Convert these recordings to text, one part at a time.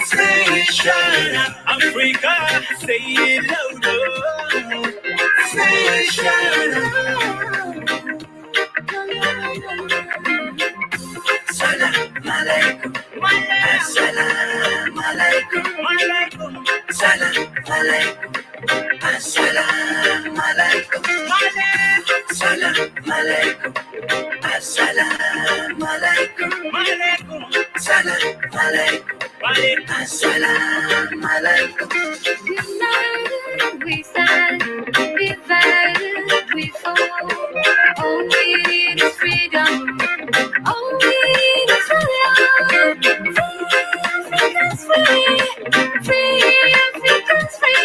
Station Africa, say it louder. Station. Salam alaikum, salam alaikum, salam alaikum, salam alaikum, salam alaikum, salam alaikum, salam alaikum, salam alaikum. United we stand, divided we fall. All we need is freedom. All we need is freedom. Free Africans, free.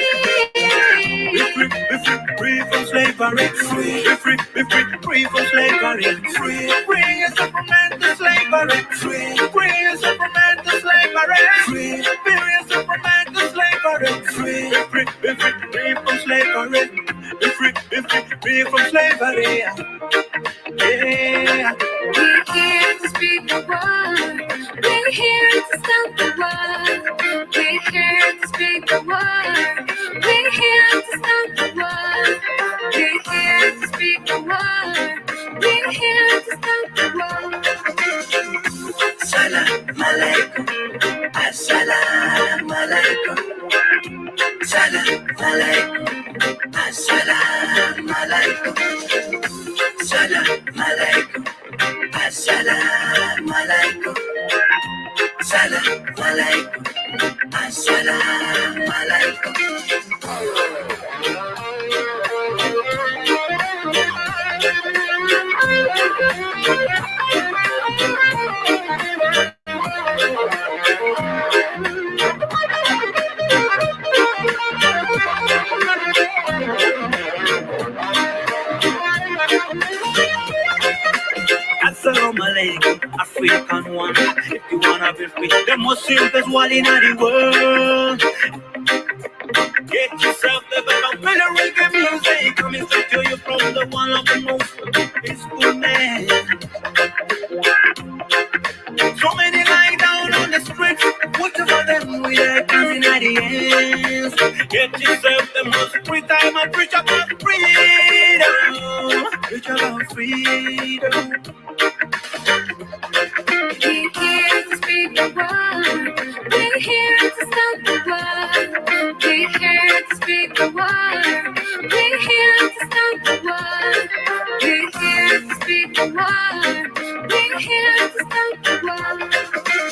Free from slavery, free from slavery, free yourself from mental slavery, free yourself from mental slavery, free yourself from mental slavery, free from slavery, free from slavery. Yeah. We're here to speak the word. We're here to stop the war. We're here to speak the word. We're here to stop the war. We're here to speak the word. We're here to stop the war. Salam alaikum, assalamu alaikum, salam alaikum, assalamu alaikum, salam alaikum, assalamu alaikum, salam alaikum, assalamu alaikum. Assalamu alaikum, African one. If you wanna be free, the most simplest one in the world. Get yourself the better with the reggae music coming straight to you from the one of the most peaceful man. So many lying down on the streets, whatever them with their guns in the hands. Get yourself the most free time and preach about freedom. Preach about freedom. We're here to speak the word. We're here to stop the war. We're here to speak the word. We're here to stop the war. We're here to speak the word. We're here to stop the war.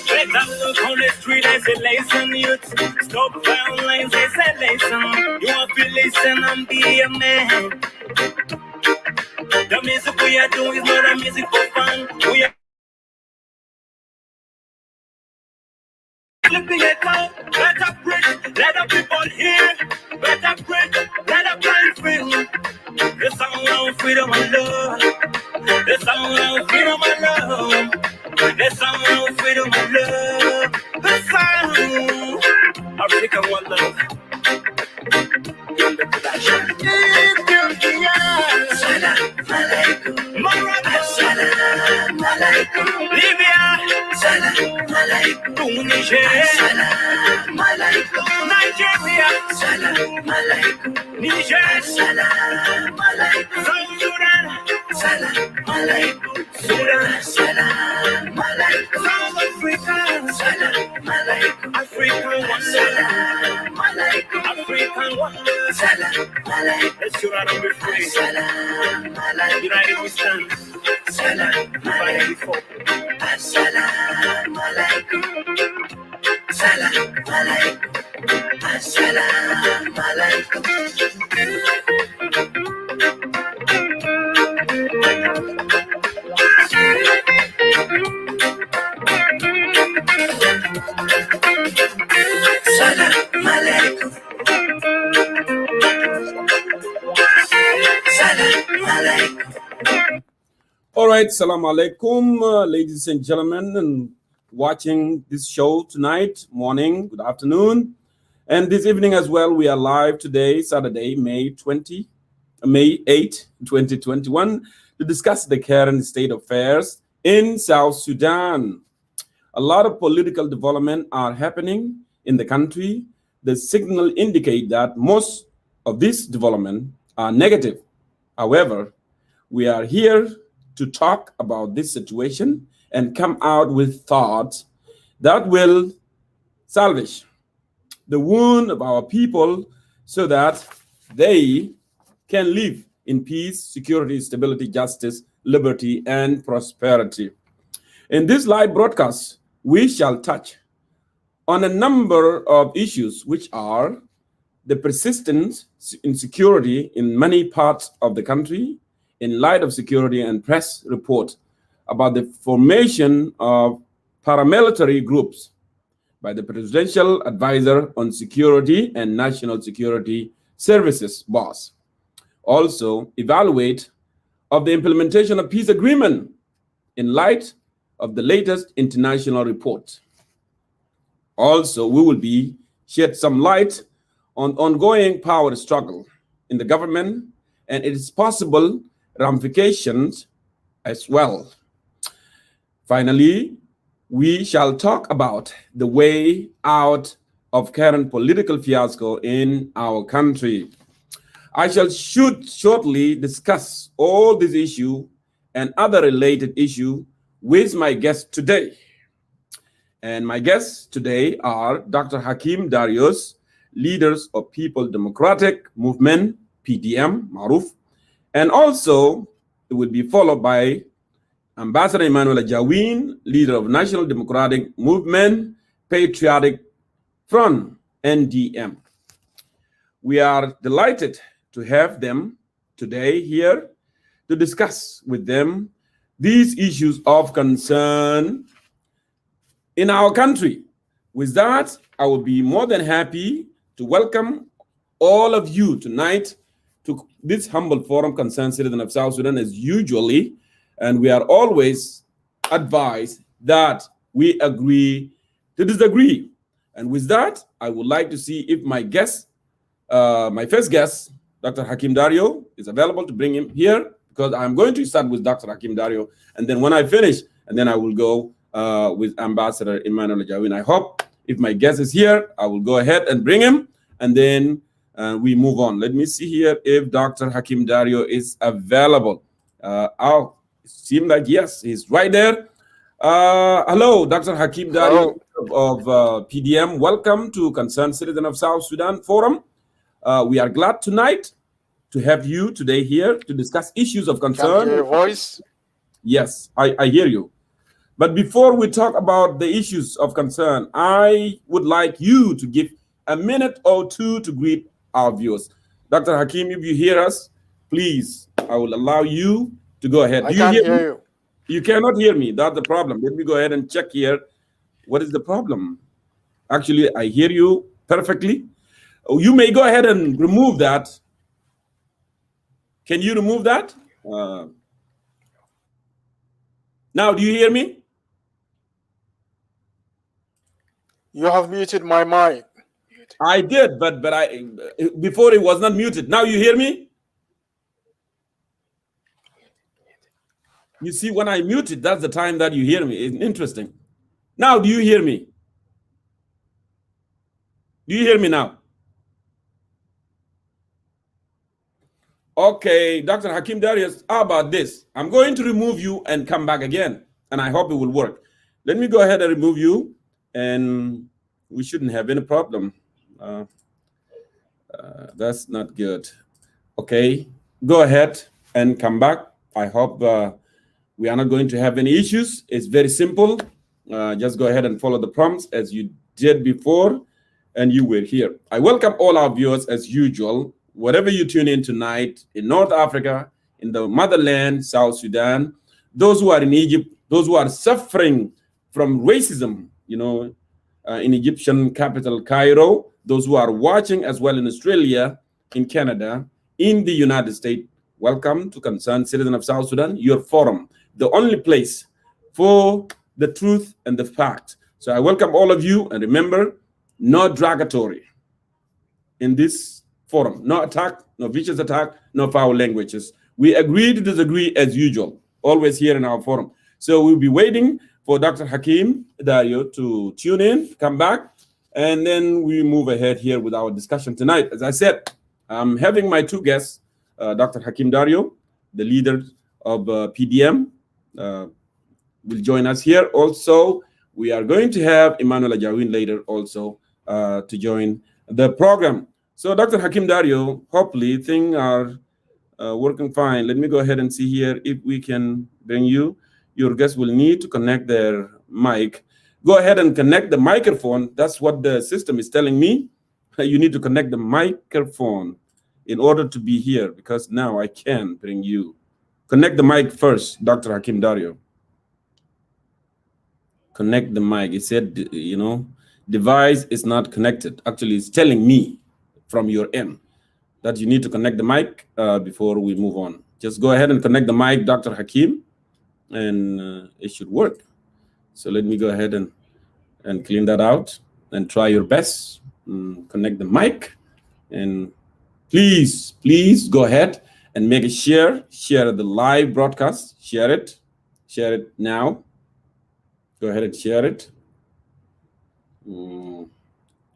Let them look on the street as a lesson, youth. Stop violence as a lesson. You want to listen and be a man. The music we are doing is not a music for fun. We are flipping it out. Let us preach, let the people hear. Let us preach, let the blind feel. The song of freedom and love. The song of freedom and love. The song of freedom and love. The song African one love. In the production. Salam alaikum. Morocco. Salam alaikum. Libya. Salam alaikum. Tunisia. Salam alaikum. Nigeria. Salam alaikum. Niger. Salam alaikum. South Sudan. Salam alaikum. Sudan. Salam alaikum. South Africa. Salam alaikum. African one. Salam alaikum. African one. Salam alaikum. Let's shoot out and be free. Salam alaikum. United we stand. Salam alaikum. Before. Assalamu alaikum. Salam alaikum. Assalamu alaikum. Salam alaikum. Salam alaikum. All right, salam alaikum, ladies and gentlemen, and watching this show tonight, morning, good afternoon, and this evening as well. We are live today, Saturday, May 8, 2021, to discuss the current state of affairs in South Sudan. A lot of political development are happening in the country. The signal indicate that most of these development are negative. However, we are here to talk about this situation and come out with thoughts that will salvage the wound of our people so that they can live in peace, security, stability, justice, liberty, and prosperity. In this live broadcast, we shall touch on a number of issues which are the persistent insecurity in many parts of the country in light of security and press report about the formation of paramilitary groups by the Presidential Advisor on Security and National Security Services, BOSS. Also, evaluate of the implementation of peace agreement in light of the latest international report. Also, we will be shed some light on ongoing power struggle in the government and its possible ramifications as well. Finally, we shall talk about the way out of current political fiasco in our country. I shall shortly discuss all these issues and other related issues with my guest today. And my guests today are Dr. Hakim Darius, leaders of People Democratic Movement, PDM, Maruf, and also it will be followed by Ambassador Emmanuel Jawin, leader of National Democratic Movement, Patriotic Front, NDM. We are delighted to have them today here to discuss with them these issues of concern in our country. With that, I will be more than happy to welcome all of you tonight to this humble forum, Concerned Citizen of South Sudan, as usually, and we are always advised that we agree to disagree. And with that, I would like to see if my guest, my first guest, Dr. Hakim Dario, is available to bring him here, because I'm going to start with Dr. Hakim Dario, and then when I finish, and then I will go with Ambassador Emmanuel Jawin. I hope if my guest is here, I will go ahead and bring him, and then we move on. Let me see here if Dr. Hakim Dario is available. Oh, it seems like yes, he's right there. Hello, Dr. Hakim Dario of PDM. Welcome to Concerned Citizen of South Sudan Forum. We are glad tonight to have you today here to discuss issues of concern. Can you hear your voice? Yes, I hear you. But before we talk about the issues of concern, I would like you to give a minute or two to greet our viewers. Dr. Hakim, if you hear us, please, I will allow you to go ahead. I can't hear you. You cannot hear me. That's the problem. Let me go ahead and check here. What is the problem? Actually, I hear you perfectly. You may go ahead and remove that. Can you remove that? Now, do you hear me? You have muted my mic. I did, but I before it was not muted. Now you hear me? You see, when I mute it, that's the time that you hear me. It's interesting. Now, do you hear me? Do you hear me now? Okay, Dr. Hakim Darius, how about this? I'm going to remove you and come back again, and I hope it will work. Let me go ahead and remove you, and we shouldn't have any problem. That's not good. Okay, go ahead and come back. I hope we are not going to have any issues. It's very simple. Just go ahead and follow the prompts as you did before, and you will hear. I welcome all our viewers as usual, wherever you tune in tonight, in North Africa, in the motherland, South Sudan, those who are in Egypt, those who are suffering from racism, you know, in Egyptian capital, Cairo, those who are watching as well in Australia, in Canada, in the United States. Welcome to Concerned Citizen of South Sudan, your forum, the only place for the truth and the fact. So I welcome all of you, and remember, no derogatory in this forum, no attack, no vicious attack, no foul languages. We agree to disagree as usual, always here in our forum. So we'll be waiting for Dr. Hakim Dario to tune in, come back, and then we move ahead here with our discussion tonight. As I said, I'm having my two guests, Dr. Hakim Dario, the leader of PDM, will join us here. Also, we are going to have Emmanuel Ajawin later also to join the program. So, Dr. Hakim Dario, hopefully things are working fine. Let me go ahead and see here if we can bring you. Your guests will need to connect their mic. Go ahead and connect the microphone. That's what the system is telling me. You need to connect the microphone in order to be here, because now I can bring you. Connect the mic first, Dr. Hakim Dario. Connect the mic. It said, device is not connected. Actually, it's telling me from your end that you need to connect the mic before we move on. Just go ahead and connect the mic, Dr. Hakim, and it should work. So let me go ahead and clean that out and try your best. Connect the mic, and please go ahead and make a share the live broadcast. Share it now. Go ahead and share it.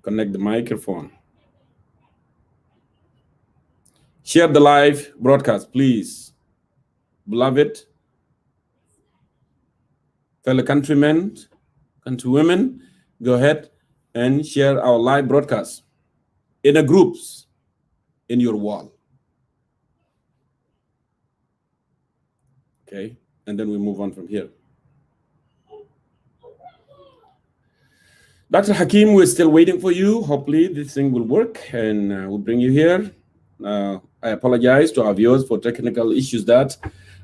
Connect the microphone. Share the live broadcast, please. Beloved fellow countrymen, countrywomen, go ahead and share our live broadcast in a groups in your wall. Okay, and then we move on from here. Dr. Hakim, we're still waiting for you. Hopefully this thing will work and we'll bring you here. I apologize to our viewers for technical issues that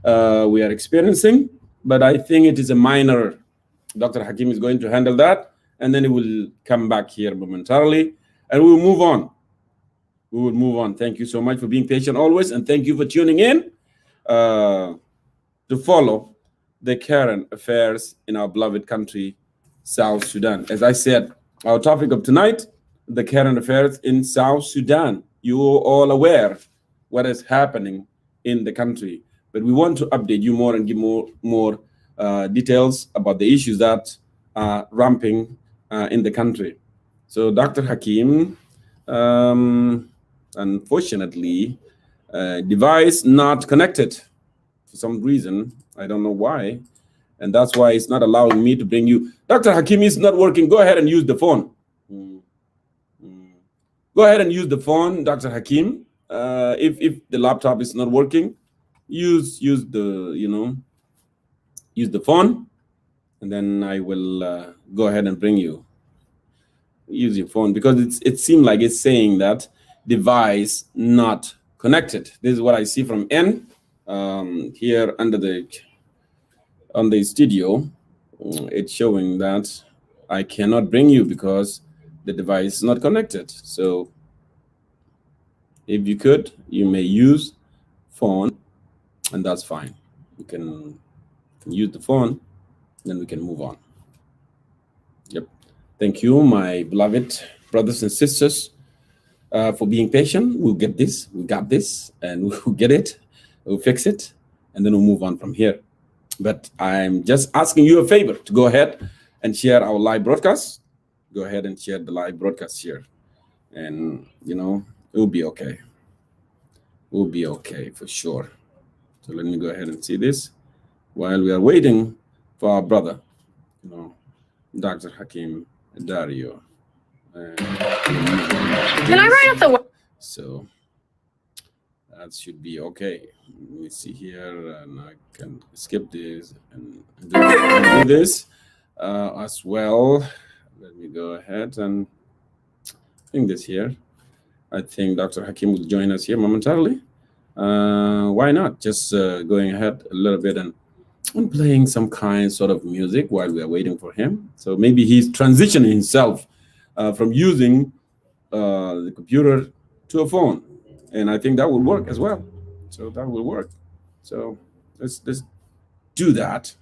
we are experiencing, but I think it is a minor. Dr. Hakim is going to handle that, and then he will come back here momentarily, and we will move on. We will move on. Thank you so much for being patient always, and thank you for tuning in to follow the current affairs in our beloved country, South Sudan. As I said, our topic of tonight, the current affairs in South Sudan. You are all aware what is happening in the country, but we want to update you more and give more details about the issues that are ramping in the country. So, Dr. Hakim, unfortunately, device not connected for some reason. I don't know why, and that's why it's not allowing me to bring you. Dr. Hakim is not working. Go ahead and use the phone. Go ahead and use the phone, Dr. Hakim. If the laptop is not working, use the phone, and then I will go ahead and bring you. Use your phone, because it seemed like it's saying that device not connected. This is what I see from N here on the studio. It's showing that I cannot bring you because the device is not connected. So if you could, you may use phone, and that's fine. You can use the phone, then we can move on. Yep. Thank you, my beloved brothers and sisters, for being patient. We'll get this. We got this, and we'll get it. We'll fix it, and then we'll move on from here. But I'm just asking you a favor to go ahead and share our live broadcast. Go ahead and share the live broadcast here, and it will be okay. We'll be okay for sure. So let me go ahead and see this while we are waiting for our brother, Dr. Hakim Dario. Can I write up the? So that should be okay. Let me see here, and I can skip this and do this as well. Let me go ahead and bring this here. I think Dr. Hakim will join us here momentarily. Why not? Just going ahead a little bit and playing some kind sort of music while we are waiting for him. So maybe he's transitioning himself from using the computer to a phone. And I think that will work as well. So that will work. So let's do that.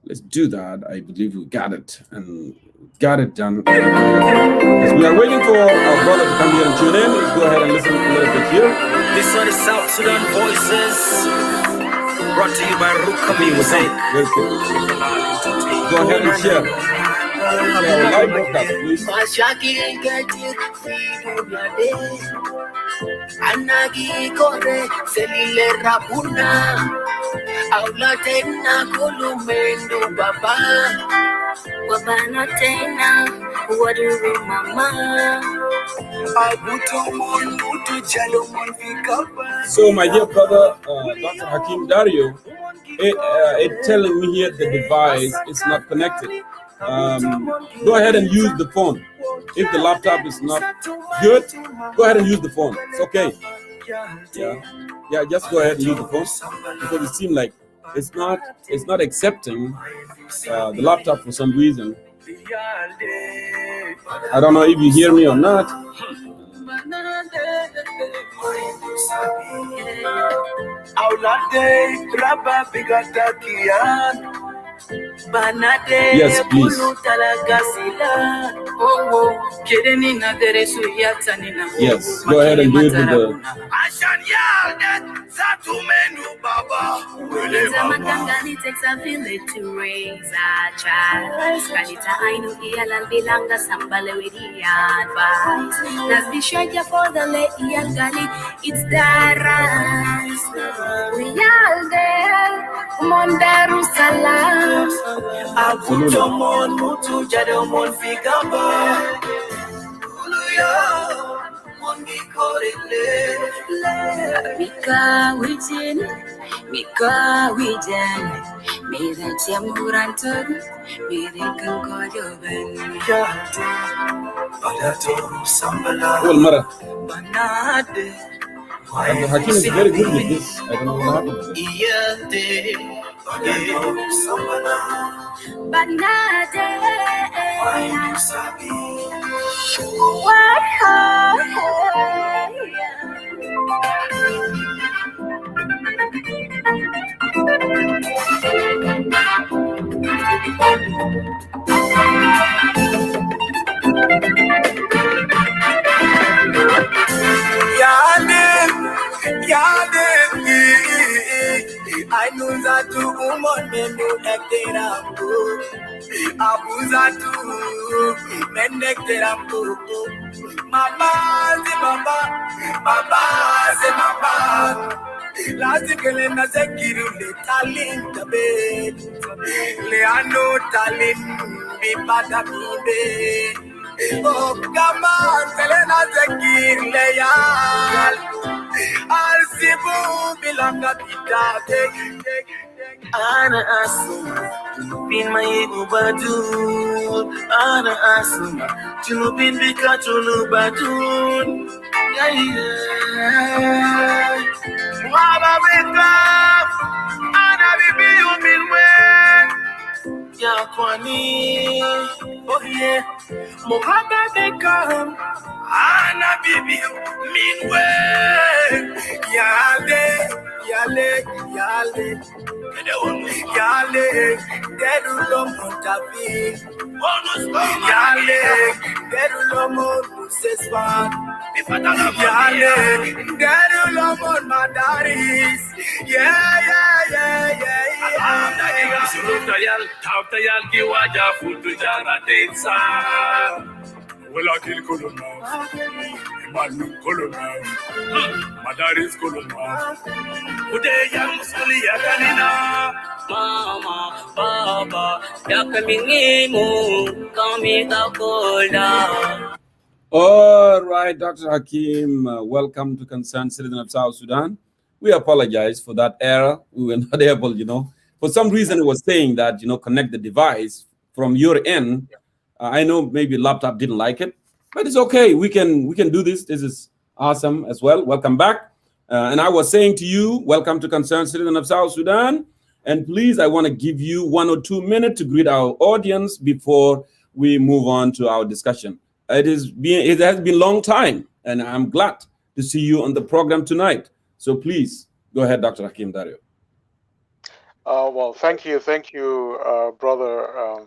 Let's do that. I believe we got it, and got it done. As we are waiting for our brother to come here and tune in, let's go ahead and listen a little bit here. This one is South Sudan Voices, brought to you by Ruka Music. Very cool. Go ahead and share. Share our live broadcast, please. Anagi kore selile rapuna aula tena kulumendo baba wabana tena waduru mama So, my dear brother, Dr. Hakim Dario, it's telling me here the device is not connected. Go ahead and use the phone. If the laptop is not good, go ahead and use the phone. It's okay. Yeah, just go ahead and use the phone because it seems like it's not accepting the laptop for some reason. I don't know if you hear me or not. Yes, please. Yes, go ahead and do it with the... It takes a village to raise a child. Kanita ainu iyalan bilanga sambale with the advice. Nas bishaja for the le iyal gali. It's daras. We all there. Mondaru salam. Abutomon mutu jadomon figaba. Mika wijen, mere tiamurantur, mere kankojoben. Well, Mara. And the Hakim is very good with this. I don't know what happened. I know that to woman no ekterambu abuzatu menekterambu mama se mama lazikele na zekiru le talent be le ano talent bi pada be oh kama selena zekir le yal Alsibu bilanga pitate Ana asuma Bin mayibu badun Ana asuma Junubin bika junubadun Waba bika Ana bibi uminwen Ya kwani Oh yeah Mohaba bika Ana bibi minwe Yale Derulo montavi Yale Derulo monuseswan Yale Derulo mon madaris Yeah Tayal kiwaja futu jara tensa Wala kil kolona Manu kolona Madaris kolona Ude yang musuli ya kanina Mama, Baba, yakamingimu kami takola. All right, Dr. Hakim, welcome to Concerned Citizen of South Sudan. We apologize for that error. We were not able, for some reason it was saying that, connect the device from your end. I know maybe laptop didn't like it, but it's okay. We can do this. This is awesome as well. Welcome back. And I was saying to you, welcome to Concerned Citizen of South Sudan. And please, I want to give you 1 or 2 minutes to greet our audience before we move on to our discussion. It has been a long time, and I'm glad to see you on the program tonight. So please, go ahead, Dr. Hakim Dario. Well, thank you, brother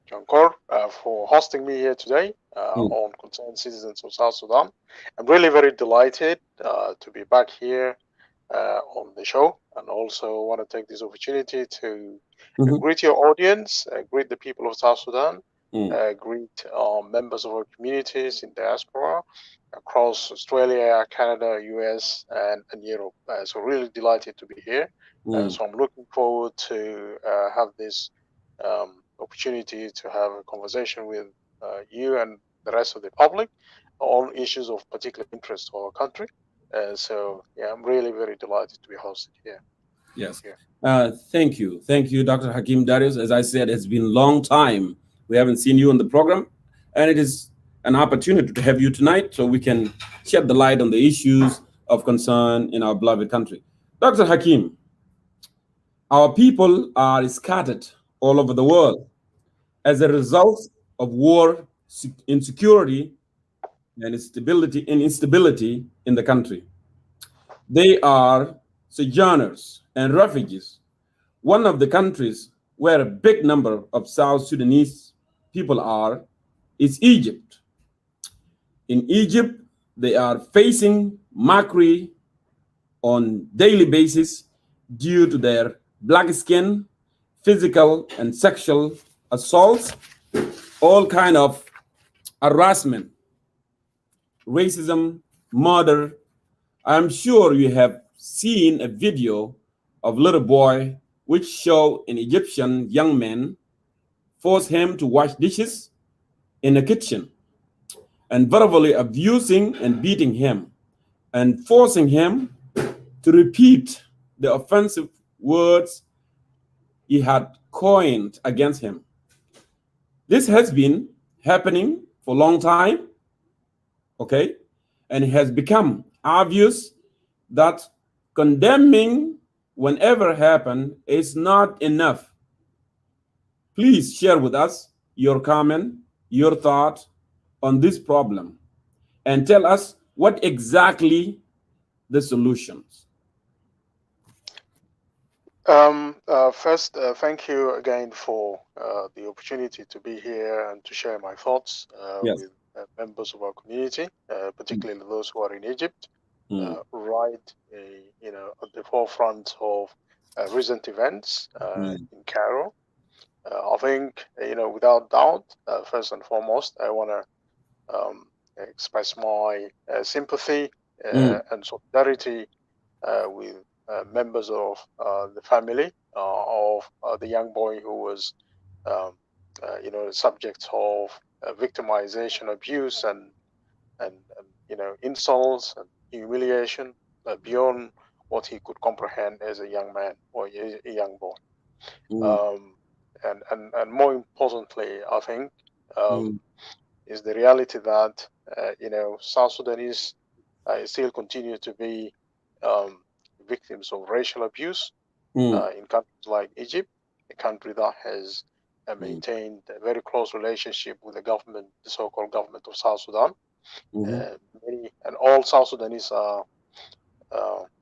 John Kor, for hosting me here today on Concerned Citizens of South Sudan. I'm really very delighted to be back here on the show, and also want to take this opportunity to Mhm. greet your audience, greet the people of South Sudan, Mm. greet members of our communities in diaspora across Australia, Canada, US, and Europe. So really delighted to be here. Mm. So I'm looking forward to have this opportunity to have a conversation with you and the rest of the public on issues of particular interest to our country. So yeah, I'm really very delighted to be hosted here. Yes. Here. Thank you, Dr. Hakim Darius. As I said, it's been a long time. We haven't seen you on the program, and it is an opportunity to have you tonight so we can shed the light on the issues of concern in our beloved country. Dr. Hakim, our people are scattered all over the world as a result of war, insecurity, and instability in the country. They are sojourners and refugees. One of the countries where a big number of South Sudanese people are is Egypt. In Egypt, they are facing mockery on daily basis due to their black skin, physical and sexual assaults, all kind of harassment, racism, murder. I'm sure you have seen a video of little boy which show an Egyptian young man force him to wash dishes in a kitchen and verbally abusing and beating him and forcing him to repeat the offensive words he had coined against him. This has been happening for a long time, okay? And it has become obvious that condemning whenever happen is not enough. Please share with us your comment, your thought on this problem, and tell us what exactly the solutions. First, thank you again for the opportunity to be here and to share my thoughts Yes. with members of our community, particularly those who are in Egypt, Mm, right, at the forefront of recent events mm, in Cairo. I think, without doubt, first and foremost, I want to express my sympathy mm, and solidarity with members of the family of the young boy who was, um, the subject of victimization, abuse, and insults and humiliation beyond what he could comprehend as a young man or a young boy. mm, Um, and more importantly, I think, mm, is the reality that South Sudanese still continue to be um, victims of racial abuse mm, in countries like Egypt, a country that has mm, maintained a very close relationship with the government, the so-called government of South Sudan. mhm, Many and all South Sudanese are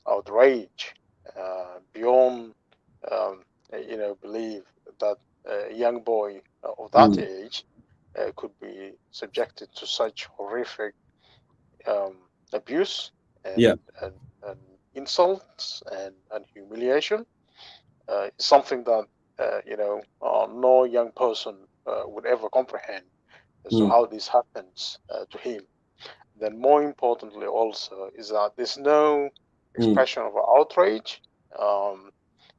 outraged beyond, um, believe that a young boy of that mm. age could be subjected to such horrific um, abuse Yeah. and, and insults and humiliation. Is something that no young person would ever comprehend as to Mm, how this happens to him. Then, more importantly, also is that there's no mm, expression of outrage um,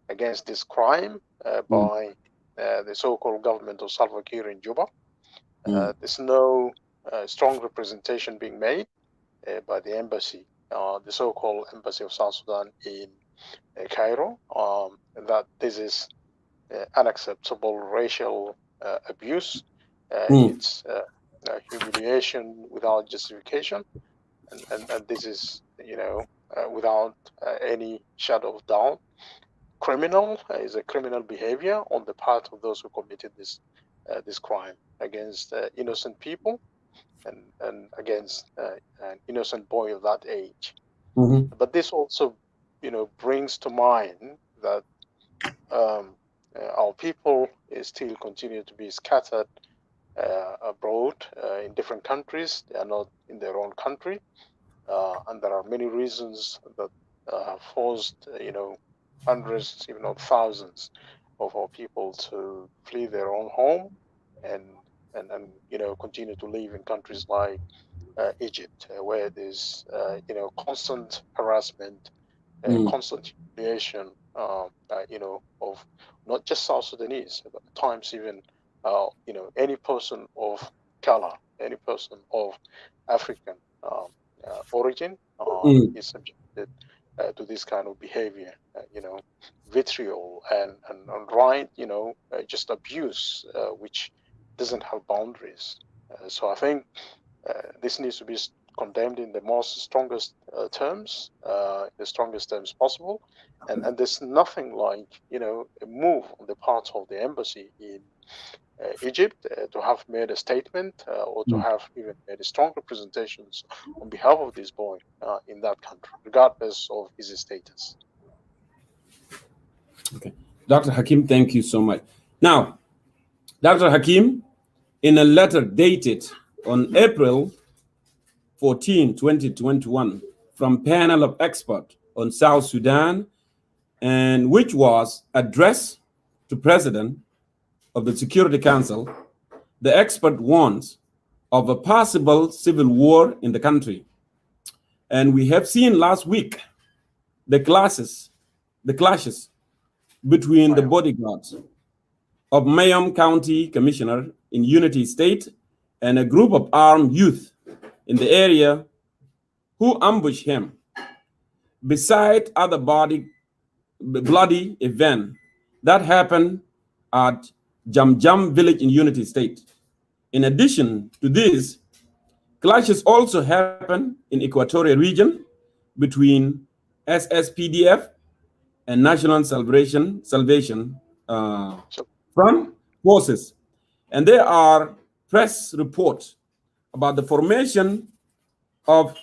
against this crime mm, by the so-called government of Salva Kiir in Juba. mm, There's no strong representation being made by the embassy, the so-called embassy of South Sudan in Cairo, that this is unacceptable racial abuse. mm, It's humiliation without justification, and this is, without any shadow of doubt, criminal. Is a criminal behavior on the part of those who committed this crime against innocent people and against an innocent boy of that age. mhm, But this also, brings to mind that um, our people still continue to be scattered abroad in different countries. They are not in their own country, and there are many reasons that have forced, hundreds, if not thousands, of our people to flee their own home and continue to live in countries like Egypt, where there's constant harassment, mm, constant humiliation, of not just South Sudanese, but at times even any person of color, any person of African origin mm. is subjected to this kind of behavior, vitriol and right, just abuse, which doesn't have boundaries. So I think this needs to be condemned in the most strongest terms, the strongest terms possible, and there's nothing like a move on the part of the embassy in Egypt to have made a statement or to Mm. have even made a strong representations on behalf of this boy in that country, regardless of his status. Okay. Dr. Hakim, thank you so much. Now, Dr. Hakim, in a letter dated on April 14, 2021, from panel of experts on South Sudan, and which was addressed to President of the Security Council, the expert warns of a possible civil war in the country. And we have seen last week the clashes between the Right. bodyguards of Mayom County Commissioner in Unity State and a group of armed youth in the area who ambushed him. Beside other bloody event that happened at Jamjam village in Unity State. In addition to this, clashes also happened in Equatorial region between SSPDF and National Salvation So, Front forces. And there are press reports about the formation of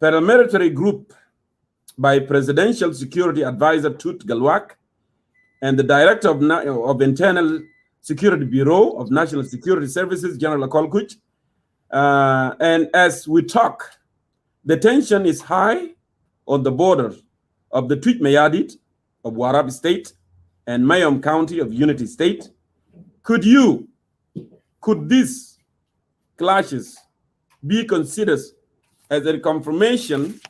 paramilitary group by Presidential Security Advisor Tut Galwak and the Director of Internal Security Bureau of National Security Services, General Akolkuch. And as we talk, the tension is high on the border of the Twit Mayadit of Warab State and Mayom County of Unity State. Could these clashes be considered as a confirmation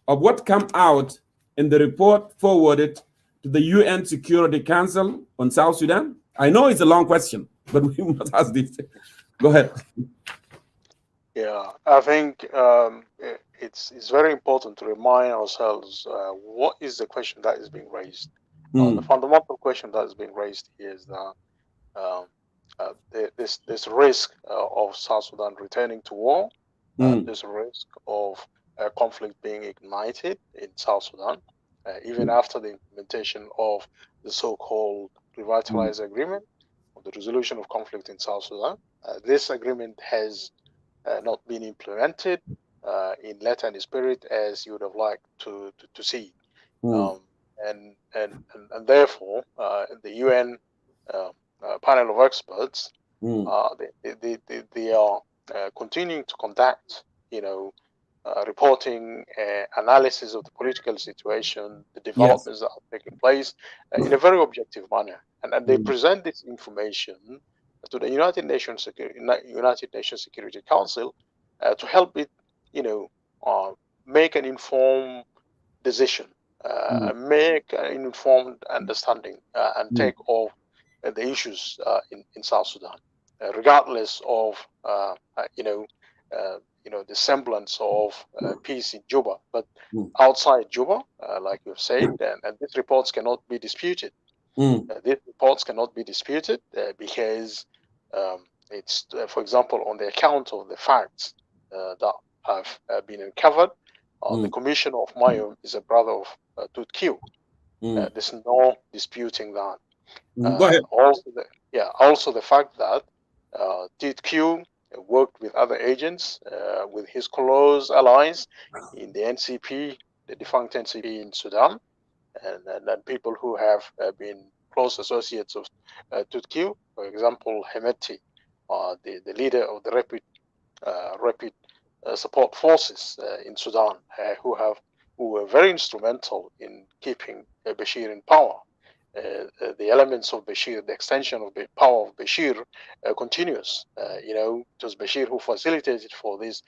of what come out in the report forwarded to the UN Security Council on South Sudan? I know it's a long question, but we must ask this. Go ahead. yeah, I think it's very important to remind ourselves what is the question that is being raised. The fundamental question that is being raised here is that um, this risk of South Sudan returning to war, this risk of conflict being ignited in South Sudan, even after the implementation of the so-called revitalized agreement of the resolution of conflict in South Sudan. This agreement has not been implemented in letter and spirit as you would have liked to see. And therefore, the UN panel of experts, they are continuing to conduct, reporting, analysis of the political situation, the Yes. developments that are taking place in a very objective manner, and they present this information to the United Nations Security Council to help it, make an informed decision, make an informed understanding, and take off the issues in South Sudan, regardless of the semblance of peace in Juba, but outside Juba, like you've said, and these reports cannot be disputed. These reports cannot be disputed because it's, for example, on the account of the facts that have been uncovered. The commissioner of Mayom is a brother of Tut Q. There's no disputing that. Go ahead. Also the fact that Tut Q worked with other agents, with his close allies in the NCP, the defunct NCP in Sudan, and people who have been close associates of Tut Q. For example, Hemeti, the leader of the rapid support forces in Sudan, who have who were very instrumental in keeping Bashir in power. The elements of Bashir, the extension of the power of Bashir continues. It was Bashir who facilitated for this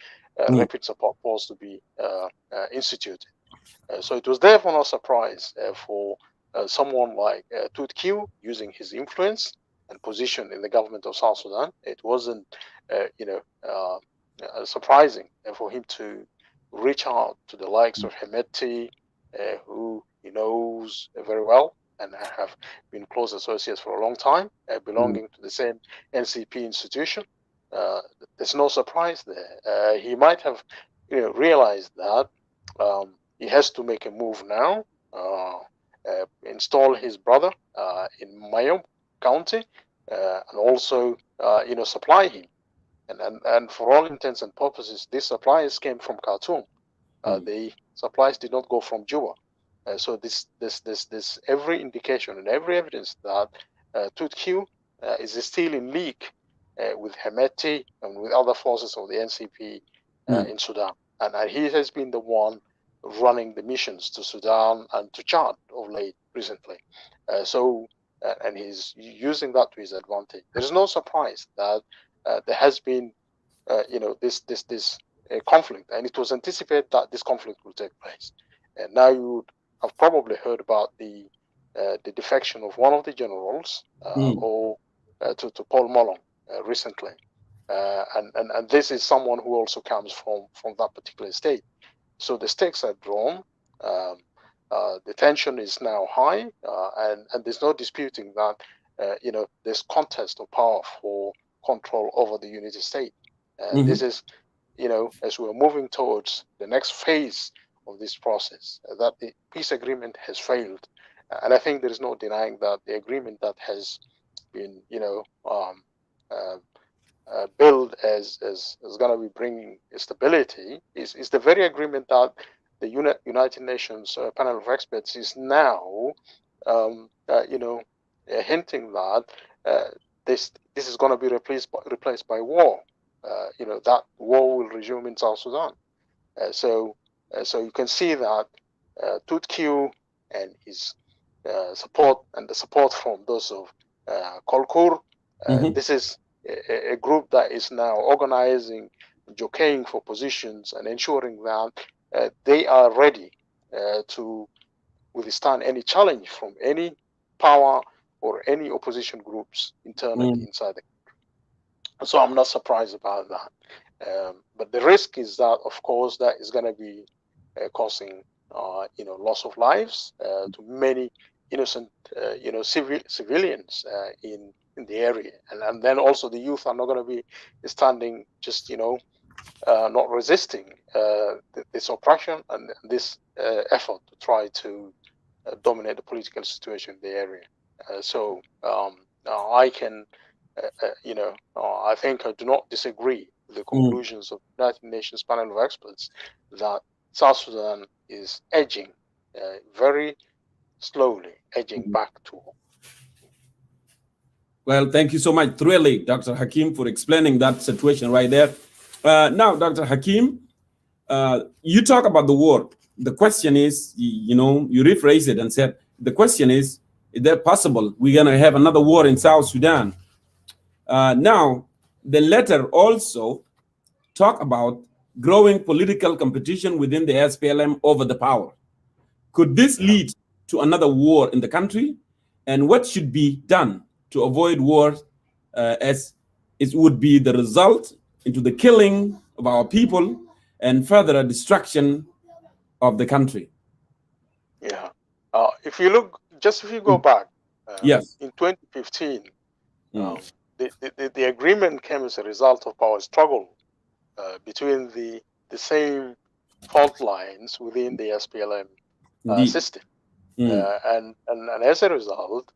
rapid support force to be instituted. So it was therefore no surprise for someone like Tut Q using his influence and position in the government of South Sudan. It wasn't, surprising for him to reach out to the likes of Hemeti, who he knows very well and have been close associates for a long time, belonging to the same NCP institution. There's no surprise there. He might have realized that he has to make a move now, install his brother in Mayo County, and also supply him. And for all intents and purposes, these supplies came from Khartoum. The supplies did not go from Juba. So this every indication and every evidence that Tutkiw is still in league with Hemeti and with other forces of the NCP in Sudan. And he has been the one running the missions to Sudan and to Chad of late recently. And he's using that to his advantage. There is no surprise that there has been, this conflict, and it was anticipated that this conflict will take place. And now you would have probably heard about the defection of one of the generals, to Paul Molong recently, and this is someone who also comes from that particular state. So the stakes are drawn. The tension is now high, and there's no disputing that there's contest of power for control over the unity state. This is, as we're moving towards the next phase of this process, that the peace agreement has failed, and I think there is no denying that the agreement that has been, billed as going to be bringing stability is the very agreement that the United Nations panel of experts is now, hinting that this is going to be replaced by war. That war will resume in South Sudan. So you can see that Tutkiw and his support and the support from those of Kolkur, this is a group that is now organizing, jockeying for positions and ensuring that they are ready to withstand any challenge from any power or any opposition groups internally inside the country. So I'm not surprised about that. But the risk is that, of course, that is going to be causing, loss of lives to many innocent, civilians in the area, and then also the youth are not going to be standing just, not resisting this oppression and this effort to try to dominate the political situation in the area. I can, I think I do not disagree with the conclusions of the United Nations panel of experts that South Sudan is edging, very slowly edging back to. Well, thank you so much, really, Dr. Hakim, for explaining that situation right there. Now, Dr. Hakim, you talk about the war. The question is, you rephrase it and said, the question is that possible we're going to have another war in South Sudan? Now, the letter also talk about growing political competition within the SPLM over the power. Could this lead to another war in the country? And what should be done to avoid war, as it would be the result into the killing of our people and further destruction of the country? Yeah. If you go back, yes, in 2015, the agreement came as a result of power struggle between the same fault lines within the SPLM system. And as a result,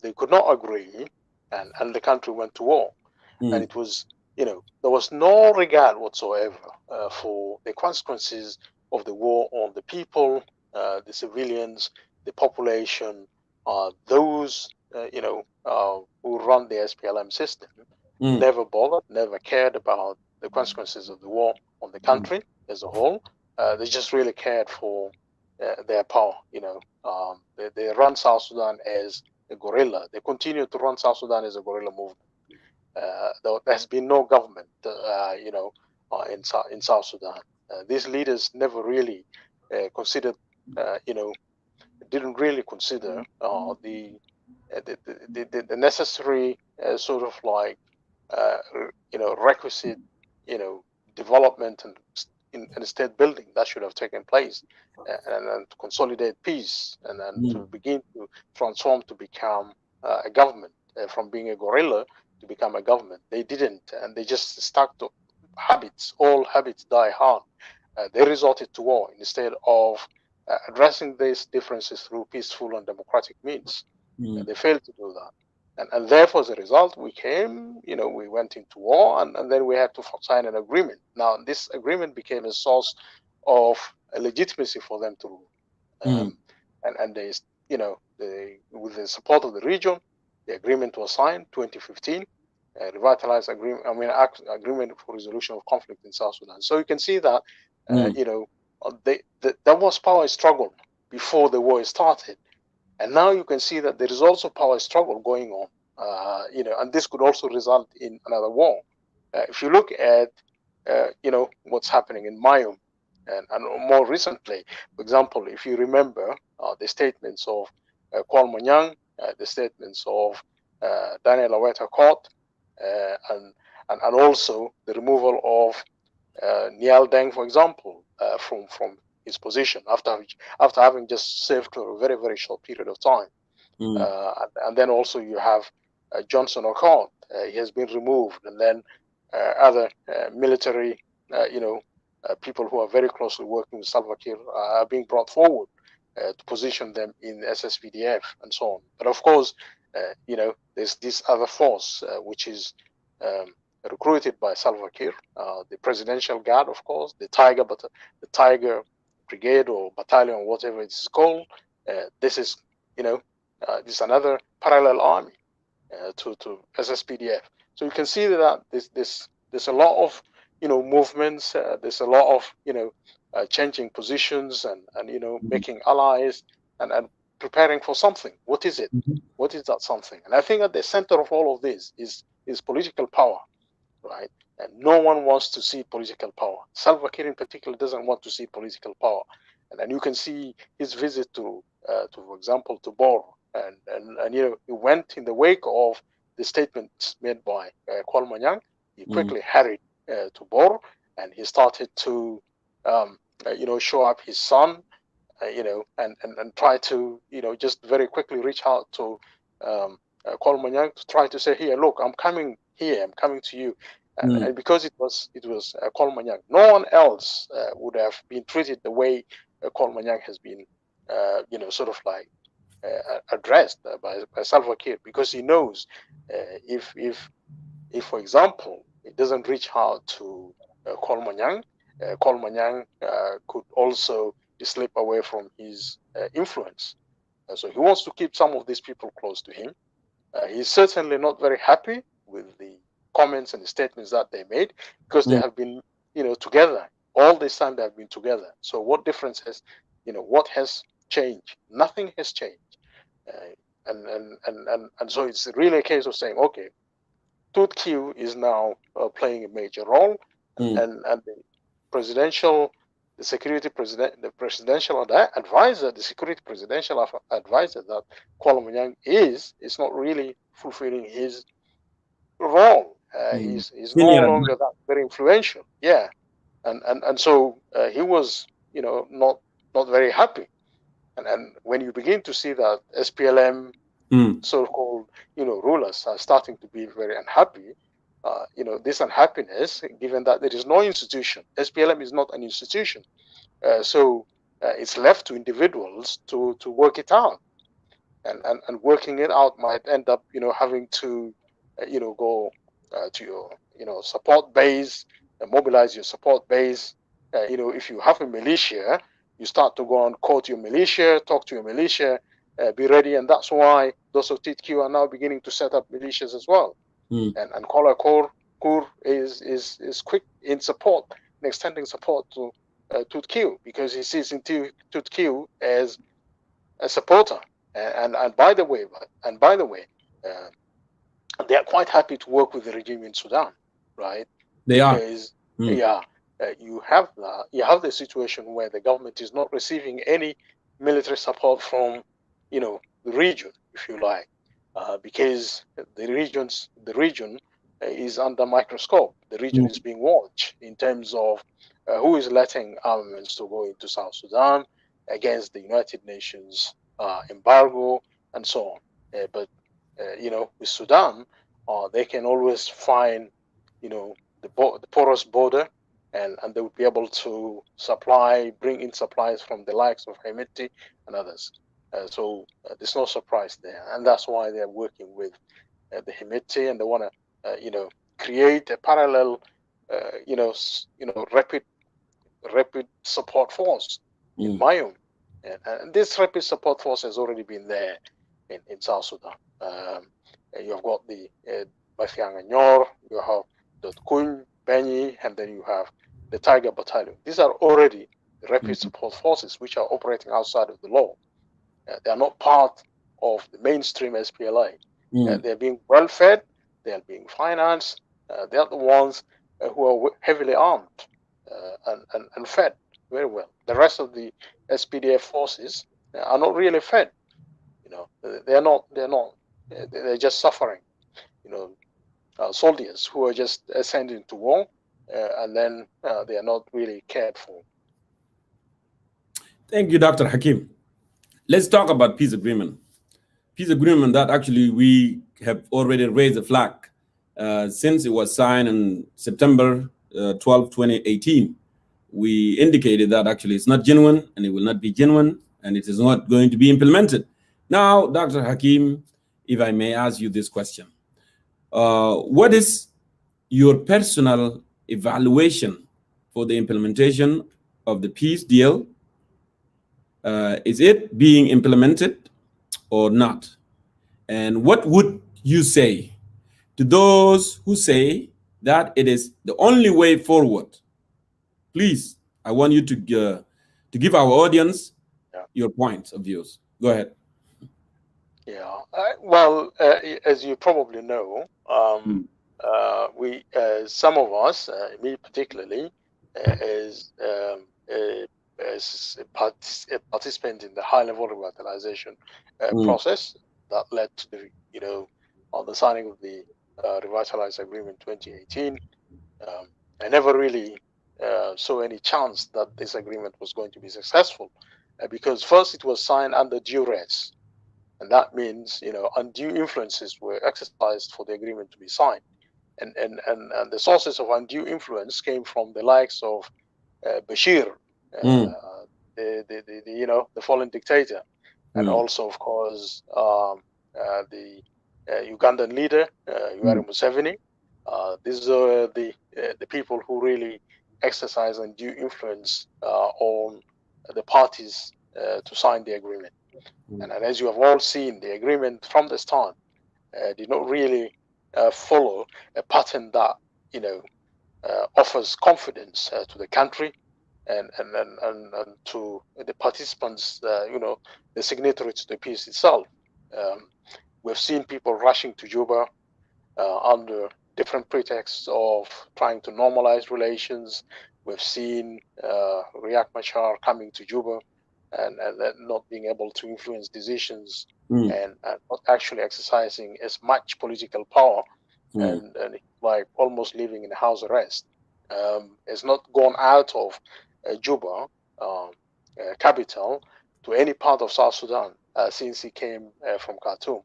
they could not agree, and the country went to war. And it was, there was no regard whatsoever for the consequences of the war on the people, the civilians, the population, those, who run the SPLM system, never bothered, never cared about the consequences of the war on the country as a whole. they just really cared for their power. They run South Sudan as a guerrilla. They continue to run South Sudan as a guerrilla movement. There has been no government, in South Sudan. These leaders never really considered, didn't really consider the necessary sort of like requisite development and state building that should have taken place, and to consolidate peace, and to begin to transform to become a government, from being a guerrilla to become a government. They didn't, and they just stuck to habits. All habits die hard. They resorted to war instead of addressing these differences through peaceful and democratic means. They failed to do that. And therefore, as a result, we we went into war, and then we had to sign an agreement. Now, this agreement became a source of legitimacy for them to rule. And they, with the support of the region, the agreement was signed 2015, revitalized agreement. Agreement for resolution of conflict in South Sudan. So you can see that, there was power struggle before the war started. And now you can see that there is also power struggle going on, and this could also result in another war. If you look at, what's happening in Mayum, and more recently, for example, if you remember the statements of Kwal Manyang, the statements of Daniel Aweta Court, and also the removal of Niall Deng, for example, from his position after having just served for a very, very short period of time. And then also you have Johnson O'Connor. He has been removed, and then other military, people who are very closely working with Salva Kiir are being brought forward to position them in SSPDF and so on. But of course, there's this other force which is recruited by Salva Kiir, the Presidential Guard, of course, the Tiger Brigade or Battalion, whatever it's called. This is, this is another parallel army to SSPDF. So you can see that there's a lot of movements. There's a lot of changing positions and making allies and preparing for something. What is it? What is that something? And I think at the center of all of this is political power, right? And no one wants to see political power. Salva Kiir in particular doesn't want to see political power. And you can see his visit to for example, to Bor, and he went in the wake of the statements made by Kwal Manyang. He quickly hurried to Bor, and he started to show up his son, and try to just very quickly reach out to Kwal Manyang to try to say, here, look, I'm coming here, I'm coming to you. And because it was Kwal Manyang, no one else would have been treated the way Kwal Manyang has been, sort of like addressed by Salva Kiir, because he knows if for example it doesn't reach out to Kwal Manyang could also slip away from his influence. So he wants to keep some of these people close to him. He's certainly not very happy with the comments and the statements that they made, because they have been, together all this time. They have been together. So what difference has, what has changed? Nothing has changed. And so it's really a case of saying, okay, Tooth Q is now playing a major role, and the presidential advisor, the security presidential advisor that Kwal Manyang is not really fulfilling his role. He's no longer that very influential. Yeah, and so he was, not very happy. And when you begin to see that SPLM so-called, rulers are starting to be very unhappy, this unhappiness, given that there is no institution, SPLM is not an institution, so it's left to individuals to work it out, and working it out might end up, having to, go to your, support base, mobilize your support base. If you have a militia, you start to go and quote your militia, talk to your militia, be ready, and that's why those of TTQ are now beginning to set up militias as well. And Kola Kur is quick in support, in extending support to Tutkiw, because he sees in Tutkiw as a supporter. And by the way, uh, they are quite happy to work with the regime in Sudan, right? They are. Because yeah, you have the situation where the government is not receiving any military support from, the region, if you like, because the region is under microscope. The region is being watched in terms of who is letting armaments to go into South Sudan against the United Nations embargo and so on. But with Sudan, they can always find, the porous border, and they would be able to bring in supplies from the likes of Hemeti and others. So there's no surprise there, and that's why they're working with the Hemeti, and they want to, create a parallel, rapid support force in Mayum, and this rapid support force has already been there in South Sudan. You've got the Mafiang Anyor, you have the Kun, Benyi, and then you have the Tiger Battalion. These are already the rapid support forces which are operating outside of the law. They are not part of the mainstream SPLA. They're being well fed, they are being financed, they are the ones who are heavily armed and fed very well. The rest of the SPDF forces are not really fed. They're just suffering. Soldiers who are just sent into war, and then they are not really cared for. Thank you, Dr. Hakim. Let's talk about peace agreement. Peace agreement that actually we have already raised a flag since it was signed on September 12, 2018. We indicated that actually it's not genuine, and it will not be genuine, and it is not going to be implemented. Now, Dr. Hakim, if I may ask you this question, what is your personal evaluation for the implementation of the peace deal? Is it being implemented or not? And what would you say to those who say that it is the only way forward? Please, I want you to give our audience your points of views. Go ahead. Yeah. Well, as you probably know, we, some of us, me particularly, as a participant in the high-level revitalization process that led to the, on the signing of the revitalized agreement 2018. I never really saw any chance that this agreement was going to be successful, because first it was signed under duress. And that means, undue influences were exercised for the agreement to be signed. And the sources of undue influence came from the likes of Bashir, the fallen dictator, and also, of course, the Ugandan leader, Yoweri Museveni. These are the people who really exercise undue influence on the parties to sign the agreement. And as you have all seen, the agreement from the start did not really follow a pattern that offers confidence to the country and to the participants, the signatories to the peace itself. We've seen people rushing to Juba under different pretexts of trying to normalize relations. We've seen Riek Machar coming to Juba and not being able to influence decisions and not actually exercising as much political power and like almost living in house arrest. Has not gone out of Juba, capital, to any part of South Sudan since he came from Khartoum.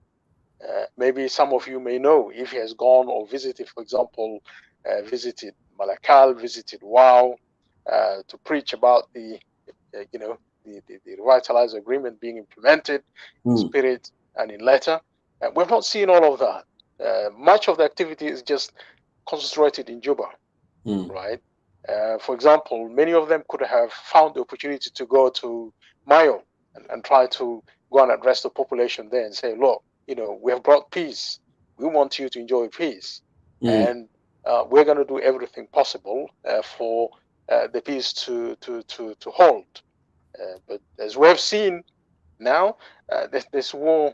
Maybe some of you may know if he has gone or visited, for example, visited Malakal, visited Wau, to preach about the revitalized agreement being implemented in spirit and in letter. We've not seen all of that. Much of the activity is just concentrated in Juba, right? For example, many of them could have found the opportunity to go to Mayo and try to go and address the population there and say, look, we have brought peace. We want you to enjoy peace. And we're going to do everything possible for the peace to hold. But as we have seen now, this war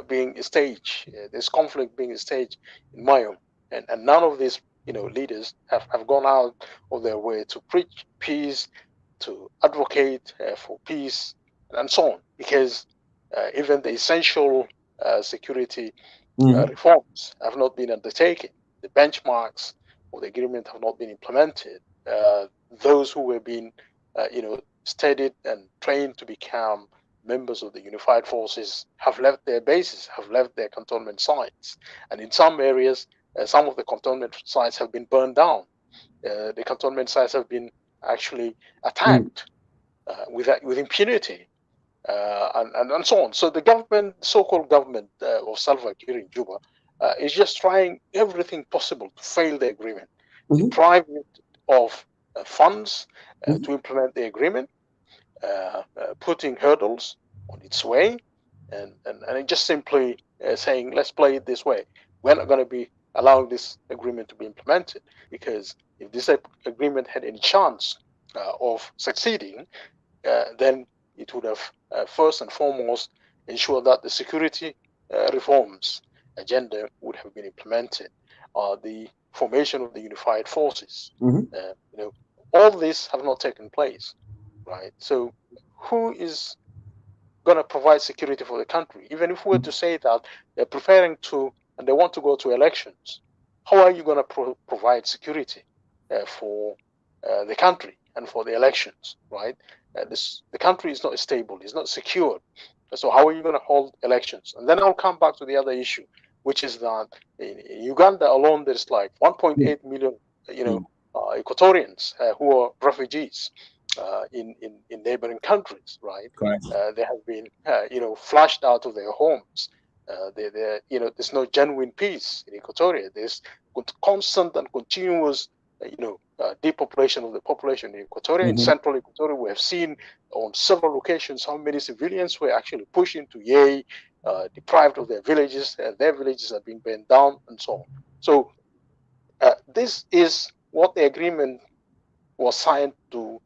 being staged, this conflict being staged in Mayom, and none of these leaders have gone out of their way to preach peace, to advocate for peace, and so on, because even the essential security reforms have not been undertaken. The benchmarks of the agreement have not been implemented. Those who were being, studied and trained to become members of the unified forces have left their bases, have left their cantonment sites, and in some areas, some of the cantonment sites have been burned down. The cantonment sites have been actually attacked with impunity. And so on. So the government, so-called government of Salva Kiir in Juba, is just trying everything possible to fail the agreement, deprive it of funds to implement the agreement, putting hurdles on its way, and it just simply saying, let's play it this way. We're not going to be allowing this agreement to be implemented, because if this agreement had any chance of succeeding, then it would have first and foremost ensured that the security reforms agenda would have been implemented, the formation of the unified forces. All this have not taken place, right? So who is going to provide security for the country? Even if we were to say that they're preparing to and they want to go to elections, how are you going to provide security for the country and for the elections, right? The country is not stable, it's not secure. So how are you going to hold elections? And then I'll come back to the other issue, which is that in Uganda alone, there's like 1.8 million, Equatorians who are refugees in neighboring countries, right? They have been, flushed out of their homes. There's no genuine peace in Equatoria. There's constant and continuous, depopulation of the population in Equatoria. In central Equatoria, we have seen on several occasions how many civilians were actually pushed into Yei, deprived of their villages. Their villages are being burned down, and so on. So this is what the agreement was signed to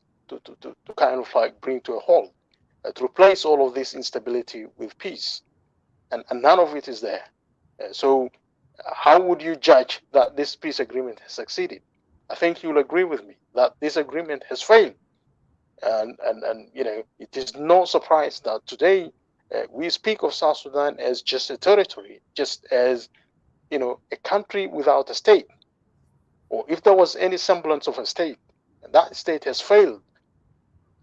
kind of like bring to a halt, to replace all of this instability with peace, and none of it is there. So how would you judge that this peace agreement has succeeded? I think you'll agree with me that this agreement has failed, and it is no surprise that today we speak of South Sudan as just a territory, just as a country without a state, or if there was any semblance of a state, and that state has failed,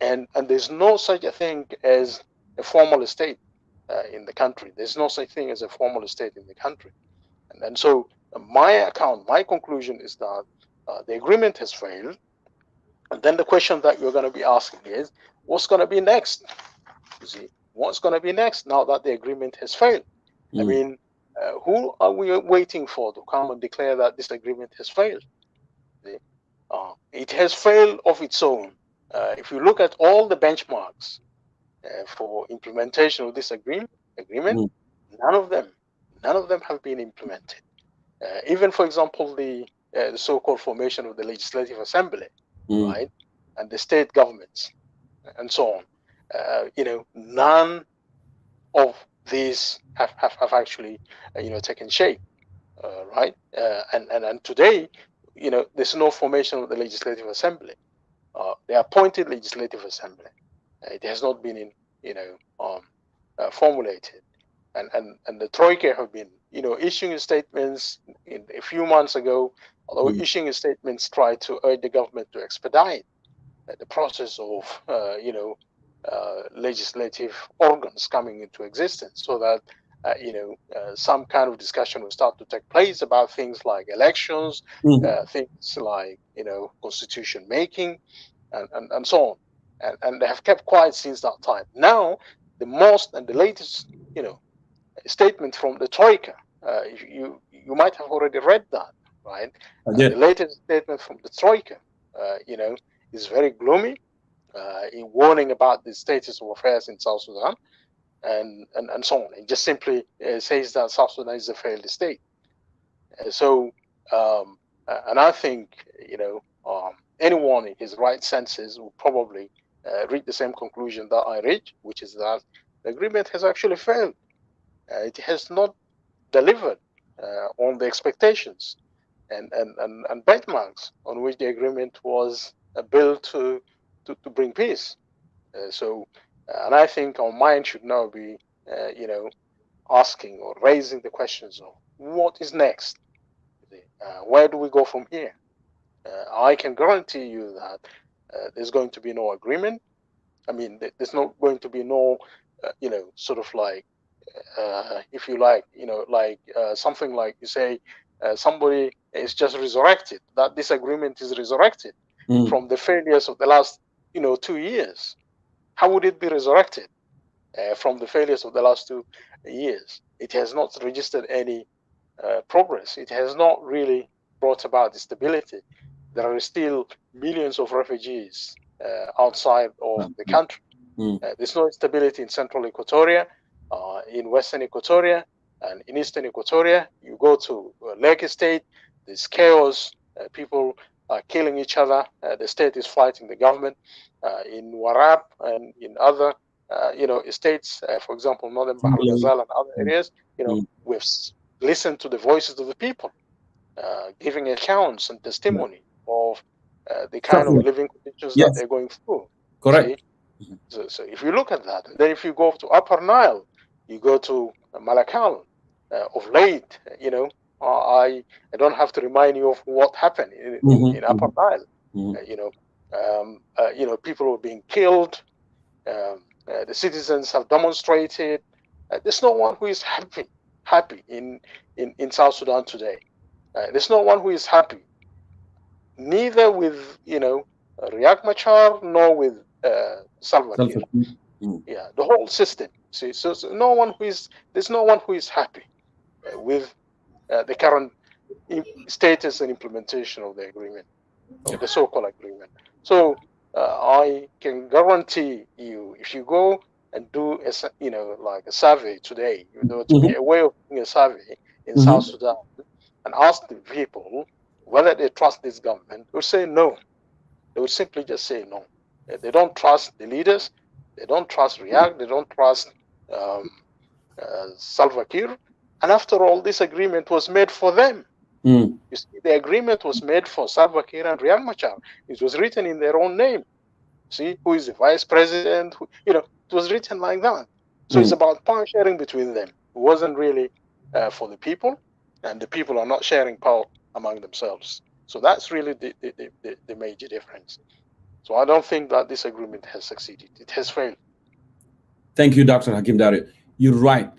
and there's no such a thing as a formal state in the country. There's no such thing as a formal state in the country, and so my conclusion is that the agreement has failed, and then the question that you're going to be asking is, what's going to be next? You see, what's going to be next now that the agreement has failed? I mean, who are we waiting for to come and declare that this agreement has failed? It has failed of its own. If you look at all the benchmarks for implementation of this agreement, none of them have been implemented. Even, for example, the so-called formation of the Legislative Assembly, right, and the state governments, and so on. None of these have actually, taken shape, right? And today, there's no formation of the Legislative Assembly. The appointed Legislative Assembly, it has not been formulated, and the Troika have been, issuing statements a few months ago. Although issuing statements try to urge the government to expedite the process of, legislative organs coming into existence, so that some kind of discussion will start to take place about things like elections, things like constitution making, and so on, and they have kept quiet since that time. Now, the most and the latest statement from the Troika, you might have already read that, right? The latest statement from the Troika, is very gloomy, in warning about the status of affairs in South Sudan, and so on. It just simply says that South Sudan is a failed state. And I think, anyone in his right senses will probably reach the same conclusion that I reach, which is that the agreement has actually failed. It has not delivered on the expectations and benchmarks on which the agreement was built to bring peace. And I think our mind should now be, asking or raising the questions of what is next. Where do we go from here? I can guarantee you that there's going to be no agreement. I mean, there's not going to be no, sort of like, if you like, something like you say, somebody is just resurrected, that this agreement is resurrected from the failures of the last, 2 years. How would it be resurrected from the failures of the last 2 years? It has not registered any progress. It has not really brought about stability. There are still millions of refugees outside of the country. There's no stability in central Equatoria, in western Equatoria, and in eastern Equatoria. You go to Lake State, there's chaos, people are killing each other, the state is fighting the government. In Warab and in other states, for example, northern Bahar Ghazal and other areas, we've listened to the voices of the people, giving accounts and testimony of the kind of living conditions that they're going through. Correct. So if you look at that, then if you go to Upper Nile, you go to Malakal, of late, I don't have to remind you of what happened in Upper Nile. People were being killed. The citizens have demonstrated. There's no one who is happy in South Sudan today. There's no one who is happy, neither with Riek Machar nor with Salva Kiir. Yeah, the whole system. See, so there's no one who is happy with the current status and implementation of the agreement, of the so-called agreement. So I can guarantee you, if you go and do like a survey today, to be a way of doing a survey in South Sudan and ask the people whether they trust this government, they would say no. They would simply just say no. They don't trust the leaders. They don't trust Riek. They don't trust Salva Kiir. And after all, this agreement was made for them. You see, the agreement was made for Salva Kiir and Riek Machar. It was written in their own name. See, who is the vice president? It was written like that. So it's about power sharing between them. It wasn't really for the people, and the people are not sharing power among themselves. So that's really the major difference. So I don't think that this agreement has succeeded. It has failed. Thank you, Dr. Hakim Dario. You're right.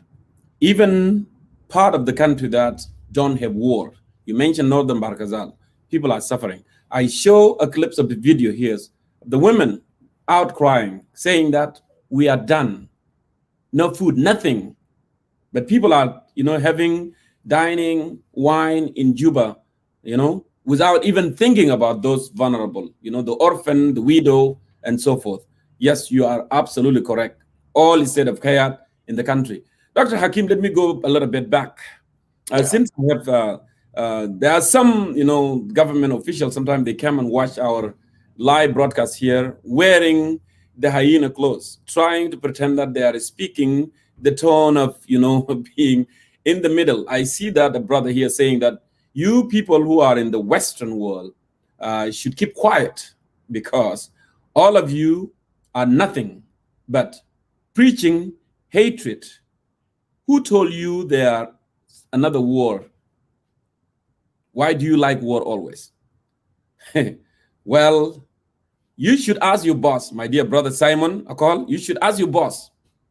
Even part of the country that don't have war, you mentioned Northern Barkazal, people are suffering. I show a clips of the video here, the women out crying, saying that we are done. No food, nothing. But people are, having dining, wine in Juba, without even thinking about those vulnerable, the orphan, the widow, and so forth. Yes, you are absolutely correct. All is state of chaos in the country. Dr. Hakim, let me go a little bit back. Since we have, there are some, government officials, sometimes they come and watch our live broadcast here wearing the hyena clothes, trying to pretend that they are speaking the tone of, being in the middle. I see that a brother here saying that you people who are in the Western world should keep quiet because all of you are nothing but preaching hatred. Who told you there another war? Why do you like war always? Well, you should ask your boss, my dear brother Simon Akol. You should ask your boss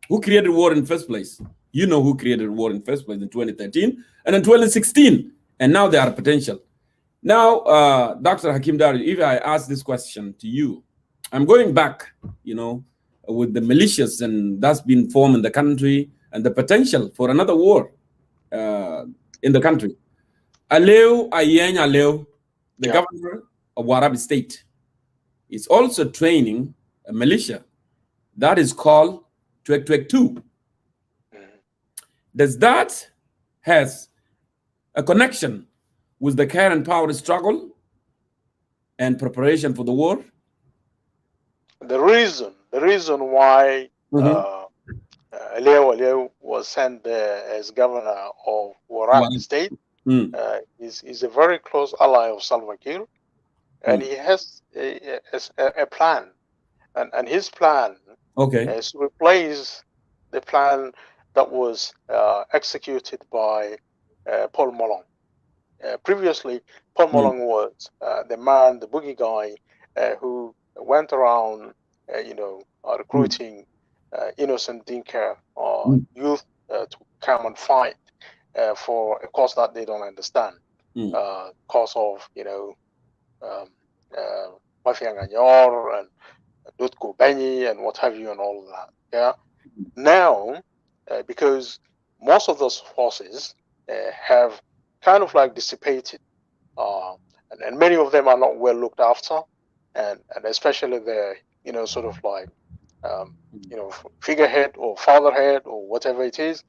who created war in the first place. You know who created war in the first place in 2013 and in 2016. And now there are potential. Now, Dr. Hakim Dario, if I ask this question to you, I'm going back, with the militias and that's been formed in the country and the potential for another war in the country. Aleu Ayeng Aleu, the governor of Warab State, is also training a militia that is called Twek Twek 2. Does that has a connection with the current power struggle? and preparation for the war? The reason why Leo was sent there as governor of Warak State is a very close ally of Salva Kiir, and he has a plan, and his plan is to replace the plan that was executed by Paul Malong. Previously, Paul Malong was the man, the boogie guy, who went around, recruiting innocent Dinka youth to come and fight for a cause that they don't understand, cause of Mafiang Anyor and Dutko Benyi and what have you and all of that. Yeah. Now, because most of those forces have kind of like dissipated, and many of them are not well looked after, and especially the sort of like figurehead or fatherhead or whatever it is.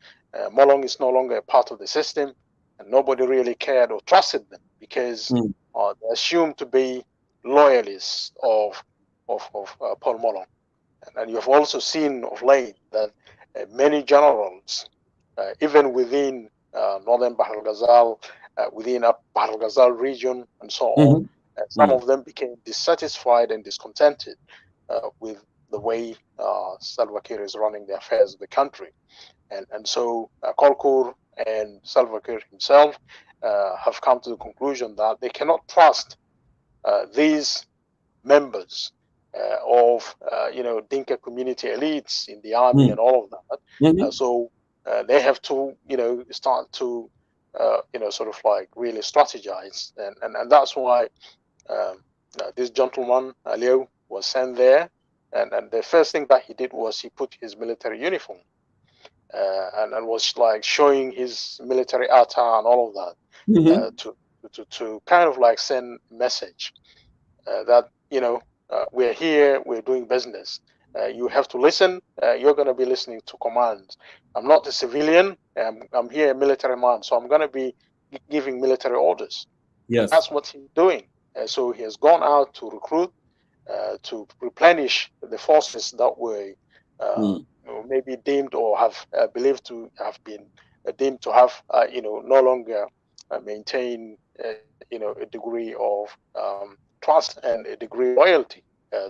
Molong is no longer a part of the system, and nobody really cared or trusted them because they're assumed to be loyalists of Paul Molong. And you've also seen of late that many generals, even within northern Bahr al-Ghazal, within Bahr al-Ghazal region, and so on, some of them became dissatisfied and discontented with the way Salva Kiir is running the affairs of the country. And so Kolkur and Salva Kiir himself have come to the conclusion that they cannot trust these members of Dinka community elites in the army and all of that. So they have to start to sort of like really strategize, and that's why this gentleman Leo was sent there, and the first thing that he did was he put his military uniform and was like showing his military attire and all of that to kind of like send a message that we're here, we're doing business. You have to listen. You're going to be listening to commands. I'm not a civilian. I'm here, a military man, so I'm going to be giving military orders. Yes, that's what he's doing. So he has gone out to recruit, to replenish the forces that were maybe deemed or have believed to have been deemed to have no longer maintain a degree of trust and a degree of loyalty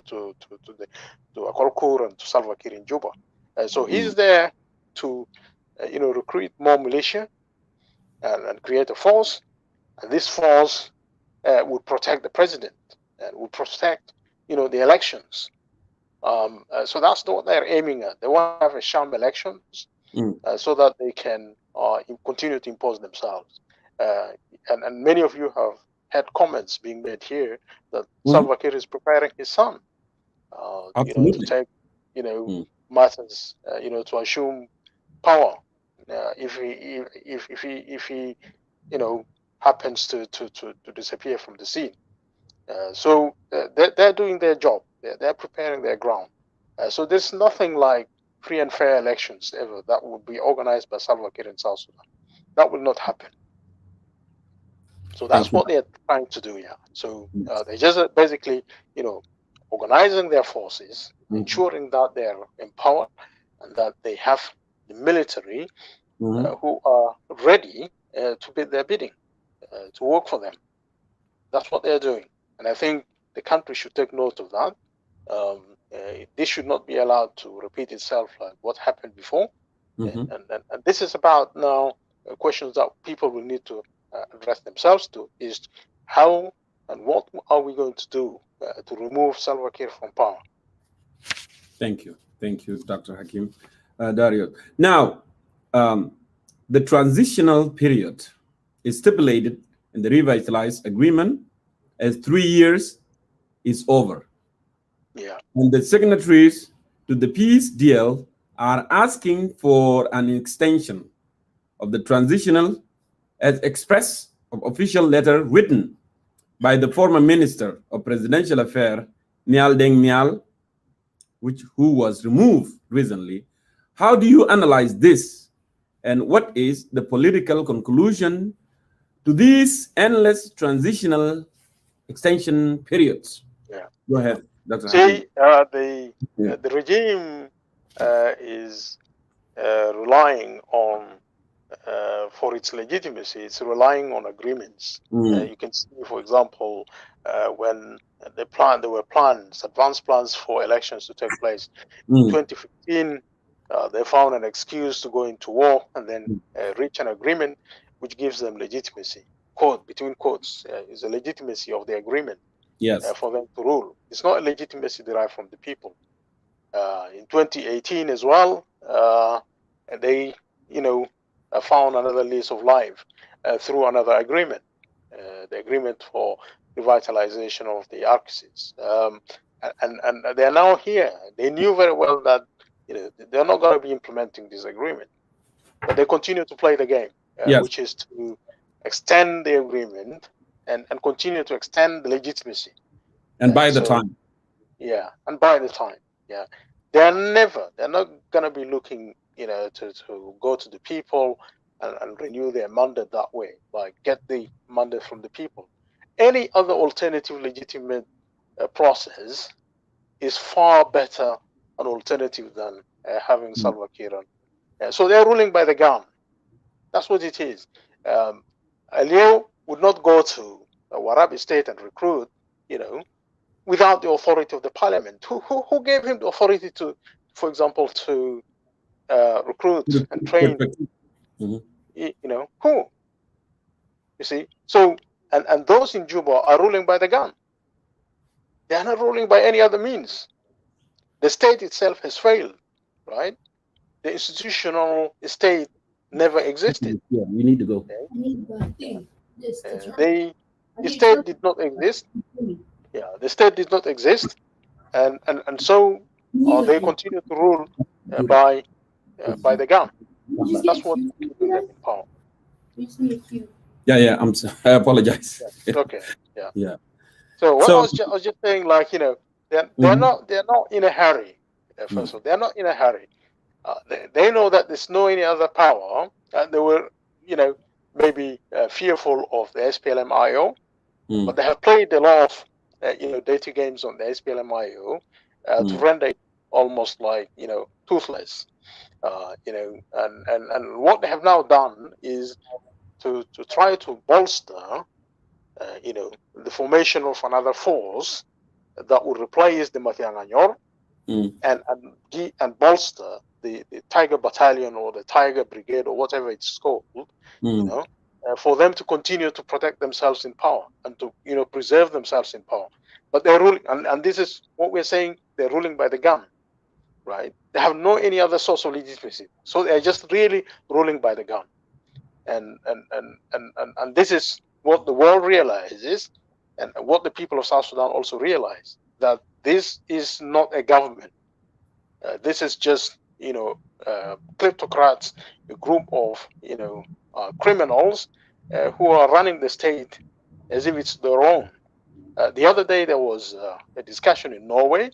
to Akolkur and to Salva Kiir in Juba. So he's there to recruit more militia and create a force, and this force would protect the president and would protect the elections. So that's what they're aiming at. They want to have a sham elections so that they can continue to impose themselves. And many of you have had comments being made here that Salva Kiir is preparing his son, to take, matters, to assume power if he happens to disappear from the scene. So they're doing their job. They're preparing their ground. So there's nothing like free and fair elections ever that would be organized by Salva Kiir in South Sudan. That will not happen. So that's what they're trying to do. Yeah. So they just basically, organizing their forces, ensuring that they're empowered and that they have the military who are ready to bid their bidding, to work for them. That's what they're doing. And I think the country should take note of that. This should not be allowed to repeat itself like what happened before. And this is about now questions that people will need to address themselves to, is how and what are we going to do to remove Salva Kiir from power? Thank you, Dr. Hakim Dario. Now, the transitional period is stipulated in the revitalized agreement as 3 years is over. Yeah. And the signatories to the peace deal are asking for an extension of the transitional as expressed of official letter written by the former Minister of Presidential Affairs, Nial Deng Nial, who was removed recently. How do you analyze this? And what is the political conclusion to this endless transitional extension periods. Yeah. Go ahead, Dr. See, Habib. Yeah. the regime is relying on, for its legitimacy, it's relying on agreements. You can see, for example, when there were plans, advanced plans for elections to take place in 2015. They found an excuse to go into war and then reach an agreement which gives them legitimacy. Quote, between quotes, is the legitimacy of the agreement Yes. for them to rule. It's not a legitimacy derived from the people. In 2018 as well, they, found another lease of life through another agreement, the agreement for revitalization of the Arctics. And they are now here. They knew very well that they're not going to be implementing this agreement, but they continue to play the game, Yes. which is to extend the agreement and continue to extend the legitimacy. And by the time. Yeah, and by the time. Yeah. They're not going to be looking, to go to the people and renew their mandate that way, like get the mandate from the people. Any other alternative legitimate process is far better an alternative than having Salva Kiir. So they're ruling by the gun. That's what it is. Aliyo would not go to Warabi State and recruit, without the authority of the parliament. Who gave him the authority to, for example, to recruit and train? Who? You see? So, and those in Juba are ruling by the gun. They are not ruling by any other means. The state itself has failed, right? The institutional state never existed. Yeah, we need to go. The state did not exist. Yeah, the state did not exist, and so they continue to rule by the gun. That's what keeping them in power. Yeah. I apologize. Yeah. Okay. Yeah. Yeah. So I was just saying, like, they're not in a hurry. First of all, they're not in a hurry. They know that there's no any other power. They were, maybe fearful of the SPLM-IO, but they have played a lot of, dirty games on the SPLM-IO to render it almost like, toothless. And what they have now done is to try to bolster, the formation of another force that would replace the Matianganyor and bolster the Tiger Battalion or the Tiger Brigade or whatever it's called, for them to continue to protect themselves in power and to, preserve themselves in power. But they're ruling, and this is what we're saying, they're ruling by the gun, right? They have no any other source of legitimacy. So they're just really ruling by the gun. And this is what the world realizes, and what the people of South Sudan also realize, that this is not a government. This is just, kleptocrats, a group of, criminals who are running the state as if it's their own. The other day there was a discussion in Norway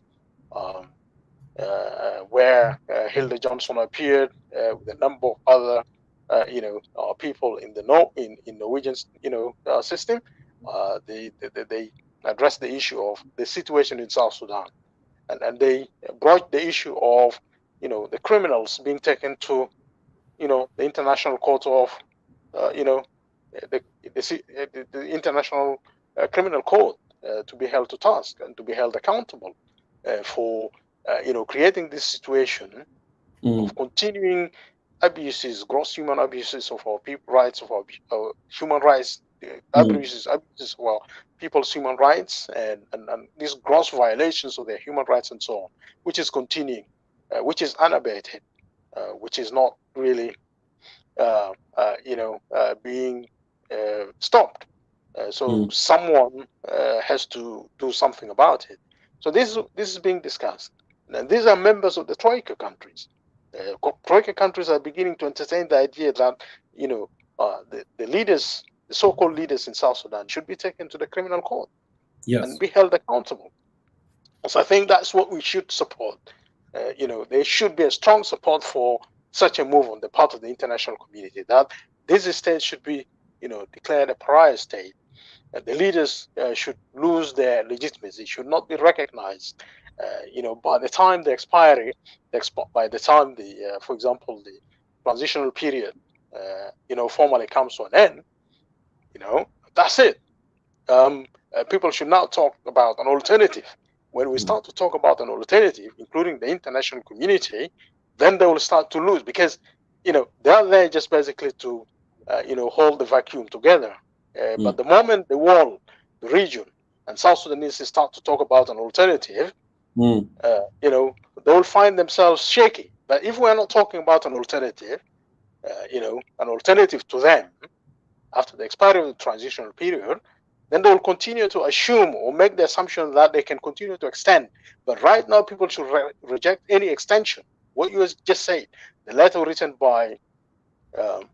where Hilda Johnson appeared with a number of other, people in the in Norwegian, system. They addressed the issue of the situation in South Sudan, and they brought the issue of, the criminals being taken to, the International Court of, the International Criminal Court to be held to task and to be held accountable for, creating this situation of continuing abuses, gross human abuses of our people rights, of our human rights, abuses of our people's human rights, and these gross violations of their human rights and so on, which is continuing, which is unabated, which is not really, being stopped. So someone has to do something about it. So this is being discussed, and these are members of the Troika countries. Troika countries are beginning to entertain the idea that, the leaders, the so-called leaders in South Sudan, should be taken to the criminal court and be held accountable. So I think that's what we should support. There should be a strong support for such a move on the part of the international community, that this state should be, declared a pariah state, The leaders should lose their legitimacy, should not be recognized. By the time the expiry, by the time for example, the transitional period, formally comes to an end, that's it. People should now talk about an alternative. When we start to talk about an alternative, including the international community, then they will start to lose because, they're there just basically to, hold the vacuum together. But the moment the world, the region, and South Sudanese start to talk about an alternative, they will find themselves shaky. But if we're not talking about an alternative, an alternative to them after the expiry of the transitional period, then they will continue to assume or make the assumption that they can continue to extend. But right now, people should reject any extension. What you just said, the letter written by Isim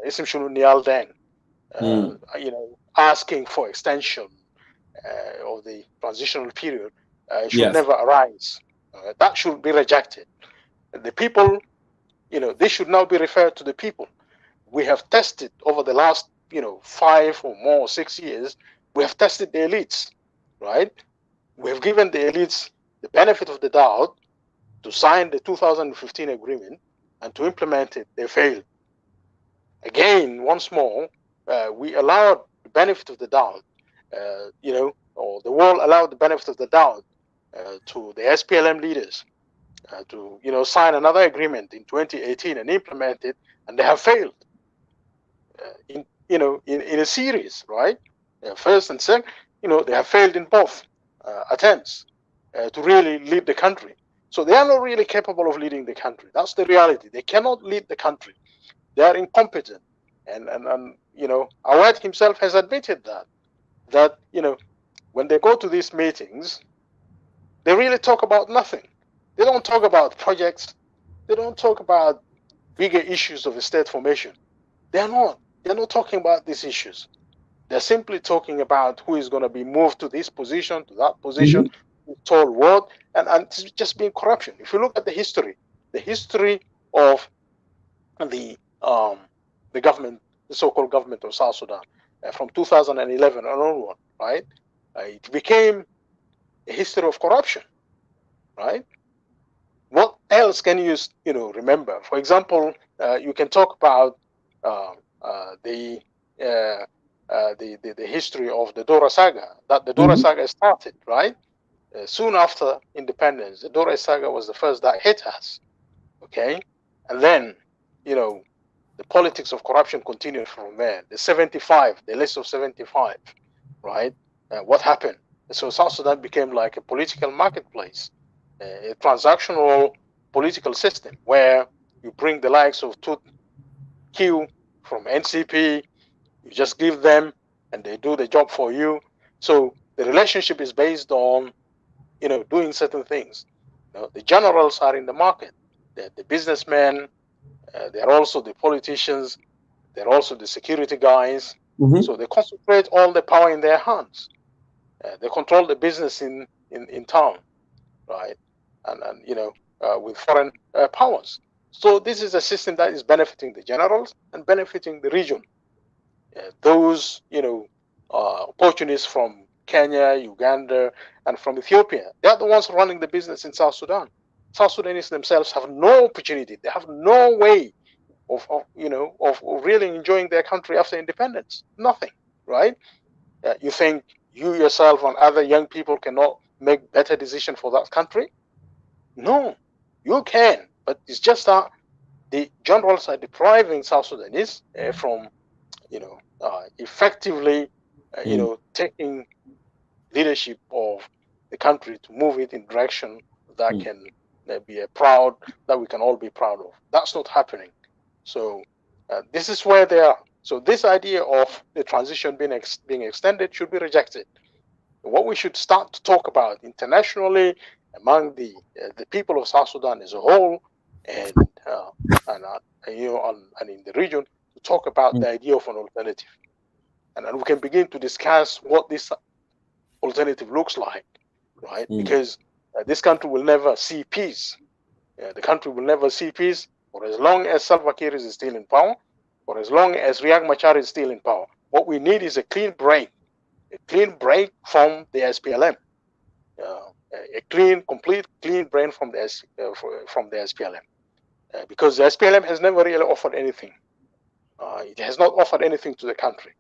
Shulu Nial Deng, asking for extension of the transitional period should never arise. That should be rejected. The people, they should now be referred to the people. We have tested over the last, 5 or more, 6 years, we have tested the elites, right? We have given the elites the benefit of the doubt to sign the 2015 agreement and to implement it. They failed. Again, once more, we allowed the benefit of the doubt, or the world allowed the benefit of the doubt to the SPLM leaders to, sign another agreement in 2018 and implement it, and they have failed. In a series, right? First and second, they have failed in both attempts to really lead the country. So they are not really capable of leading the country. That's the reality. They cannot lead the country. They are incompetent. And Awad himself has admitted that, when they go to these meetings, they really talk about nothing. They don't talk about projects. They don't talk about bigger issues of state formation. They're not talking about these issues. They're simply talking about who is going to be moved to this position, to that position, who's told what, and it's just being corruption. If you look at the history of the government, the so-called government of South Sudan, from 2011 and onward, right? It became a history of corruption, right? What else can you remember? For example, you can talk about the history of the Dora saga. That the Dora saga started, right? Soon after independence, the Dora saga was the first that hit us. Okay, and then the politics of corruption continued from there. The list of 75, right? What happened? So South Sudan became like a political marketplace, a transactional political system where you bring the likes of Tut Q from NCP, you just give them and they do the job for you. So the relationship is based on, doing certain things. The generals are in the market. They're the businessmen. They're also the politicians. They're also the security guys. So they concentrate all the power in their hands. They control the business in town, right? And with foreign powers. So this is a system that is benefiting the generals and benefiting the region. Those, opportunists from Kenya, Uganda, and from Ethiopia, they are the ones running the business in South Sudan. South Sudanese themselves have no opportunity. They have no way of really enjoying their country after independence. Nothing, right? You think you yourself and other young people cannot make better decisions for that country? No, you can, but it's just that the generals are depriving South Sudanese from, effectively, taking leadership of the country to move it in direction that can be that we can all be proud of. That's not happening. So this is where they are. So this idea of the transition being extended should be rejected. What we should start to talk about internationally among the people of South Sudan as a whole, and in the region, to talk about the idea of an alternative, and we can begin to discuss what this alternative looks like, right? Because this country will never see peace. The country will never see peace for as long as Salva Kiir is still in power, for as long as Riek Machar is still in power. What we need is a clean break from the SPLM, a complete clean break from the SPLM, because the SPLM has never really offered anything. It has not offered anything to the country.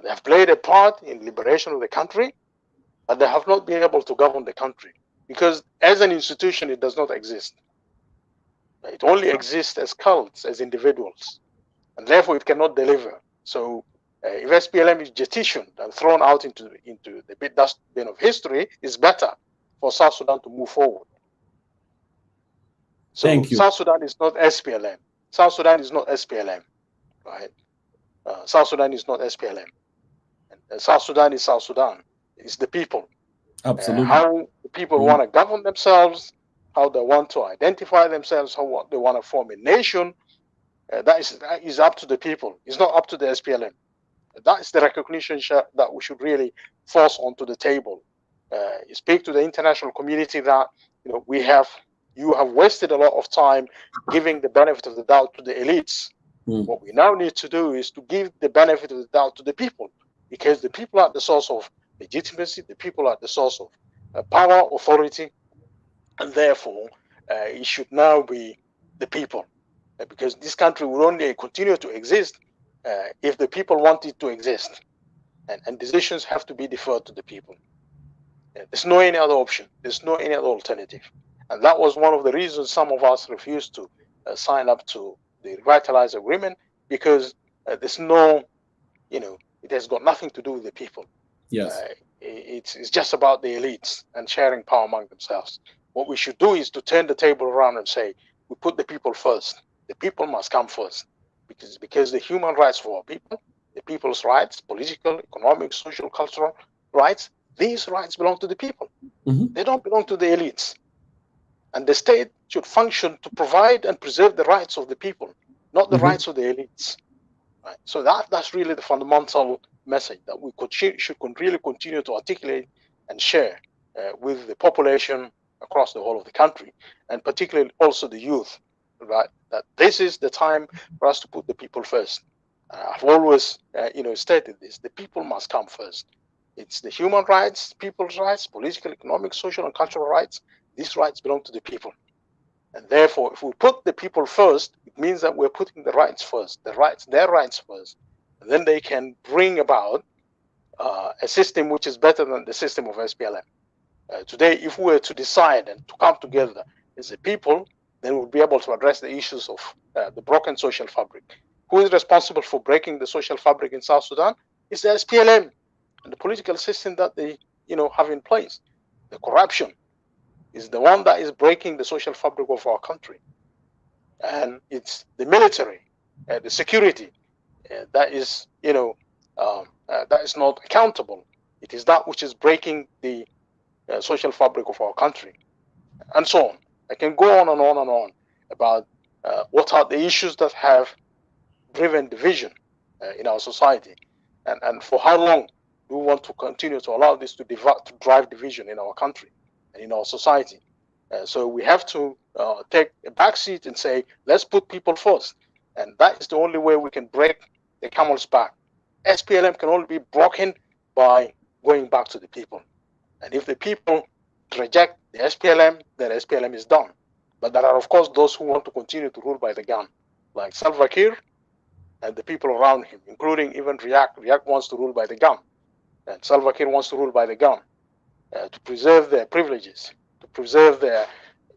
They have played a part in liberation of the country, but they have not been able to govern the country, because as an institution, it does not exist. It only exists as cults, as individuals, and therefore it cannot deliver. So if SPLM is jettisoned and thrown out into the dustbin of history, it's better for South Sudan to move forward. So Thank you. South Sudan is not SPLM. South Sudan is not SPLM, right? South Sudan is not SPLM. And South Sudan is South Sudan. It's the people. Absolutely. How the people want to govern themselves, how they want to identify themselves, how they want to form a nation, that is up to the people. It's not up to the SPLM. That is the recognition that we should really force onto the table. Speak to the international community that you have wasted a lot of time giving the benefit of the doubt to the elites. What we now need to do is to give the benefit of the doubt to the people, because the people are the source of legitimacy, the people are the source of power, authority, and therefore it should now be the people, because this country will only continue to exist if the people want it to exist, and decisions have to be deferred to the people. There's no any other option. There's no any other alternative, and that was one of the reasons some of us refused to sign up to the Revitalize Agreement, because there's no, it has got nothing to do with the people. Yes. It's just about the elites and sharing power among themselves. What we should do is to turn the table around and say, we put the people first. The people must come first, because the human rights for our people, the people's rights, political, economic, social, cultural rights, these rights belong to the people. They don't belong to the elites. And the state should function to provide and preserve the rights of the people, not the rights of the elites. Right? So that's really the fundamental message that we should really continue to articulate and share with the population across the whole of the country, and particularly also the youth, right? That this is the time for us to put the people first. I've always, stated this: the people must come first. It's the human rights, people's rights, political, economic, social, and cultural rights. These rights belong to the people, and therefore, if we put the people first, it means that we're putting the rights first, their rights first, and then they can bring about a system which is better than the system of SPLM. Today, if we were to decide and to come together as a people, then we'll be able to address the issues of the broken social fabric. Who is responsible for breaking the social fabric in South Sudan? It's the SPLM and the political system that they, have in place. The corruption is the one that is breaking the social fabric of our country, and it's the military, the security that is, that is not accountable. It is that which is breaking the social fabric of our country, and so on. I can go on and on and on about what are the issues that have driven division in our society, and for how long do we want to continue to allow this to drive division in our country and in our society. So we have to take a back seat and say, let's put people first, and that is the only way we can break the camel's back. SPLM can only be broken by going back to the people. And if the people reject the SPLM, then SPLM is done. But there are, of course, those who want to continue to rule by the gun, like Salva Kiir and the people around him, including even Riek. Riek wants to rule by the gun, and Salva Kiir wants to rule by the gun to preserve their privileges, to preserve their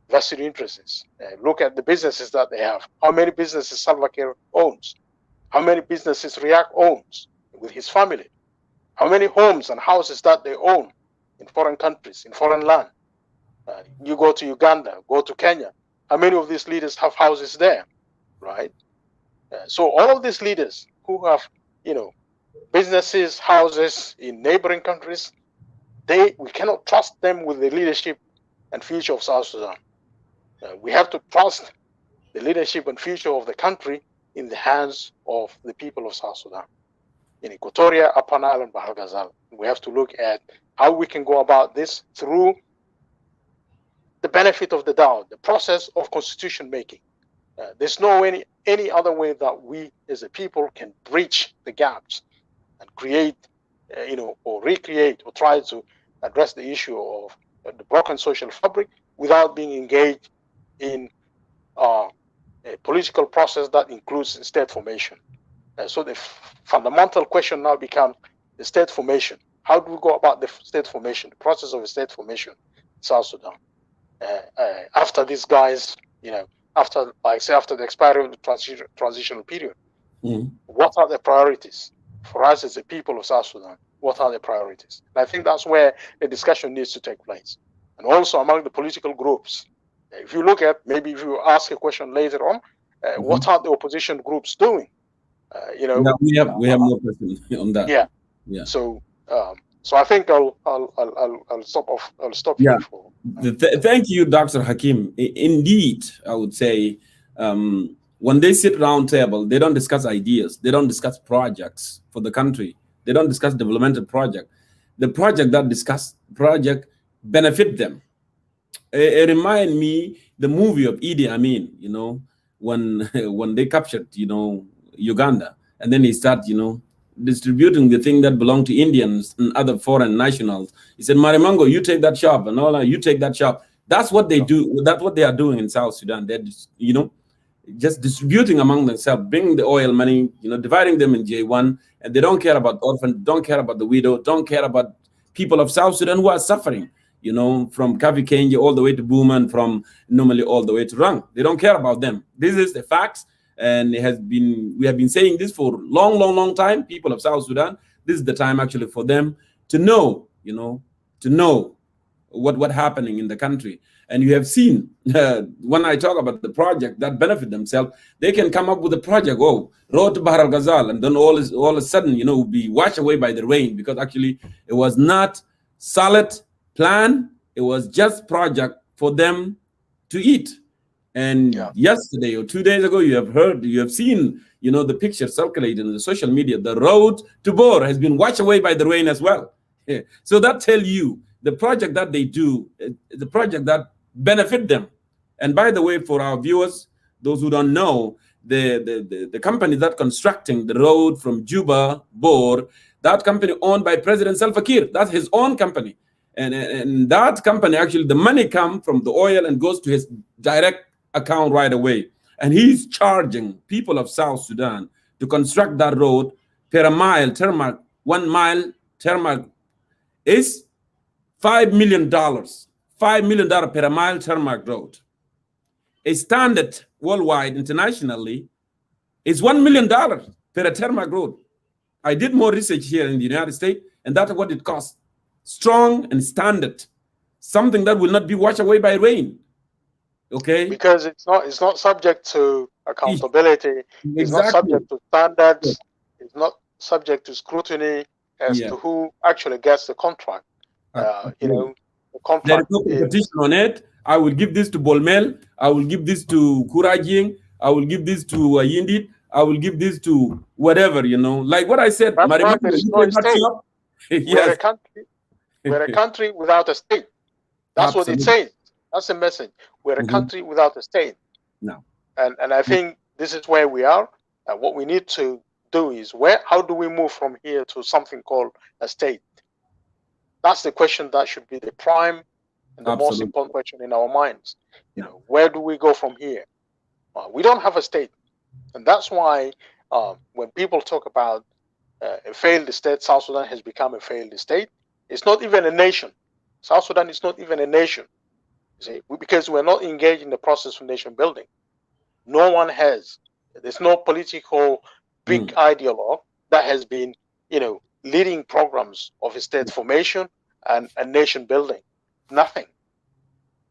vested interests. Look at the businesses that they have. How many businesses Salva Kiir owns? How many businesses Riek owns with his family? How many homes and houses that they own in foreign countries, in foreign land? You go to Uganda, go to Kenya. How many of these leaders have houses there, right? So all of these leaders who have, businesses, houses in neighboring countries, we cannot trust them with the leadership and future of South Sudan. We have to trust the leadership and future of the country in the hands of the people of South Sudan. In Equatoria, Upper Nile, and Bahr Ghazal, we have to look at how we can go about this through the benefit of the doubt, the process of constitution making. There's no any other way that we as a people can bridge the gaps and create, or recreate or try to address the issue of the broken social fabric without being engaged in a political process that includes state formation. So the fundamental question now becomes the state formation. How do we go about the state formation, the process of state formation in South Sudan? After these guys, after the expiry of the transitional period, what are the priorities for us as a people of South Sudan? What are the priorities? And I think that's where the discussion needs to take place. And also among the political groups. If you look at, maybe if you ask a question later on, what are the opposition groups doing? Yeah, we have more questions on that. Yeah. So I think I'll stop off. I'll stop here for. Thank you, Dr. Hakim. Indeed, I would say when they sit round table, they don't discuss ideas. They don't discuss projects for the country. They don't discuss developmental project. The project that discuss project benefit them. It remind me the movie of Idi Amin. When they captured Uganda, and then he start distributing the thing that belonged to Indians and other foreign nationals. He said, Marimango, you take that shop, and all you take that shop. That's what they do. That's what they are doing in South Sudan. They're just distributing among themselves, bringing the oil money, dividing them in J1, and they don't care about orphans, don't care about the widow, don't care about people of South Sudan who are suffering, from Kavi Kenji all the way to Buma, and from normally all the way to Rang. They don't care about them. This is the facts, and we have been saying this for long time. People of South Sudan, this is the time actually for them to know, what happening in the country. And you have seen when I talk about the project that benefit themselves, they can come up with a project, road to Bahar al-Ghazal, and then all of a sudden, will be washed away by the rain, because actually it was not solid plan. It was just project for them to eat. And yesterday or 2 days ago, you have seen, the picture circulating in the social media. The road to Bor has been washed away by the rain as well. So that tell you the project that they do, the project that benefit them. And by the way, for our viewers, those who don't know, the company that constructing the road from Juba, Bor, that company owned by President Salva Kiir. That's his own company. And that company, actually, the money come from the oil and goes to his direct account right away. And he's charging people of South Sudan to construct that road per mile, tarmac, 1 mile tarmac is $5 million. $5 million per mile tarmac road. A standard worldwide, internationally, is $1 million per tarmac road. I did more research here in the United States, and that's what it costs. Strong and standard, something that will not be washed away by rain. Okay, because it's not subject to accountability. It's not subject to standards. It's not subject to scrutiny as to who actually gets the contract. The contract. There is no competition on it. I will give this to Bolmel. I will give this to Kurajing. I will give this to Yindit. I will give this to whatever, Like what I said, We're a country without a state. That's what it says. That's the message. We're a country without a state. No. And I think this is where we are. And what we need to do is how do we move from here to something called a state? That's the question that should be the prime and the most important question in our minds. Where do we go from here? We don't have a state. And that's why when people talk about a failed state, South Sudan has become a failed state. It's not even a nation. South Sudan is not even a nation. See, because we're not engaged in the process of nation building. No one has. There's no political big ideologue that has been, leading programs of state formation and nation building. Nothing.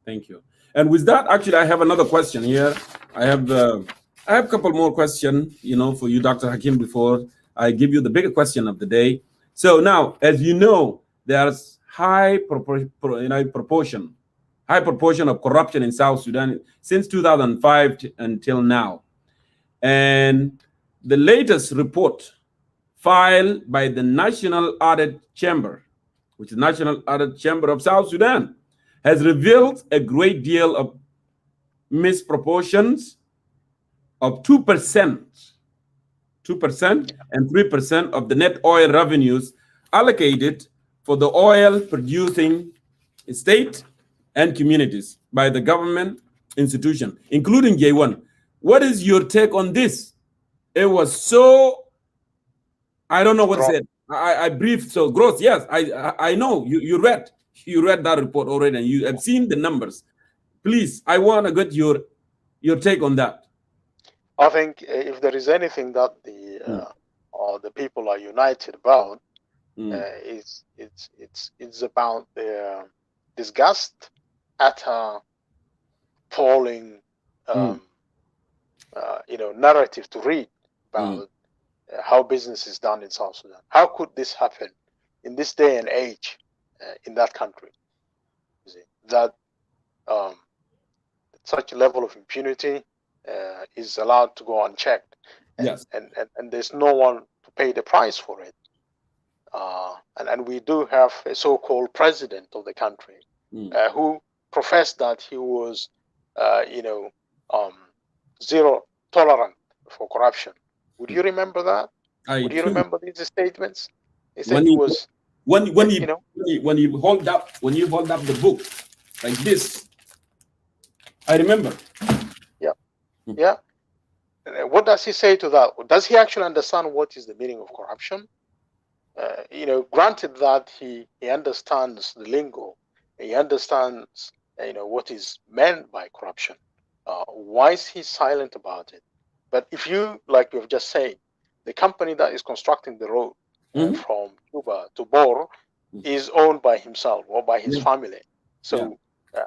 Thank you. And with that, actually, I have another question here. I have a couple more questions, for you, Dr. Hakim, before I give you the bigger question of the day. So now, as you know, there's high proportion of corruption in South Sudan since 2005 until now. And the latest report filed by the National Audit Chamber, which is National Audit Chamber of South Sudan, has revealed a great deal of misproportions of 2% 2%, and 3% of the net oil revenues allocated for the oil producing state and communities by the government institution, including J1. What is your take on this? It was so, I don't know what to say. I briefed so gross. Yes, I know you read that report already and you have seen the numbers. Please, I want to get your take on that. I think if there is anything that the people are united about, it's about their disgust at appalling narrative to read about how business is done in South Sudan. How could this happen in this day and age in that country? That such a level of impunity is allowed to go unchecked, and there's no one to pay the price for it. And we do have a so-called president of the country who professed that he was, zero tolerant for corruption. Would you remember that? Would you remember these statements? He said he was when you hold up the book like this. I remember. Yeah. What does he say to that? Does he actually understand what is the meaning of corruption? Granted that he understands the lingo, he understands what is meant by corruption. Why is he silent about it? But if you, like you've just said, the company that is constructing the road from Cuba to Bor is owned by himself or by his family. So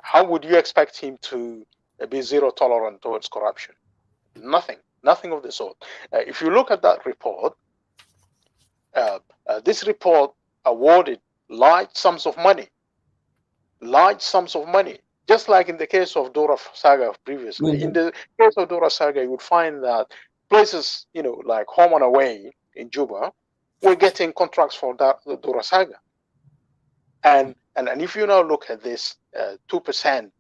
how would you expect him to be zero tolerant towards corruption? Nothing of the sort. If you look at that report, this report awarded large sums of money, just like in the case of Dora Saga previously. In the case of Dora Saga, you would find that places, like Home and Away in Juba, were getting contracts for that Dora Saga. And if you now look at this 2%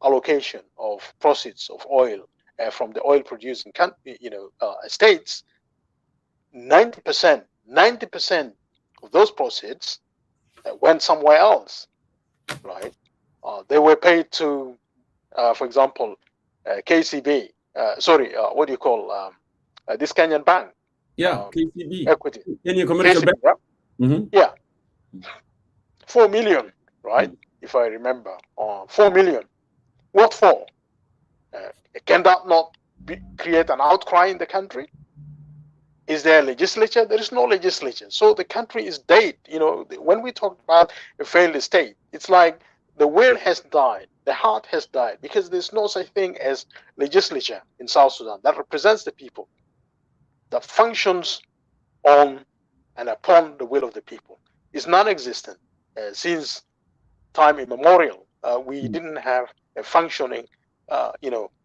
allocation of proceeds of oil from the oil producing states, 90% of those proceeds went somewhere else, right? They were paid to, for example, KCB. What do you call this Kenyan bank? KCB. Equity. Kenya Commercial Bank. Yeah. 4 million, right? If I remember. 4 million. What for? Can that not create an outcry in the country? Is there a legislature? There is no legislature. So the country is dead. When we talk about a failed state, it's like the will has died, the heart has died, because there's no such thing as legislature in South Sudan that represents the people, that functions on and upon the will of the people. It's non-existent. Since time immemorial, we didn't have a functioning,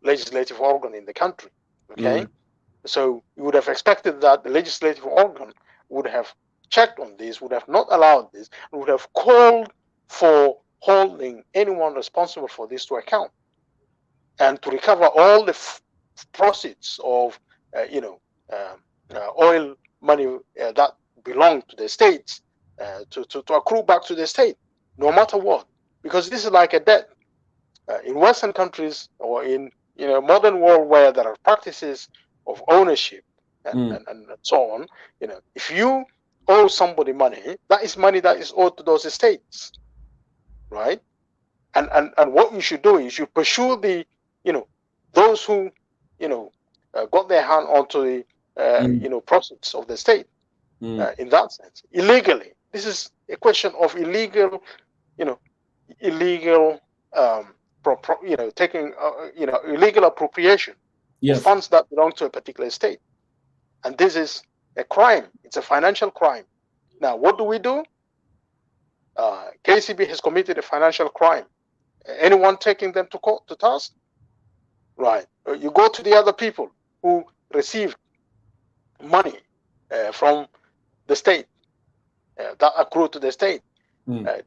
legislative organ in the country. Okay. So you would have expected that the legislative organ would have checked on this, would have not allowed this, and would have called for holding anyone responsible for this to account, and to recover all the proceeds of, oil money that belong to the states, to accrue back to the state, no matter what, because this is like a debt. In Western countries or in modern world where there are practices of ownership and so on, if you owe somebody money, that is money that is owed to those estates, right? And what you should do is you should pursue the those who got their hand onto the proceeds of the state in that sense illegally. This is a question of illegal taking illegal appropriation of funds that belong to a particular state, and this is a crime. It's a financial crime. Now, what do? KCB has committed a financial crime. Anyone taking them to court, to task? Right. You go to the other people who received money from the state that accrued to the state.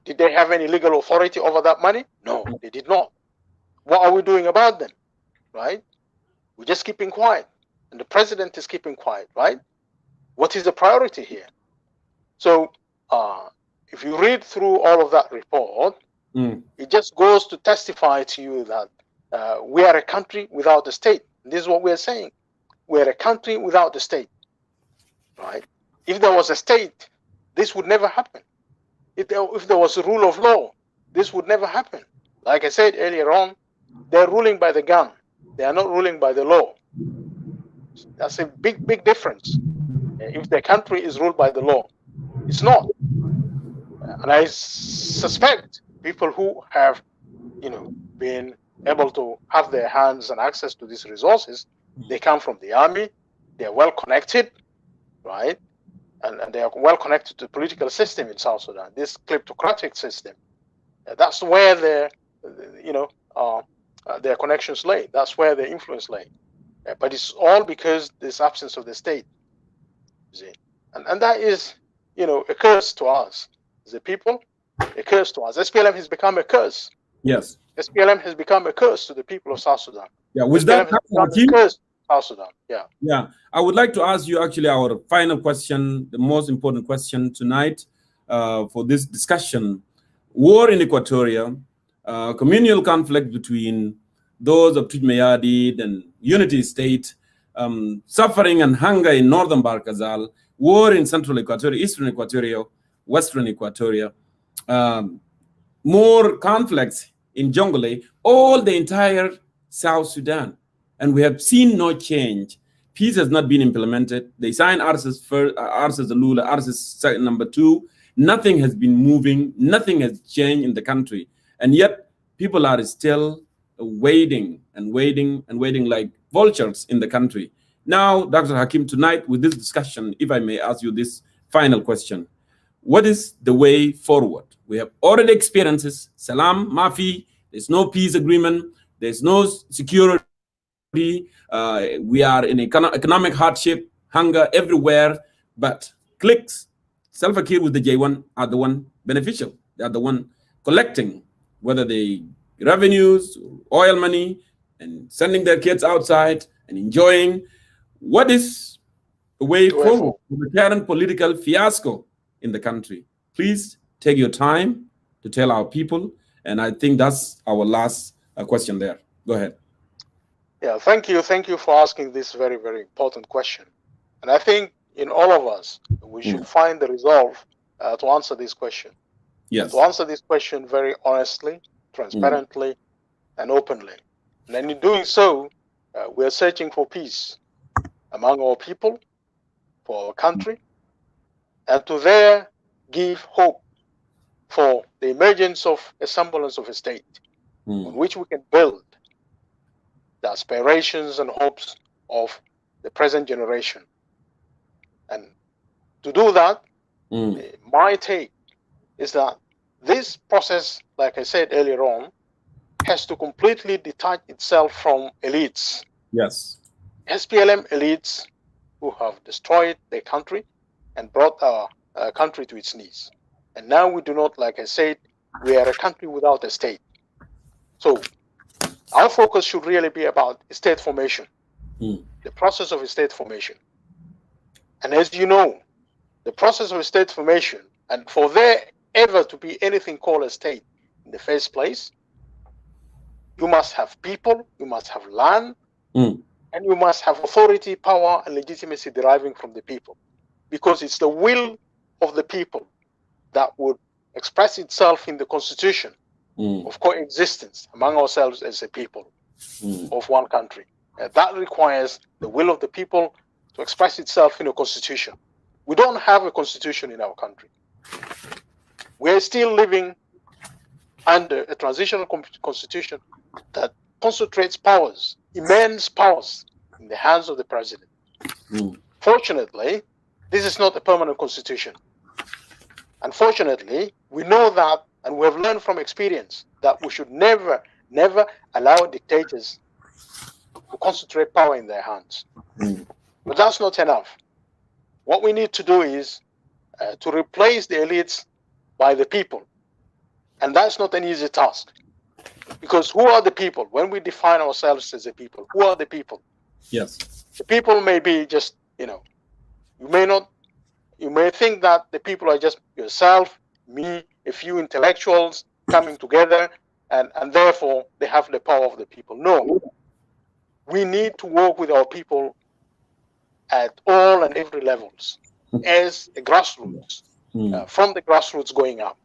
Did they have any legal authority over that money? No, they did not. What are we doing about them? Right? We're just keeping quiet. And the president is keeping quiet, right? what is the priority here? So if you read through all of that report, it just goes to testify to you that we are a country without a state. This is what we are saying. We are a country without a state, right? If there was a state, this would never happen. If there was a rule of law, this would never happen. Like I said earlier on, they're ruling by the gun. They are not ruling by the law. That's a big, big difference. If the country is ruled by the law, it's not. And I suspect people who have, been able to have their hands and access to these resources, they come from the army, they're well connected, right? And they are well connected to the political system in South Sudan, this kleptocratic system. That's where their connections lay. That's where their influence lay. But it's all because this absence of the state. You see? And that is, a curse to us. The people, a curse to us. SPLM has become a curse. Yes. SPLM has become a curse to the people of South Sudan. Yeah, with that, South Sudan. Yeah. Yeah. I would like to ask you actually our final question, the most important question tonight for this discussion. War in Equatoria, communal conflict between those of Tujmayadid and Unity State, suffering and hunger in northern Barkazal, war in central Equatoria, eastern Equatoria, western Equatoria, more conflicts in Jonglei, all the entire South Sudan. And we have seen no change. Peace has not been implemented. They signed Arses first, Arses Alula, Arses number 2. Nothing has been moving. Nothing has changed in the country. And yet people are still waiting and waiting and waiting like vultures in the country. Now, Dr. Hakim, tonight with this discussion, if I may ask you this final question, what is the way forward? We have already experiences, Salam, Mafi, there's no peace agreement, there's no security, we are in economic hardship, hunger everywhere, but cliques, Salva Kiir with the J1 are the one beneficial. They are the one collecting, whether they revenues, oil money, and sending their kids outside and enjoying. What is the way forward for the current political fiasco in the country? Please take your time to tell our people. And I think that's our last question there. Go ahead. Yeah, thank you. Thank you for asking this very, very important question. And I think in all of us, we should find the resolve to answer this question. Yes. To answer this question very honestly, transparently, and openly. And in doing so, we are searching for peace among our people, for our country, and to there give hope for the emergence of a semblance of a state on which we can build the aspirations and hopes of the present generation. And to do that, my take is that this process, like I said earlier on, has to completely detach itself from elites. Yes. SPLM elites who have destroyed their country and brought our country to its knees. And now we do not, like I said, we are a country without a state. So our focus should really be about state formation, the process of state formation. And as you know, the process of state formation, and for there ever to be anything called a state in the first place, you must have people, you must have land, and you must have authority, power, and legitimacy deriving from the people. Because it's the will of the people that would express itself in the constitution of coexistence among ourselves as a people of one country. That requires the will of the people to express itself in a constitution. We don't have a constitution in our country. We're still living under a transitional constitution that concentrates powers, immense powers, in the hands of the president. Fortunately, this is not a permanent constitution. Unfortunately, we know that, and we have learned from experience that we should never, never allow dictators to concentrate power in their hands. But that's not enough. What we need to do is to replace the elites by the people. And that's not an easy task. Because who are the people? When we define ourselves as a people, who are the people? Yes. The people may be just, You may think that the people are just yourself, me, a few intellectuals coming together, and therefore they have the power of the people. No, we need to work with our people at all and every levels as a grassroots, from the grassroots going up.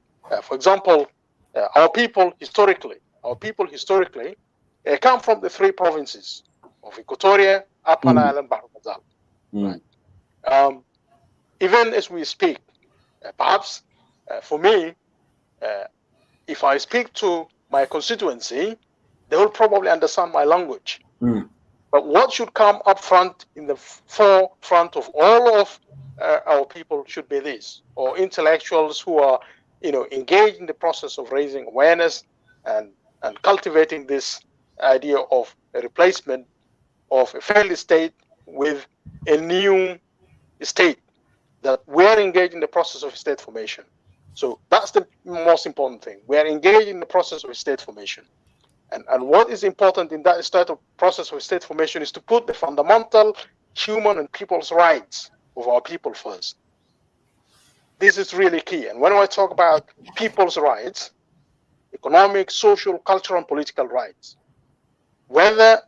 For example, our people historically come from the three provinces of Equatoria, Upper Nile, and Bahr el Ghazal. Right? Even as we speak, perhaps for me, if I speak to my constituency, they will probably understand my language. But what should come up front in the forefront of all of our people should be this, or intellectuals who are, engaged in the process of raising awareness and cultivating this idea of a replacement of a failed state with a new state, that we are engaged in the process of state formation. So that's the most important thing. We are engaged in the process of state formation. And what is important in that process of state formation is to put the fundamental human and people's rights of our people first. This is really key. And when I talk about people's rights, economic, social, cultural, and political rights, whether,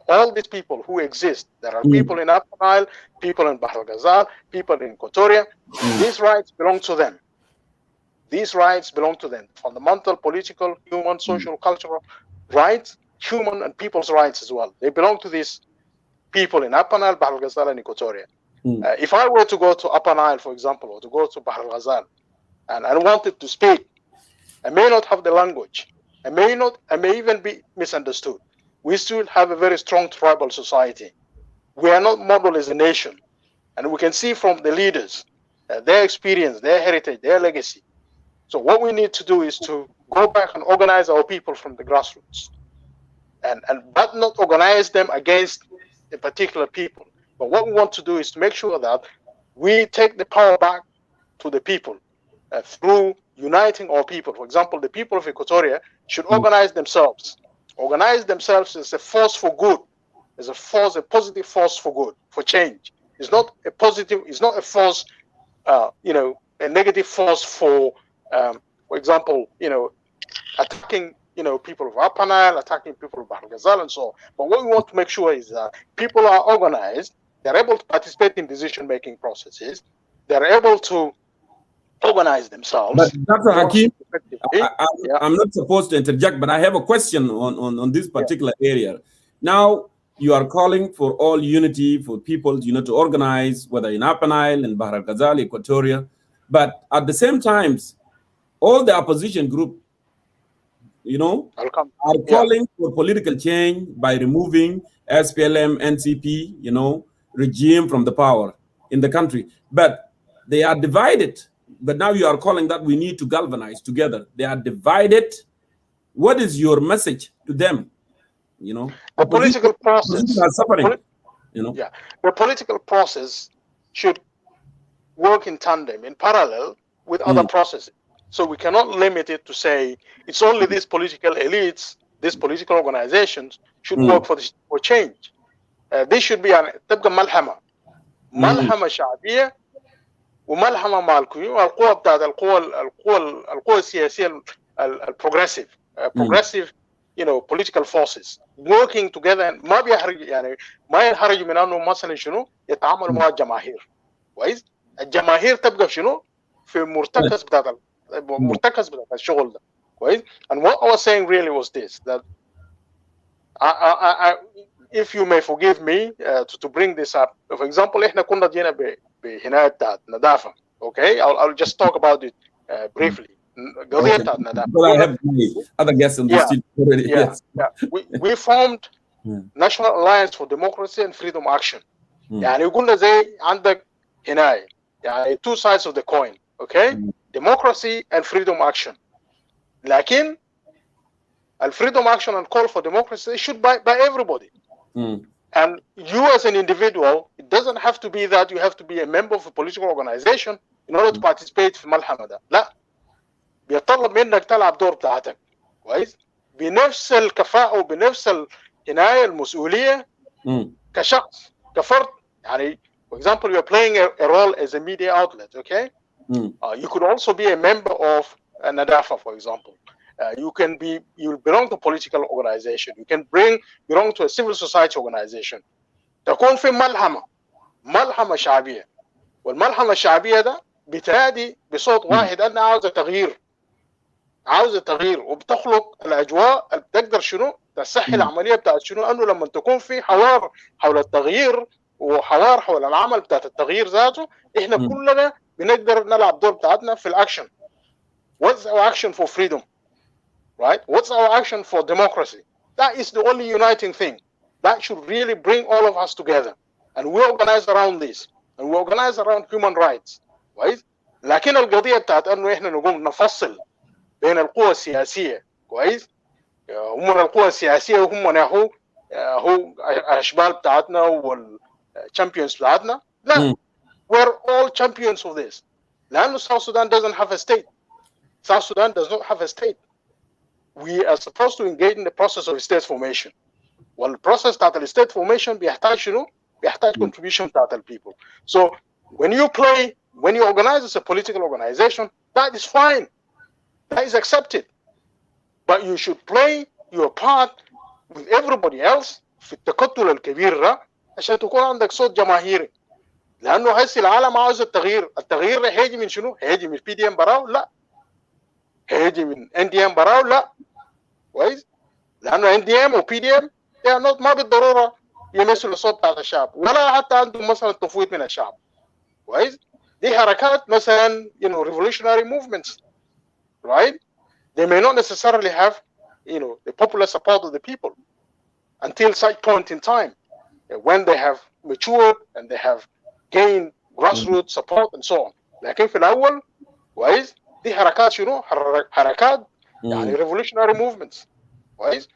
all these people who exist, there are people in Upper Nile, people in Bahr el Ghazal, people in Equatoria, these rights belong to them. These rights belong to them. Fundamental, political, human, social, cultural rights, human and people's rights as well. They belong to these people in Upper Nile, Bahr el Ghazal, and Equatoria. If I were to go to Upper Nile, for example, or to go to Bahr el Ghazal, and I wanted to speak, I may not have the language. I may even be misunderstood. We still have a very strong tribal society. We are not model as a nation. And we can see from the leaders, their experience, their heritage, their legacy. So what we need to do is to go back and organize our people from the grassroots, but not organize them against a particular people. But what we want to do is to make sure that we take the power back to the people through uniting our people. For example, the people of Equatoria should organize themselves as a force for good, as a positive force for good, for change. It's not a force, a negative force for example, attacking, people of Upper Nile, attacking people of Bahr el Ghazal, and so on. But what we want to make sure is that people are organized, they're able to participate in decision-making processes, they're able to organize themselves. But Dr. Hakim, I'm not supposed to interject, but I have a question on this particular area. Now, you are calling for all unity, for people, to organize, whether in Upper Nile, in Bahr el Ghazal, Equatoria, but at the same time, all the opposition group, are calling for political change by removing SPLM, NCP, regime from the power in the country. But they are divided. But now you are calling that we need to galvanize together. They are divided. What is your message to them? The political process are suffering. The political process should work in tandem, in parallel with other processes. So we cannot limit it to say it's only these political elites, these political organizations should work for change. This should be تبقى ملحمة شعبية وملحمة مع القوى بتاعت القوى السياسية البروجريسيف political forces working together. ما ينحرج من انه مثلا شنو يتعاملوا مع الجماهير. كويس؟ الجماهير تبقى شنو في مرتكز بتاعت الشغل ده. كويس؟ And what I was saying really was this, that I if you may forgive me to bring this up. For example, احنا كنا جينا بهنا بتاعت نظافة. Okay, I'll just talk about it briefly. قضية بتاعت نظافة. But I have other guests in this team already. Yes. We formed National Alliance for Democracy and Freedom Action. يعني قلنا زي عندك هنا يعني two sides of the coin. Okay, democracy and freedom action. لكن freedom action and call for democracy should by everybody. And you as an individual, it doesn't have to be that you have to be a member of a political organization in order to participate في الملحمة ده. لا، بيطلب منك تلعب دور بتاعتك كويس بنفس الكفاءة وبنفس العناية المسؤولية كشخص كفرد. يعني For example, you're playing a role as a media outlet, okay? You could also be a member of Nadafa, for example. You belong to a political organization. You can belong to a civil society organization. تكون في ملحمة شعبية، والملحمة الشعبية ده بتنادي بصوت واحد أنها عاوزة تغيير وبتخلق الأجواء اللي بتقدر شنو تسهل العملية بتاعت شنو، أنه لما تكون في حوار حول التغيير وحوار حول العمل بتاعت التغيير ذاته، إحنا كلنا بنقدر نلعب دور بتاعتنا في الأكشن. What's our action for freedom? Right? What's our action for democracy? That is the only uniting thing. That should really bring all of us together. And we organize around this. And we organize around human rights. Right? لكن القضية بتاعت أنه إحنا نقوم نفصل بين القوى السياسية، كويس؟ هم القوى السياسية وهم هو الأشبال بتاعتنا والشامبيونز بتاعتنا. لا. We're all champions of this. لأنه South Sudan doesn't have a state. South Sudan does not have a state. We are supposed to engage in the process of state formation. والprocess بتاعت الstate formation بيحتاج شنو؟ بيحتاج contribution بتاعت people. So when you organize as a political organization, that is fine. That is accepted. But you should play your part with everybody else في التكتل الكبير ده عشان تكون عندك صوت جماهيري. لأنه هسه العالم عاوز التغيير ده هيجي من شنو؟ هيجي من PDM براو؟ لا. هيجي من NDM براو؟ لا. كويس؟ لأنه NDM و PDM ما بالضرورة يمثلوا الصوت بتاع الشعب ولا حتى عندهم مثلا تفويض من الشعب. كويس؟ دي حركات مثلا revolutionary movements. Right? They may not necessarily have, the popular support of the people until such point in time when they have matured and they have gained grassroots support and so on. لكن في الأول كويس دي حركات شنو؟ حركات يعني revolutionary movements. كويس؟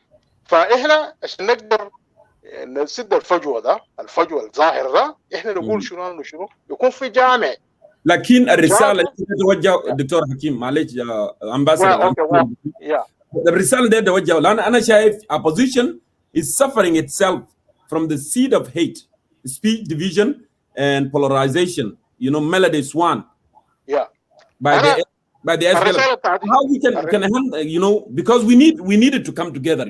فإحنا عشان نقدر نسد الفجوة الظاهر ده إحنا نقول شنو يكون في جامع. لكن الرسالة توجه دكتور حكيم معلش يا امباسادور الرسالة دي توجه لأن أنا شايف opposition is suffering itself from the seed of hate, speech division and polarization, melody swan by the SPLM. How we can handle, because we needed to come together,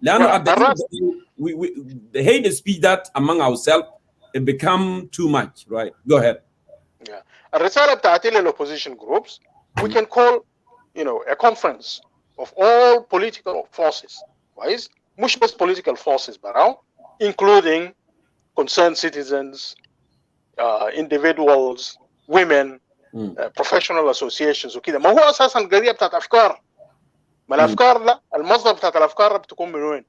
لأنه at the end of the day, the hate speech that among ourselves it become too much, right? Go ahead. الرسالة بتاعتي للopposition groups, we can call, a conference of all political forces, كويس؟ مش بس political forces براو, including concerned citizens, individuals, women, professional associations وكده. ما هو أساسا القضية بتاعت أفكار. ما الأفكار لا، المصدر بتاعت الأفكار بتكون من وين؟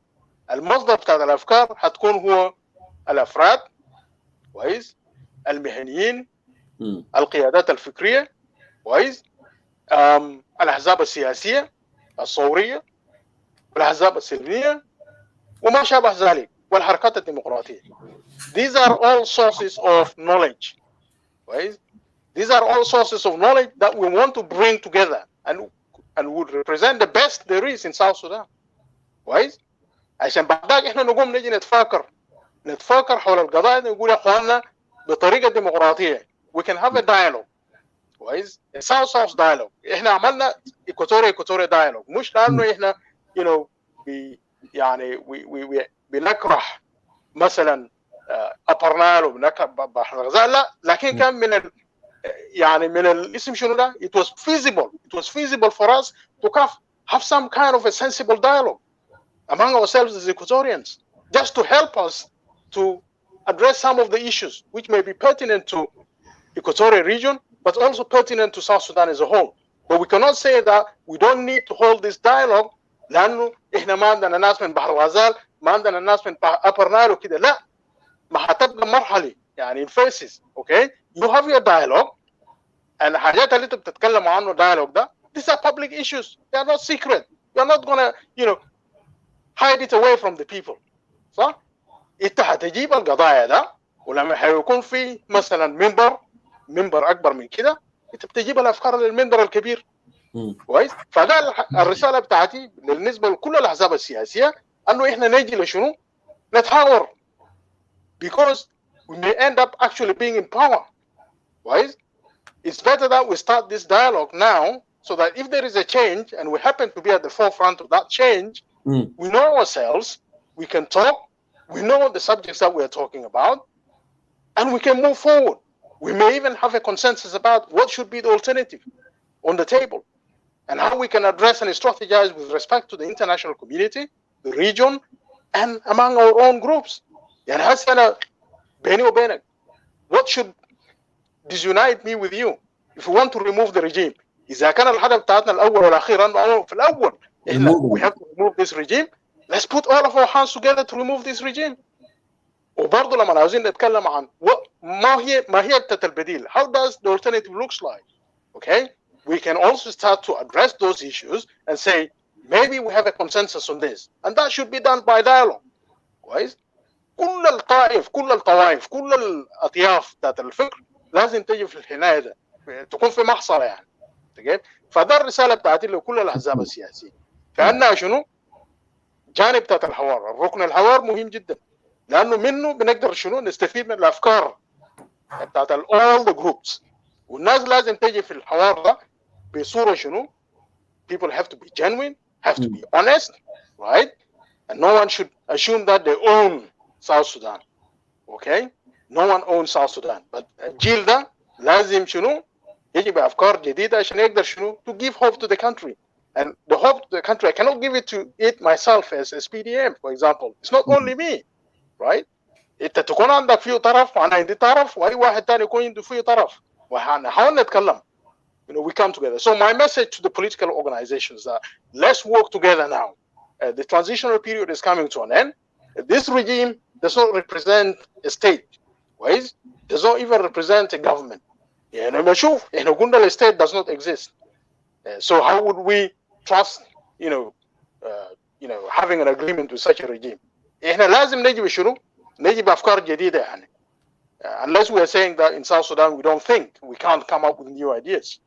المصدر بتاعت الأفكار هتكون هو الأفراد، كويس؟ المهنيين، القيادات الفكرية، كويس؟ الأحزاب السياسية الثورية، والأحزاب السلمية، وما شابه ذلك، والحركات الديمقراطية. These are all sources of knowledge, كويس؟ These are all sources of knowledge that we want to bring together and would represent the best there is in South Sudan. كويس؟ عشان بعدك احنا نقوم نجي نتفاكر حول القضايا دي ونقول يا اخواننا بطريقة ديمقراطية. We can have a dialogue. كويس؟ a South dialogue. احنا عملنا equatorial dialogue. مش لانه احنا يعني بنكره مثلا upper Nile وبنكره بحر الغزال، لا، لكن كان من الاسم شنو ده؟ It was feasible for us to have some kind of a sensible dialogue among ourselves as Equatorians, just to help us to address some of the issues which may be pertinent to Equatorial region, but also pertinent to South Sudan as a whole. But we cannot say that we don't need to hold this dialogue لأنه إحنا ما عندنا ناس من بحر الغزال، ما عندنا ناس من upper Nile وكده. لا، ما هتبقى مرحلة يعني in phases. Okay, you have your dialogue and الحاجات اللي أنت بتتكلم عنه dialogue ده, these are public issues. They are not secret. You are not gonna hide it away from the people. صح؟ أنت هتجيب القضايا ده ولما هيكون في مثلا منبر أكبر من كده أنت بتجيب الأفكار للمنبر الكبير. كويس؟ فده الرسالة بتاعتي بالنسبة لكل الأحزاب السياسية أنه إحنا نجي لشنو؟ نتحاور. Because we may end up actually being in power. Right? It's better that we start this dialogue now, so that if there is a change and we happen to be at the forefront of that change, we know ourselves, we can talk, we know the subjects that we're talking about, and we can move forward. We may even have a consensus about what should be the alternative on the table, and how we can address and strategize with respect to the international community, the region, and among our own groups. يعني هسه أنا بيني وبينك, what should disunite me with you if we want to remove the regime? إذا كان الهدف بتاعتنا الأول والأخير أنه في الأول إحنا we have to remove this regime, let's put all of our hands together to remove this regime. وبرضه لما عاوزين نتكلم عن ما هي البديل, how does the alternative looks like? Okay, we can also start to address those issues and say maybe we have a consensus on this, and that should be done by dialogue. كويس؟ كل الطوائف كل الأطياف بتاعت الفكر لازم تجي في الحناية ده, تكون في محصلة يعني. فده الرسالة بتاعتي لكل الأحزاب السياسية, كأنها شنو؟ جانب بتاعت الحوار, الركن الحوار مهم جدا, لأنه منه بنقدر شنو نستفيد من الأفكار بتاعت all the groups, والناس لازم تجي في الحوار ده بصورة شنو? People have to be genuine, have to be honest, right? And no one should assume that they own South Sudan. Okay? No one owns South Sudan. But الجيل ده لازم شنو يجي بأفكار جديدة عشان يقدر شنو to give hope to the country. And the hope to the country, I cannot give it to it myself as PDM, for example. It's not only me, right? انت تكون عندك فيه طرف وانا عندي طرف واي واحد تاني يكون عنده فيه طرف وهنحاول نتكلم. We come together. So my message to the political organizations is that let's work together now. The transitional period is coming to an end. This regime does not represent a state, right? Does not even represent a government. يعني بشوف إحنا قلنا the state does not exist. So how would we trust, having an agreement with such a regime? إحنا لازم نجي بشنو؟ نجي بأفكار جديدة يعني. Unless we are saying that in South Sudan we don't think, we can't come up with new ideas.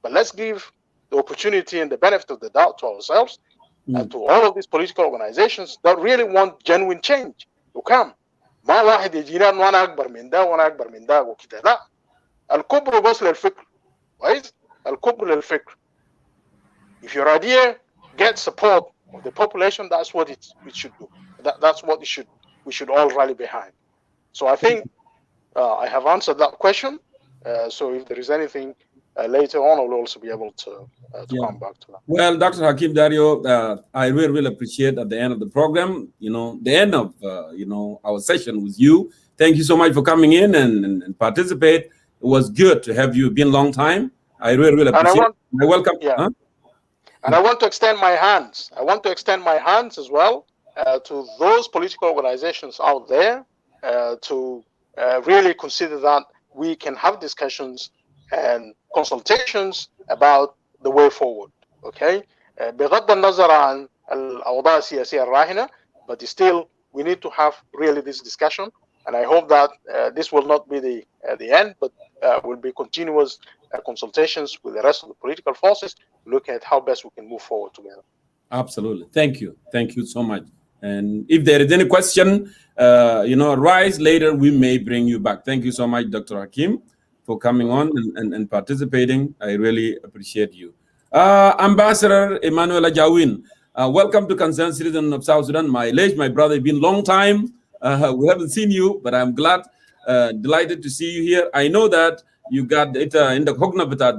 But let's give the opportunity and the benefit of the doubt to ourselves and to all of these political organizations that really want genuine change to come. ما واحد يجينا وانا اكبر من ده وانا اكبر من ده وكده, لا. الكبر بس للفكر, كويس؟ الكبر للفكر. If your idea gets support of the population, that's what it should do. That's what we should all rally behind. So I think I have answered that question. So if there is anything later on, I will also be able to come back to that. Well, Dr. Hakim Dario, I really appreciate at the end of the program, the end of, our session with you. Thank you so much for coming in and participate. It was good to have you. Been a long time. I really appreciate it. Welcome. Yeah. Huh? And I want to extend my hands. I want to extend my hands as well to those political organizations out there to really consider that we can have discussions and consultations about the way forward. Okay? بغض النظر عن الأوضاع السياسية الراهنة, but still we need to have really this discussion. And I hope that this will not be the end, but will be continuous consultations with the rest of the political forces to look at how best we can move forward together. Absolutely. Thank you. Thank you so much. And if there is any question, arise later, we may bring you back. Thank you so much, Dr. Hakim, for coming on and participating. I really appreciate you. Ambassador Emmanuel Ajawin, welcome to Concerned Citizen of South Sudan. My brother, it's been a long time. We haven't seen you, but I'm glad, delighted to see you here. I know that you got it in the Hognabitad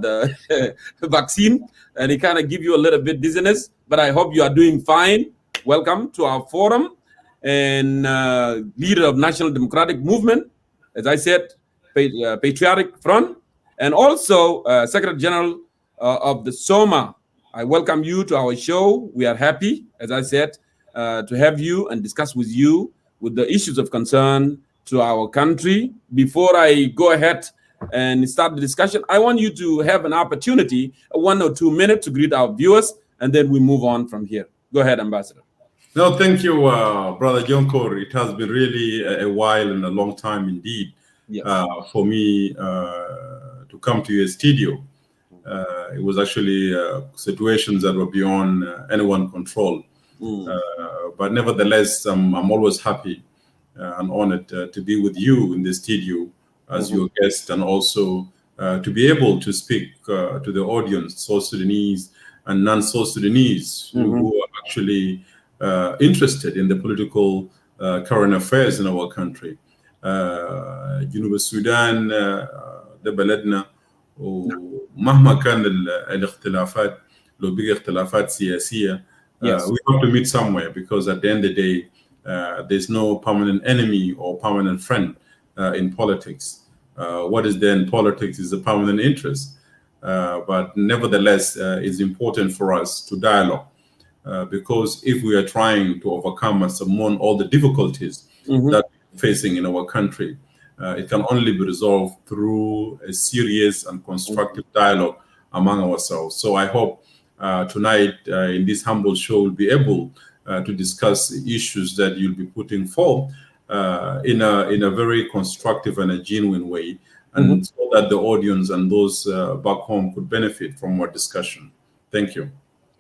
vaccine, and it kind of give you a little bit dizziness, but I hope you are doing fine. Welcome to our forum, and leader of National Democratic Movement, as I said, Patriotic Front, and also Secretary General of the SOMA. I welcome you to our show. We are happy, as I said, to have you and discuss with you with the issues of concern to our country. Before I go ahead and start the discussion, I want you to have an opportunity, 1 or 2 minutes, to greet our viewers, and then we move on from here. Go ahead, Ambassador. No, thank you, Brother John Corey. It has been really a while and a long time indeed for me to come to your studio. It was actually situations that were beyond anyone's control. But nevertheless, I'm always happy and honored to be with you in the studio as your guest, and also to be able to speak to the audience, South Sudanese and non-South Sudanese who are actually interested in the political current affairs in our country. جنوب السودان ده بلدنا، ومهما كان الاختلافات، لو بقى اختلافات سياسية, we have to meet somewhere, because at the end of the day, there's no permanent enemy or permanent friend in politics. What is there in politics is a permanent interest. But nevertheless, it's important for us to dialogue, because if we are trying to overcome and surmount all the difficulties that we're facing in our country, it can only be resolved through a serious and constructive dialogue among ourselves. So I hope tonight in this humble show we'll be able to discuss issues that you'll be putting forth in a very constructive and a genuine way, and so that the audience and those back home could benefit from our discussion. Thank you.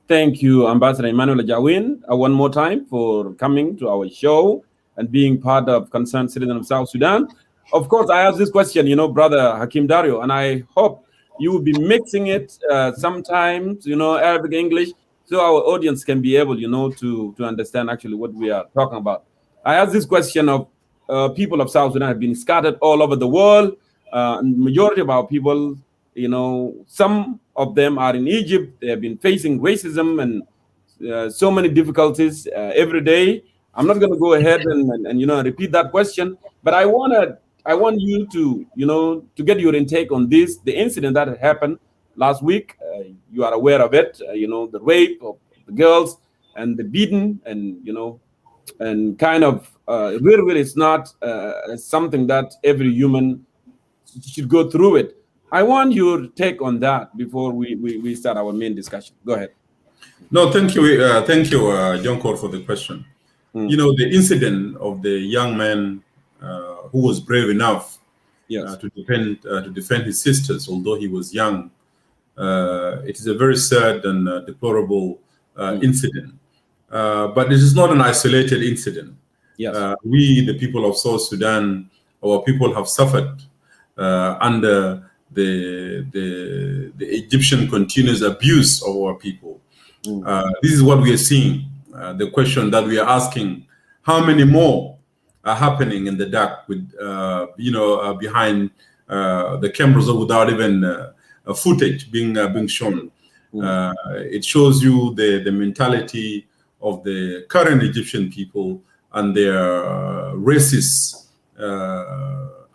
Thank you, Ambassador Emmanuel Ajawin, one more time for coming to our show and being part of Concerned Citizen of South Sudan. Of course, I asked this question, Brother Hakim Dario, and I hope you will be mixing it sometimes, Arabic, English, so our audience can be able, to understand actually what we are talking about. I asked this question of people of South Sudan have been scattered all over the world. And majority of our people, some of them are in Egypt. They have been facing racism and so many difficulties every day. I'm not going to go ahead and repeat that question, but I want you to to get your intake on this, the incident that happened last week. You are aware of it, the rape of the girls and the beating, and and kind of really it's not something that every human should go through it. I want your take on that before we start our main discussion. Go ahead. No, thank you, John Cole, for the question. The incident of the young man who was brave enough to defend his sisters, although he was young. It is a very sad and deplorable incident. But it is not an isolated incident. Yes. We, the people of South Sudan, our people have suffered under the Egyptian continuous abuse of our people. This is what we are seeing. The question that we are asking: how many more are happening in the dark, with behind the cameras, or without even footage being shown? It shows you the mentality of the current Egyptian people and their racist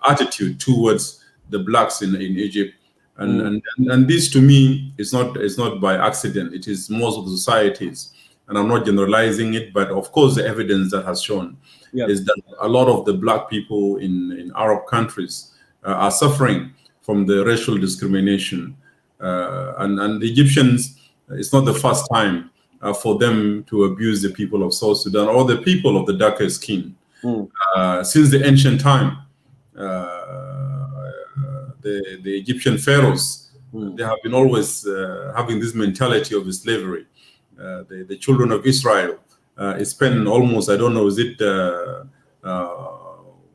attitude towards the blacks in Egypt, and this to me is not by accident. It is most of the societies, and I'm not generalizing it, but of course the evidence that has shown is that a lot of the black people in Arab countries are suffering from the racial discrimination, and the Egyptians, it's not the first time for them to abuse the people of South Sudan or the people of the darker skin. Since the ancient time, the Egyptian pharaohs, they have been always having this mentality of slavery. The children of Israel spent almost, I don't know,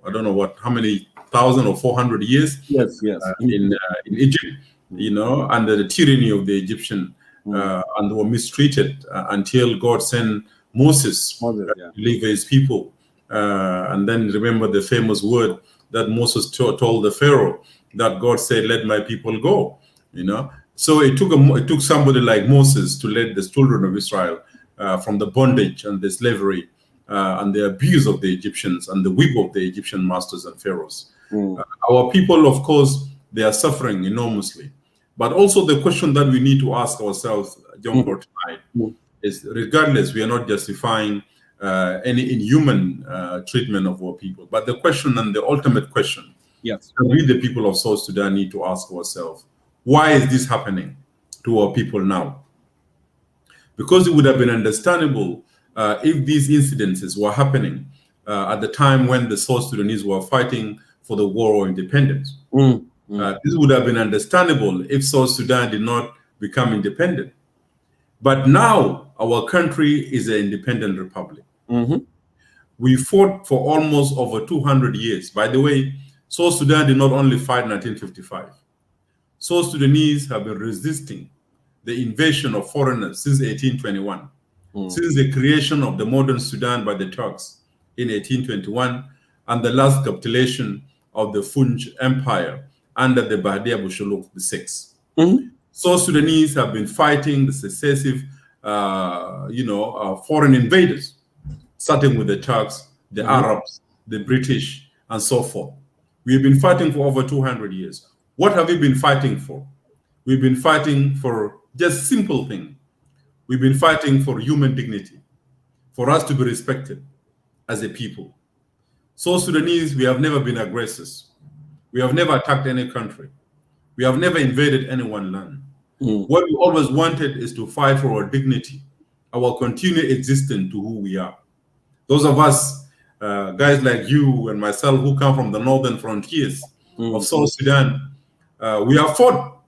I don't know how many 1,000 or 400 years in Egypt, under the tyranny of the Egyptian, and were mistreated until God sent Moses to deliver his people. And then remember the famous word that Moses told the Pharaoh, that God said, "Let my people go." So it took somebody like Moses to let the children of Israel from the bondage and the slavery and the abuse of the Egyptians and the whip of the Egyptian masters and pharaohs. Our people, of course, they are suffering enormously. But also the question that we need to ask ourselves, John, for tonight, is, regardless, we are not justifying any inhuman treatment of our people. But the question, and the ultimate question, that we, the people of South Sudan, need to ask ourselves: why is this happening to our people now? Because it would have been understandable if these incidences were happening at the time when the South Sudanese were fighting for the war of independence. This would have been understandable if South Sudan did not become independent. But now our country is an independent republic. We fought for almost over 200 years. By the way, South Sudan did not only fight in 1955. South Sudanese have been resisting the invasion of foreigners since 1821, since the creation of the modern Sudan by the Turks in 1821 and the last capitulation of the Funj Empire under the Bahdia Bushuluk VI. South Sudanese have been fighting the successive, foreign invaders, starting with the Turks, the Arabs, the British, and so forth. We've been fighting for over 200 years. What have we been fighting for? We've been fighting for just simple things. We've been fighting for human dignity, for us to be respected as a people. South Sudanese, we have never been aggressors. We have never attacked any country. We have never invaded anyone's land. What we always wanted is to fight for our dignity, our continued existence to who we are. Those of us, guys like you and myself who come from the northern frontiers of South Sudan, we have fought.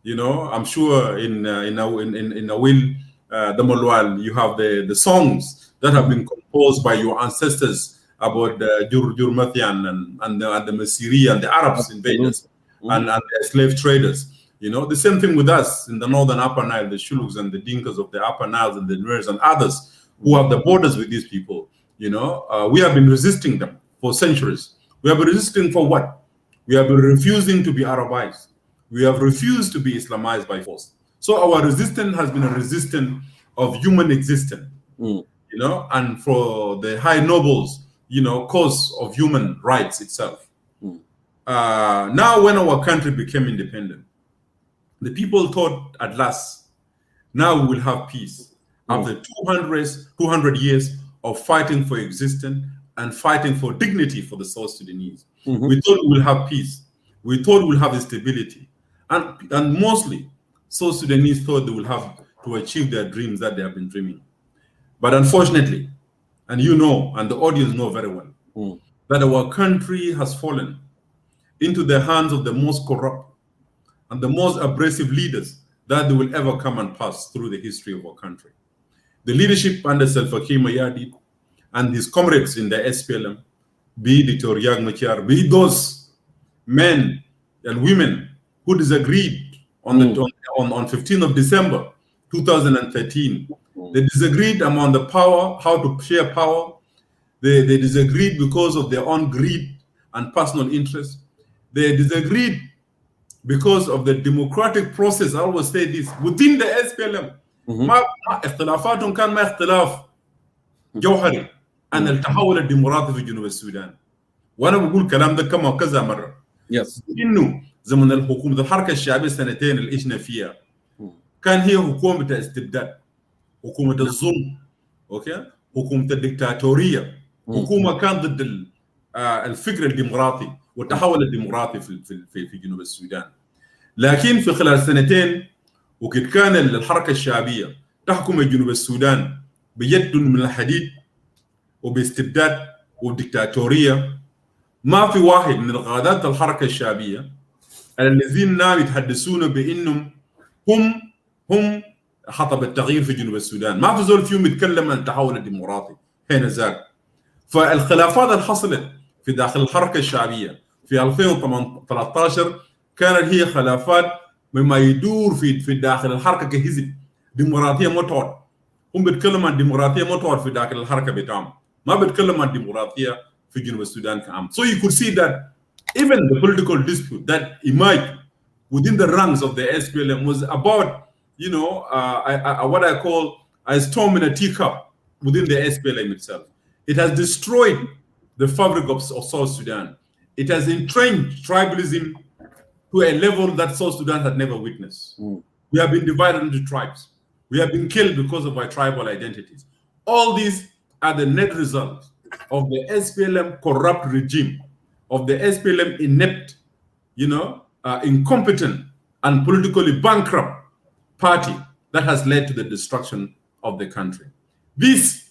I'm sure in Awil, the Malwal, you have the songs that have been composed by your ancestors about the Jurmathian and the Masiri and the Arabs invaders and the slave traders. The same thing with us in the northern Upper Nile, the Shuluks and the Dinkas of the Upper Nile and the Nuers and others who have the borders with these people. We have been resisting them for centuries. We have been resisting for what? We have been refusing to be Arabized. We have refused to be Islamized by force. So our resistance has been a resistance of human existence, and for the high nobles, cause of human rights itself. Now, when our country became independent, the people thought at last, now we will have peace. After 200 years of fighting for existence and fighting for dignity for the South Sudanese, we thought we will have peace. We thought we will have stability. And mostly, South Sudanese thought they will have to achieve their dreams that they have been dreaming. But unfortunately, and and the audience know very well, that our country has fallen into the hands of the most corrupt and the most abrasive leaders that they will ever come and pass through the history of our country. The leadership under Salva Kiir Mayardit and his comrades in the SPLM, be Dr. Riek Machar, be those men and women who disagreed on 15th of December 2013. They disagreed among the power, how to share power. They disagreed because of their own greed and personal interest. They disagreed because of the democratic process. I always say this, within the SPLM, ما اختلافاتهم كان ما اختلاف جوهري عن التحول الديمقراطي في جنوب السودان. وانا بقول الكلام ده كذا مره. انه زمن الحكومه الحركه الشعبيه السنتين اللي عشنا فيها كان هي حكومه استبداد، حكومه الظلم، اوكي، حكومه الدكتاتوريه، حكومه كان ضد الفكر الديمقراطي والتحول الديمقراطي في جنوب السودان. لكن في خلال سنتين وقد كان الحركه الشعبيه تحكم جنوب السودان بيد من الحديد وباستبداد وديكتاتوريه، ما في واحد من القادات الحركه الشعبيه الذين نام يتحدثون بانهم هم حطب التغيير في جنوب السودان، ما في زول فيهم يتكلم عن التحول الديمقراطي هنا ذاك. فالخلافات اللي حصلت في داخل الحركه الشعبيه في 2013 كانت هي خلافات مما يدور في داخل الحركه كحزب ديمقراطيه مطور. هم بيتكلموا عن ديمقراطيه مطور في داخل الحركه بتاعهم، ما بيتكلموا عن ديمقراطيه في جنوب السودان كعام. So you could see that even the political dispute that emerged within the ranks of the SPLM was about, what I call a storm in a teacup within the SPLM itself. It has destroyed the fabric of South Sudan. It has entrenched tribalism to a level that South Sudan had never witnessed. We have been divided into tribes. We have been killed because of our tribal identities. All these are the net results of the SPLM corrupt regime, of the SPLM inept, incompetent and politically bankrupt party that has led to the destruction of the country. This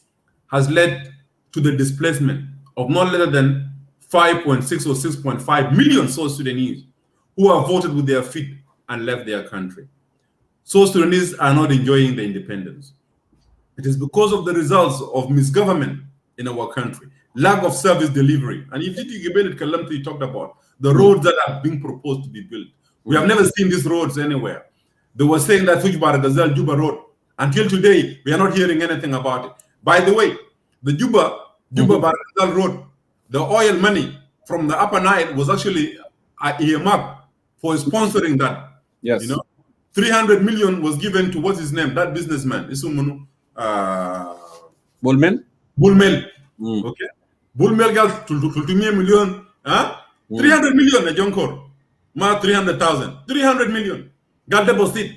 has led to the displacement of not less than 5.6 or 6.5 million South Sudanese who have voted with their feet and left their country. South Sudanese are not enjoying the independence. It is because of the results of misgovernment in our country, lack of service delivery. And if you talked about the roads that are being proposed to be built. We have never seen these roads anywhere. They were saying that Fujibar Gazal Juba Road. Until today, we are not hearing anything about it. By the way, the Juba Baragazal Road, the oil money from the Upper Nile was actually earmarked for sponsoring that. Yes. You know, 300 million was given to what's his name, that businessman, Isumunu. Bullman. Okay. Bullmel got to million. 300 million a Jonkor. Ma 300,000. 300 million. Got deposit.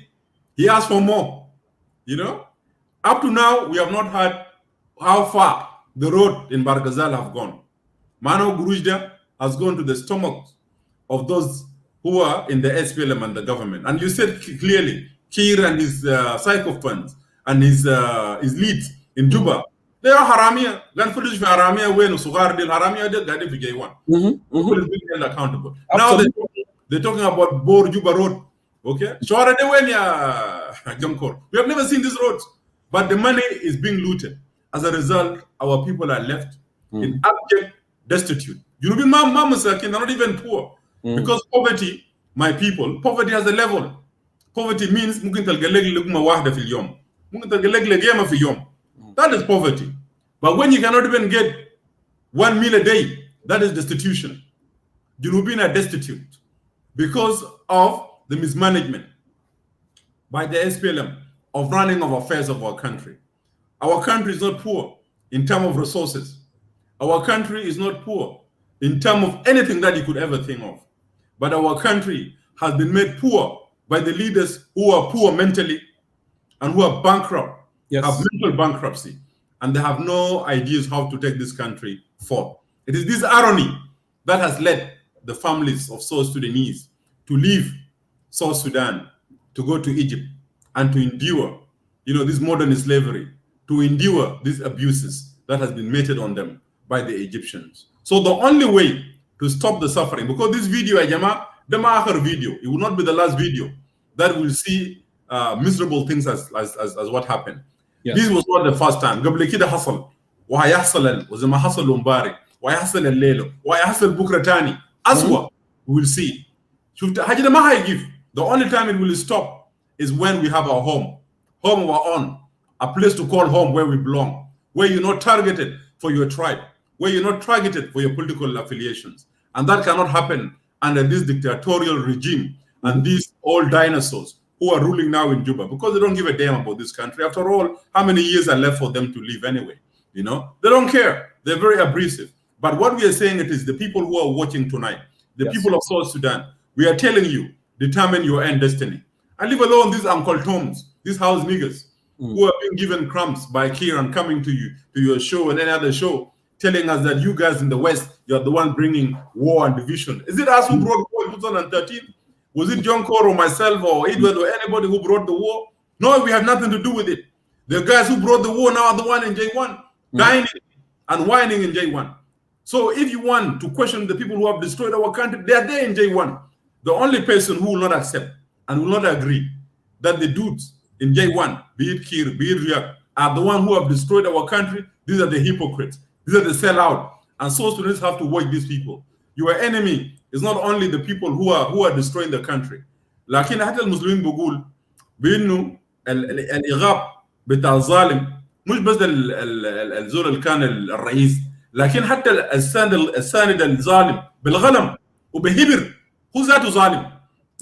He asked for more. You know? Up to now, we have not heard how far the road in Barghazal have gone. Mano Gurujda has gone to the stomachs of those who are in the SPLM and the government. And you said clearly, Kir and his psychophants and his leads in Juba, they are haramia. Ganfulish for haramia when Sugar del haramia del Gadi Vijay Who is being held accountable. Now they're talking about Bor Juba Road. Okay? Shora de Wenya Jonkor. We have never seen these roads. But the money is being looted. As a result, our people are left in abject destitute. You know, mamas are not even poor. Because poverty, my people, poverty has a level. Poverty means that is poverty. But when you cannot even get 1 meal a day, that is destitution. Junubin are destitute because of the mismanagement by the SPLM of running of affairs of our country. Our country is not poor in terms of resources. Our country is not poor in terms of anything that you could ever think of. But our country has been made poor by the leaders who are poor mentally and who are bankrupt, have mental bankruptcy, and they have no ideas how to take this country forward. It is this irony that has led the families of South Sudanese to leave South Sudan, to go to Egypt, and to endure, this modern slavery, to endure these abuses that has been meted on them by the Egyptians. So the only way to stop the suffering, because this video, the Mahar video, it will not be the last video that will see miserable things as what happened. Yes. This was not the first time. قبل كده حصل وهيحصل وزي ما حصل امبارح وهيحصل الليله وهيحصل بكره تاني أسوأ. We will see. شفت حاجه ما هيجيب. The only time it will stop is when we have our home of our own, a place to call home where we belong, where you're not targeted for your tribe, where you're not targeted for your political affiliations. And that cannot happen under this dictatorial regime and these old dinosaurs who are ruling now in Juba, because they don't give a damn about this country. After all, how many years are left for them to live anyway? They don't care. They're very abrasive. But what we are saying it is the people who are watching tonight, the people of South Sudan, we are telling you, determine your own destiny. And leave alone these Uncle Toms, these house niggas, who are being given crumbs by Kir and coming to you, to your show and any other show, telling us that you guys in the West, you're the one bringing war and division. Is it us who brought war in 2013? Was it John Cor or myself or Edward or anybody who brought the war? No, we have nothing to do with it. The guys who brought the war now are the one in J1, dining and whining in J1. So if you want to question the people who have destroyed our country, they are there in J1. The only person who will not accept and will not agree that the dudes in J1, be it Kir, be it Riyak, are the one who have destroyed our country, these are the hypocrites. These are the sellout. And so students have to watch these people. Your enemy is not only the people who are destroying the country. لكن حتى المسلمين بقول بانه الاغاب بتاع الظالم مش بس الزول اللي كان الرئيس لكن حتى الساند الظالم بالغلم وبهبر هو ذاته ظالم.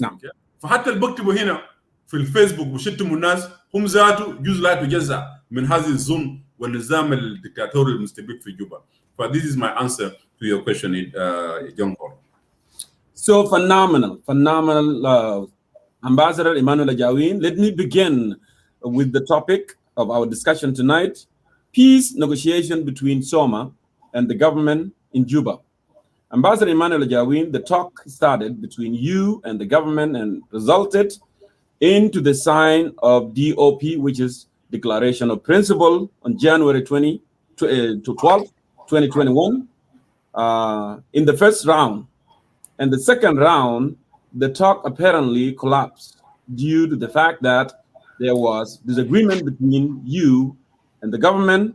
نعم. فحتى اللي بكتبوا هنا في الفيسبوك بشتموا الناس هم ذاته جزء لا يتجزأ من هذه الظلم والنظام الدكتاتوري المستبد في جوبا. This is my answer to your question, John Paul. So phenomenal, Ambassador Emmanuel Ajawin. Let me begin with the topic of our discussion tonight: peace negotiation between Soma and the government in Juba. Ambassador Emmanuel Ajawin, the talk started between you and the government and resulted into the sign of DOP, which is Declaration of Principle, on January 12, 2021. In the first round. And the second round, the talk apparently collapsed due to the fact that there was disagreement between you and the government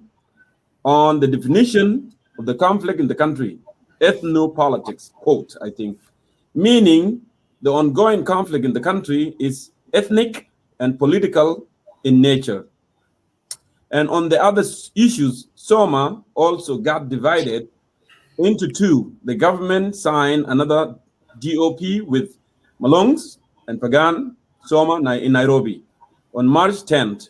on the definition of the conflict in the country, ethnopolitics, quote, I think, meaning the ongoing conflict in the country is ethnic and political in nature. And on the other issues, Soma also got divided into two. The government signed another DOP with Malongs and Pagan Soma in Nairobi on March 10th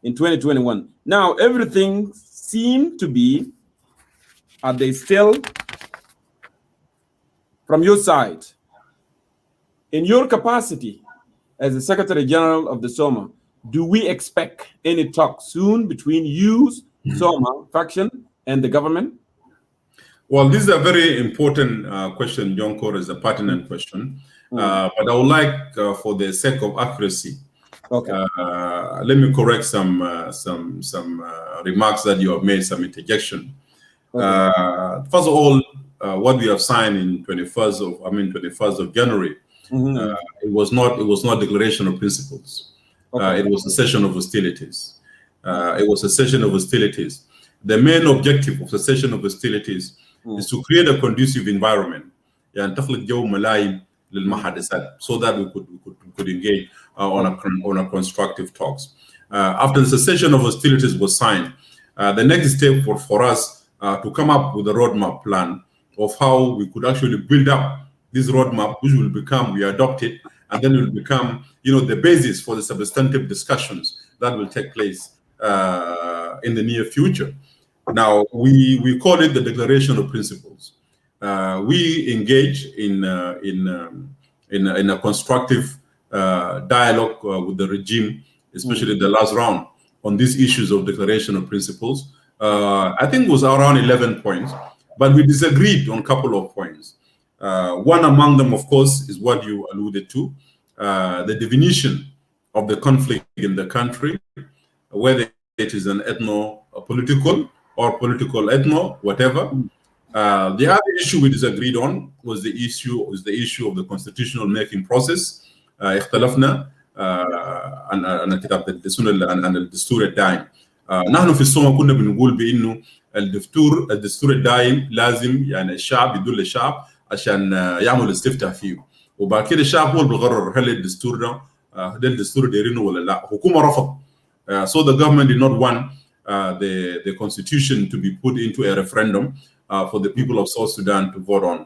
in 2021. Now, everything seemed to be, are they still from your side? In your capacity as the Secretary General of the Soma, do we expect any talk soon between you, Soma faction, and the government? Well, this is a very important question, John Kor, is a pertinent question. But I would like, for the sake of accuracy, let me correct some remarks that you have made, some interjection. First of all, what we have signed in 21st of January, it was not declaration of principles. It was a cessation of hostilities. It was a cessation of hostilities. The main objective of cessation of hostilities is to create a conducive environment, so that we could engage on a constructive talks. After the cessation of hostilities was signed, the next step for us to come up with a roadmap plan of how we could actually build up this roadmap, which will become, we adopt it, and then it will become, the basis for the substantive discussions that will take place in the near future. Now, we call it the Declaration of Principles. We engage in a constructive dialogue with the regime, especially the last round, on these issues of Declaration of Principles. I think it was around 11 points, but we disagreed on a couple of points. One among them, of course, is what you alluded to, the definition of the conflict in the country, whether it is an ethno-political or political ethno, whatever. The other issue we disagreed on was the issue of the constitutional making process. اختلفنا عن الكتاب عن الدستور الدائم. نحن في السوما كنا بنقول بانه الدستور الدائم لازم يعني الشعب يدل للشعب عشان يعمل استفتاء فيه، وبعد كده الشعب هو اللي بيقرر هل الدستور ده الدستور دايرينه ولا لا. حكومه رفض. So the government did not want the constitution to be put into a referendum for the people of South Sudan to vote on.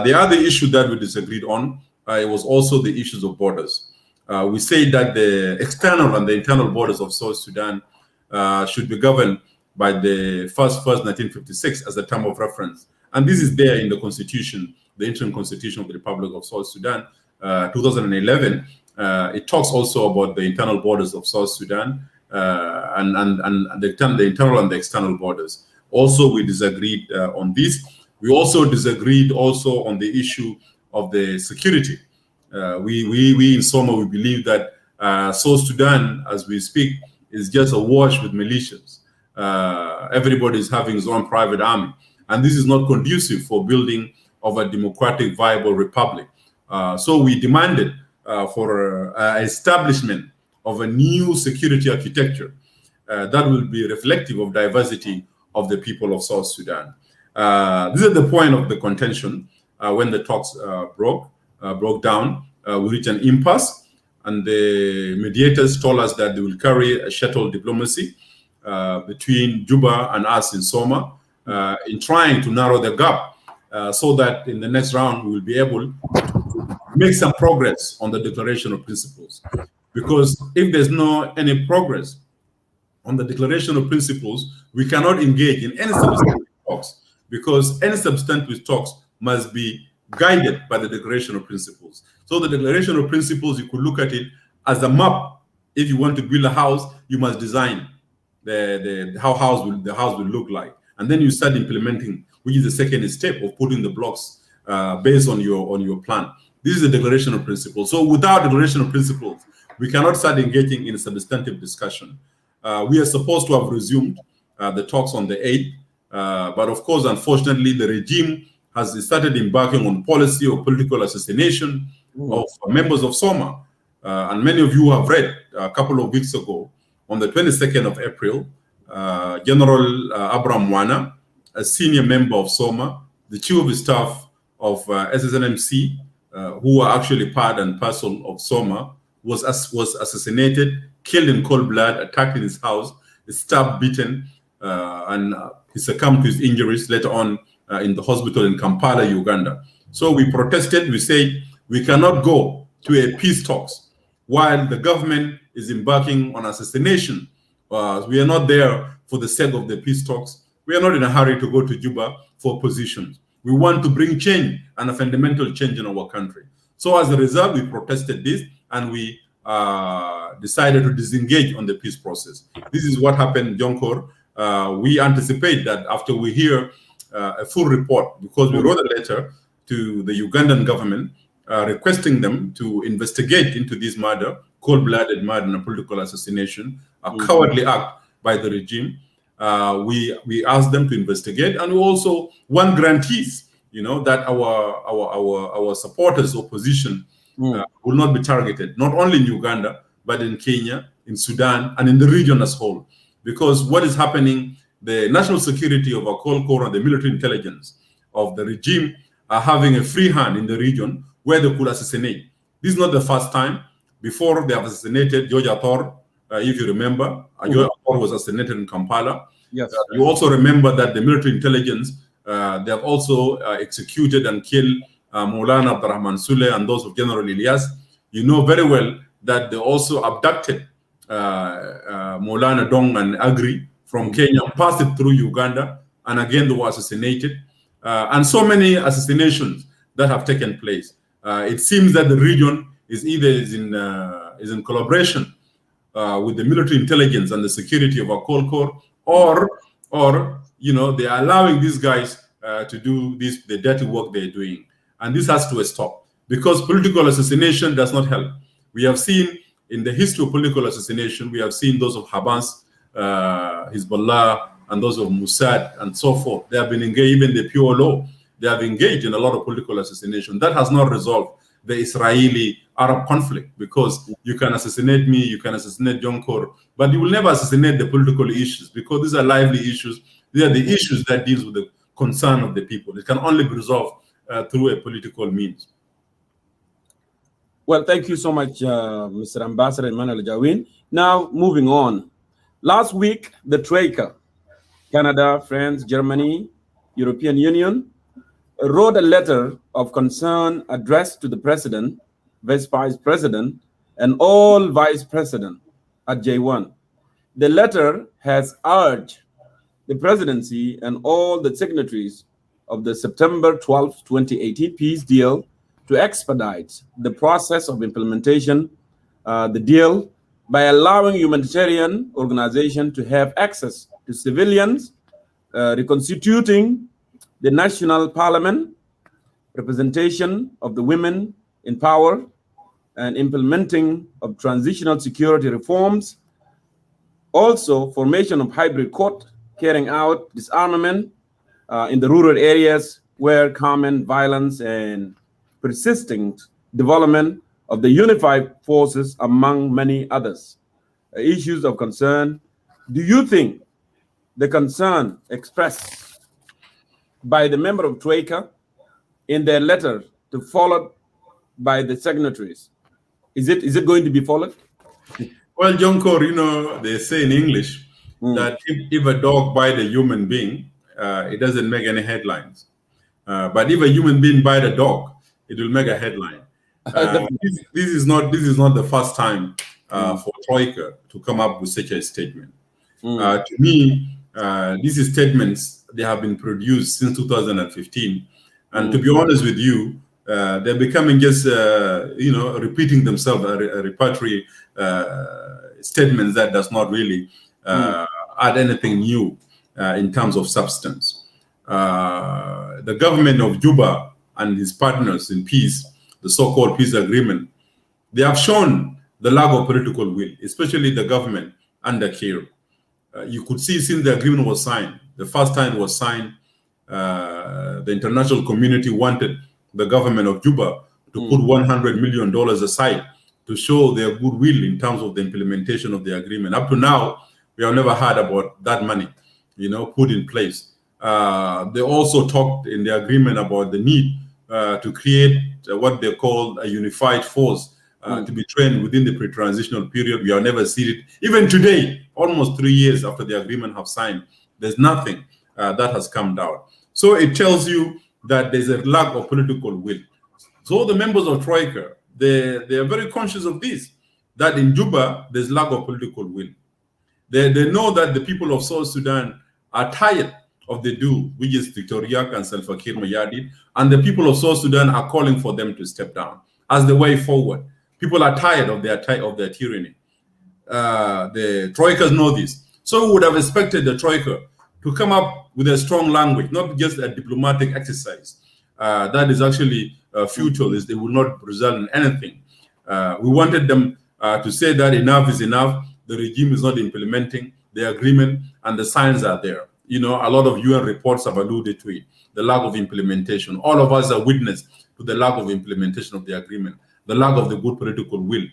The other issue that we disagreed on, it was also the issues of borders. We say that the external and the internal borders of South Sudan should be governed by the 1956 as a term of reference. And this is there in the constitution, the interim constitution of the Republic of South Sudan, 2011. It talks also about the internal borders of South Sudan and the internal and the external borders. Also, we disagreed on this. We also disagreed also on the issue of the security. We in Soma, we believe that South Sudan, as we speak, is just awash with militias. Everybody is having his own private army. And this is not conducive for building of a democratic, viable republic. So we demanded for establishment of a new security architecture that will be reflective of diversity of the people of South Sudan. This is the point of the contention when the talks broke down. We reached an impasse, and the mediators told us that they will carry a shuttle diplomacy between Juba and us in Soma in trying to narrow the gap so that in the next round we will be able to make some progress on the Declaration of Principles. Because if there's no any progress on the Declaration of Principles, we cannot engage in any substantive talks, because any substantive talks must be guided by the Declaration of Principles. So the Declaration of Principles, you could look at it as a map. If you want to build a house, you must design how the house will look like, and then you start implementing, which is the second step of putting the blocks based on your plan. This is the Declaration of Principles. So without Declaration of Principles, we cannot start engaging in a substantive discussion. We are supposed to have resumed the talks on the 8th, but of course, unfortunately, the regime has started embarking on policy of political assassination of members of Soma. And many of you have read a couple of weeks ago, on the 22nd of April, General Abraham Wana, a senior member of SOMA, the chief of staff of SSNMC, who are actually part and parcel of SOMA, was assassinated, killed in cold blood, attacked in his house, stabbed, beaten, and he succumbed to his injuries later on in the hospital in Kampala, Uganda. So we protested. We said we cannot go to a peace talks while the government is embarking on assassination. We are not there for the sake of the peace talks. We are not in a hurry to go to Juba for positions. We want to bring change and a fundamental change in our country. So as a result, we protested this and we decided to disengage on the peace process. This is what happened, Jonkor. We anticipate that after we hear a full report, because we wrote a letter to the Ugandan government requesting them to investigate into this murder, cold-blooded murder and a political assassination, a cowardly act by the regime. We asked them to investigate, and we also want guarantees, that our supporters, opposition, will not be targeted, not only in Uganda, but in Kenya, in Sudan, and in the region as a whole. Because what is happening, the national security of our Cold Core and the military intelligence of the regime are having a free hand in the region where they could assassinate. This is not the first time. Before they have assassinated George Athor, if you remember, George Athor was assassinated in Kampala. Yes. You also remember that the military intelligence, they have also executed and killed Maulana Abdurrahman Sule and those of General Ilyas. You know very well that they also abducted Maulana Dong and Agri from Kenya, passed it through Uganda, and again they were assassinated. And so many assassinations that have taken place. It seems that the region is in collaboration with the military intelligence and the security of our Cold Core, or they are allowing these guys to do the dirty work they're doing. And this has to stop, because political assassination does not help. We have seen in the history of political assassination, we have seen those of Hamas, Hezbollah, and those of Mossad, and so forth. They have been engaged, even the PLO, they have engaged in a lot of political assassination. That has not resolved the Israeli-Arab conflict, because you can assassinate me, you can assassinate Jonkor, but you will never assassinate the political issues, because these are lively issues. They are the issues that deals with the concern of the people. It can only be resolved through a political means. Well, thank you so much, Mr. Ambassador Emmanuel Jawin. Now, moving on. Last week, the Troika, Canada, France, Germany, European Union, wrote a letter of concern addressed to the President, Vice President, and all Vice President at J1. The letter has urged the Presidency and all the signatories of the September 12, 2018 peace deal to expedite the process of implementation the deal by allowing humanitarian organizations to have access to civilians, reconstituting the national parliament, representation of the women in power, and implementing of transitional security reforms. Also, formation of hybrid court, carrying out disarmament in the rural areas where common violence and persistent development of the unified forces, among many others. Issues of concern. Do you think the concern expressed by the member of Troika in their letter to followed by the signatories, is it going to be followed? Well, Jonkor, they say in English that if a dog bites a human being, it doesn't make any headlines. But if a human being bites a dog, it will make a headline. This is not the first time for Troika to come up with such a statement. To me, these statements, they have been produced since 2015, and to be honest with you, they're becoming just repeating themselves, a repertory statements that does not really add anything new in terms of substance. The government of Juba and his partners in peace, the so-called peace agreement, they have shown the lack of political will, especially the government under Kiir. You could see since the agreement was signed, the first time it was signed, the international community wanted the government of Juba to put $100 million aside to show their goodwill in terms of the implementation of the agreement. Up to now, we have never heard about that money, put in place. They also talked in the agreement about the need to create what they call a unified force to be trained within the pre-transitional period. We have never seen it. Even today, almost 3 years after the agreement have signed, there's nothing that has come down. So it tells you that there's a lack of political will. So the members of Troika, they are very conscious of this, that in Juba, there's lack of political will. They know that the people of South Sudan are tired of the do, which is Dr. Riek and Salva Kiir Mayardit, and the people of South Sudan are calling for them to step down as the way forward. People are tired of their tyranny. The Troikas know this. So we would have expected the Troika to come up with a strong language, not just a diplomatic exercise. That is actually futile. They will not result in anything. We wanted them to say that enough is enough. The regime is not implementing the agreement, and the signs are there. You know, a lot of UN reports have alluded to it, the lack of implementation. All of us are witness to the lack of implementation of the agreement, the lack of the good political will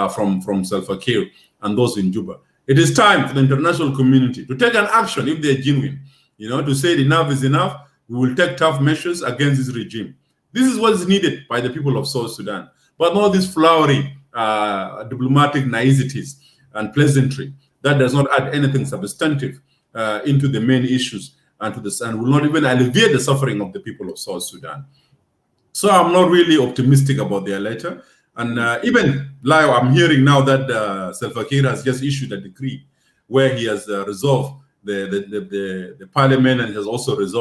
from Salva Kiir and those in Juba. It is time for the international community to take an action if they're genuine, you know, to say enough is enough. We will take tough measures against this regime. This is what is needed by the people of South Sudan, but not these flowery diplomatic niceties and pleasantry that does not add anything substantive into the main issues and will not even alleviate the suffering of the people of South Sudan. So I'm not really optimistic about their letter. And even like I'm hearing now that Salva Kiir has just issued a decree where he has resolved the parliament, and he has also he has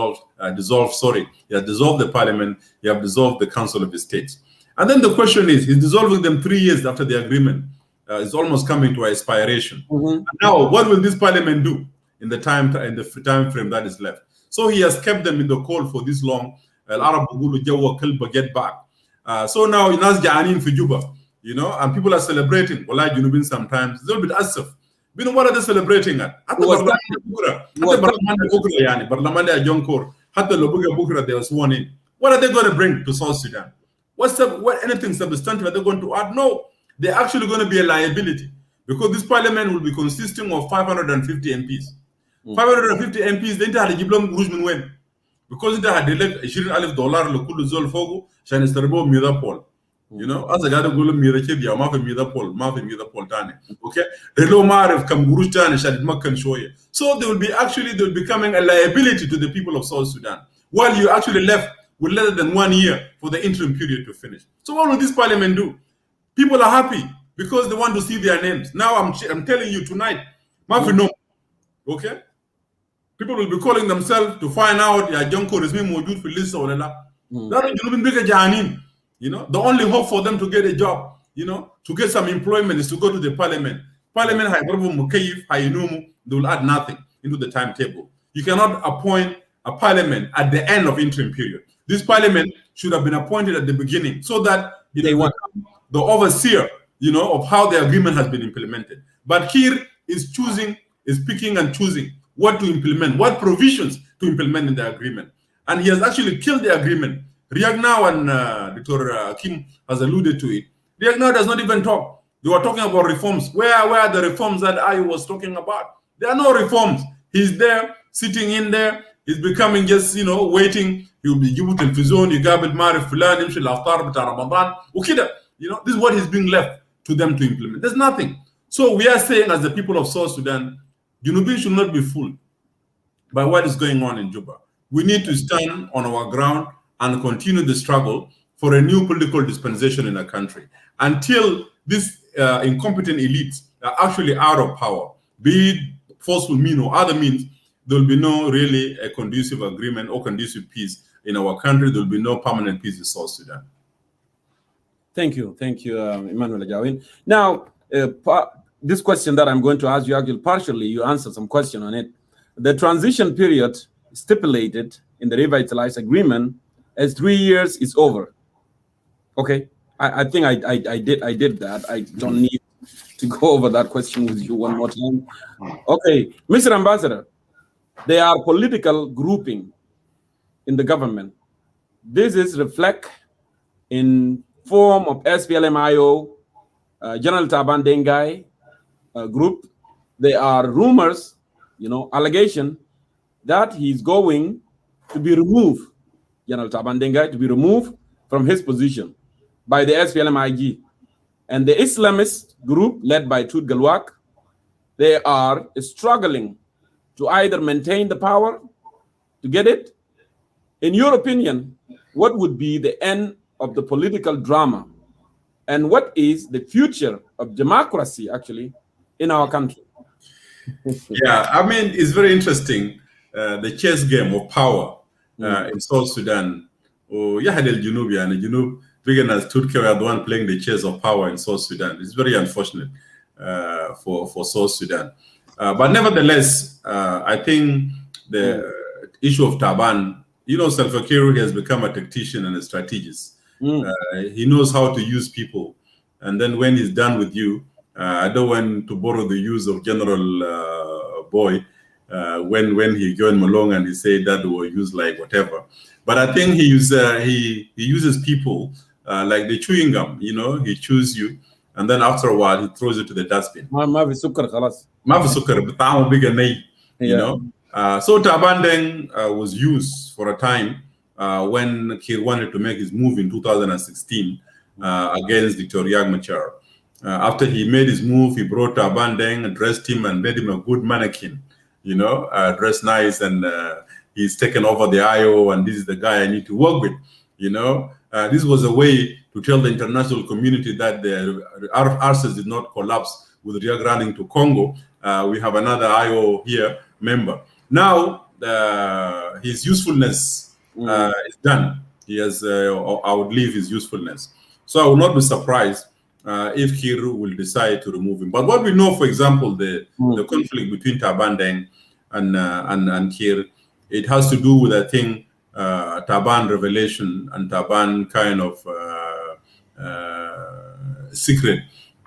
dissolved the parliament, he has dissolved the Council of the States. And then the question is, he's dissolving them 3 years after the agreement is almost coming to expiration. And now, what will this parliament do in the time frame that is left? So he has kept them in the cold for this long. Get back. So now in Ja'anin for Juba, you know, and people are celebrating. Well, like Junubin sometimes, it's a little bit asif. You know, what are they celebrating at? They were sworn in. What are they going to bring to South Sudan? What anything substantive are they going to add? No, they're actually going to be a liability, because this parliament will be consisting of 550 MPs. 550 MPs, they had a Giblom Rujman win. Because they had elect $20,000 لكل زول فوقه عشان يستربوا ميدا بول. You know, as a guy يقول ميدا كده ما في ميدا بول تاني. Okay, رلو ما عارف كم قروش تاني عشان يتمكن شوية. So they will be becoming a liability to the people of South Sudan, while you actually left with less than 1 year for the interim period to finish. So what will this parliament do? People are happy because they want to see their names. Now I'm telling you tonight, no. Okay. People will be calling themselves to find out Jonko is Mojud for list or that. You know, the only hope for them to get a job, you know, to get some employment is to go to the parliament. Parliament, they will add nothing into the timetable. You cannot appoint a parliament at the end of interim period. This parliament should have been appointed at the beginning, so that they want the overseer, you know, of how the agreement has been implemented. But Kiir is picking and choosing what to implement, what provisions to implement in the agreement. And he has actually killed the agreement. Riek now, and Dr. Kim has alluded to it, Riek now does not even talk. They were talking about reforms. Where are the reforms that I was talking about? There are no reforms. He's there, sitting in there. He's becoming just, you know, waiting. He'll be given television, يقابل معرف فلان يمشي الافطار بتاع رمضان وكده. You know, this is what is being left to them to implement. There's nothing. So we are saying, as the people of South Sudan, Junubin should not be fooled by what is going on in Juba. We need to stand on our ground and continue the struggle for a new political dispensation in our country until these incompetent elites are actually out of power, be it forceful means or other means. There will be no really a conducive agreement or conducive peace in our country. There will be no permanent peace in South Sudan. Thank you, Emmanuel Ajawin. Now, this question that I'm going to ask you, actually partially you answered some question on it. The transition period stipulated in the revitalized agreement as 3 years is over. Okay, I think I did that. I don't need to go over that question with you one more time. Okay, Mr. Ambassador, there are political grouping in the government. This is reflect in form of SPLM-IO, General Taban Dengai group. There are rumors, you know, allegation that he's going to be removed, General Taban Dengai, to be removed from his position by the SPLM-IG. And the Islamist group led by Tut Galwak, they are struggling to either maintain the power, to get it. In your opinion, what would be the end of the political drama? And what is the future of democracy, actually, in our country? Yeah, I mean, it's very interesting, the chess game of power in South Sudan. Junub, bigger as Turkey are the one playing the chess of power in South Sudan. It's very unfortunate for South Sudan. But nevertheless, I think the issue of Taban, Salva Kiir has become a tactician and a strategist. He knows how to use people. And then when he's done with you, I don't want to borrow the use of General Boy when he joined Malong and he said that they were used like whatever. But I think he uses people like the chewing gum, he chews you, and then after a while he throws it to the dustbin. So Tabandeng was used for a time when Kiir wanted to make his move in 2016 against Dr. Riek Machar. After he made his move, he brought Tabandeng, dressed him, and made him a good mannequin, dressed nice, and he's taken over the IO, and this is the guy I need to work with, This was a way to tell the international community that our RSS did not collapse with Riek running to Congo. We have another IO here member. Now, his usefulness is done. He has outlived his usefulness. So I will not be surprised if Kiir will decide to remove him. But what we know, for example, the conflict between Tabandeng and Kiir, it has to do with, I think, Taban revelation and Taban kind of secret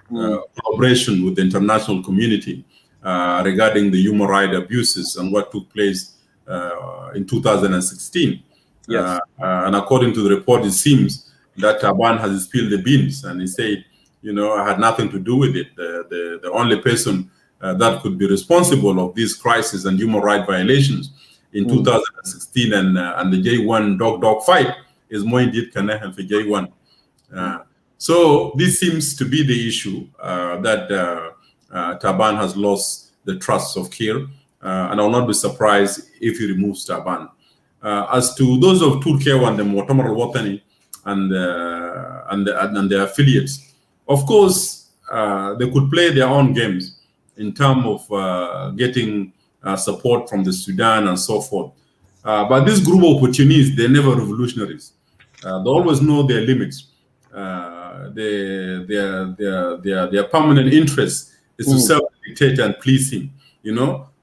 collaboration with the international community regarding the human rights abuses and what took place in 2016. Yes. And according to the report, it seems that Taban has spilled the beans, and he said, I had nothing to do with it. The only person that could be responsible of this crisis and human rights violations in 2016 and the J1 dog fight is Moindit Kaneh and J1. So this seems to be the issue that Taban has lost the trust of Kiir, and I will not be surprised if he removes Taban. As to those of Turkey and the Mu'tamar al-Watani and their affiliates, of course, they could play their own games in terms of getting support from the Sudan and so forth. But this group of opportunists, they're never revolutionaries. They always know their limits. Their permanent interest is to self-dictate and please him.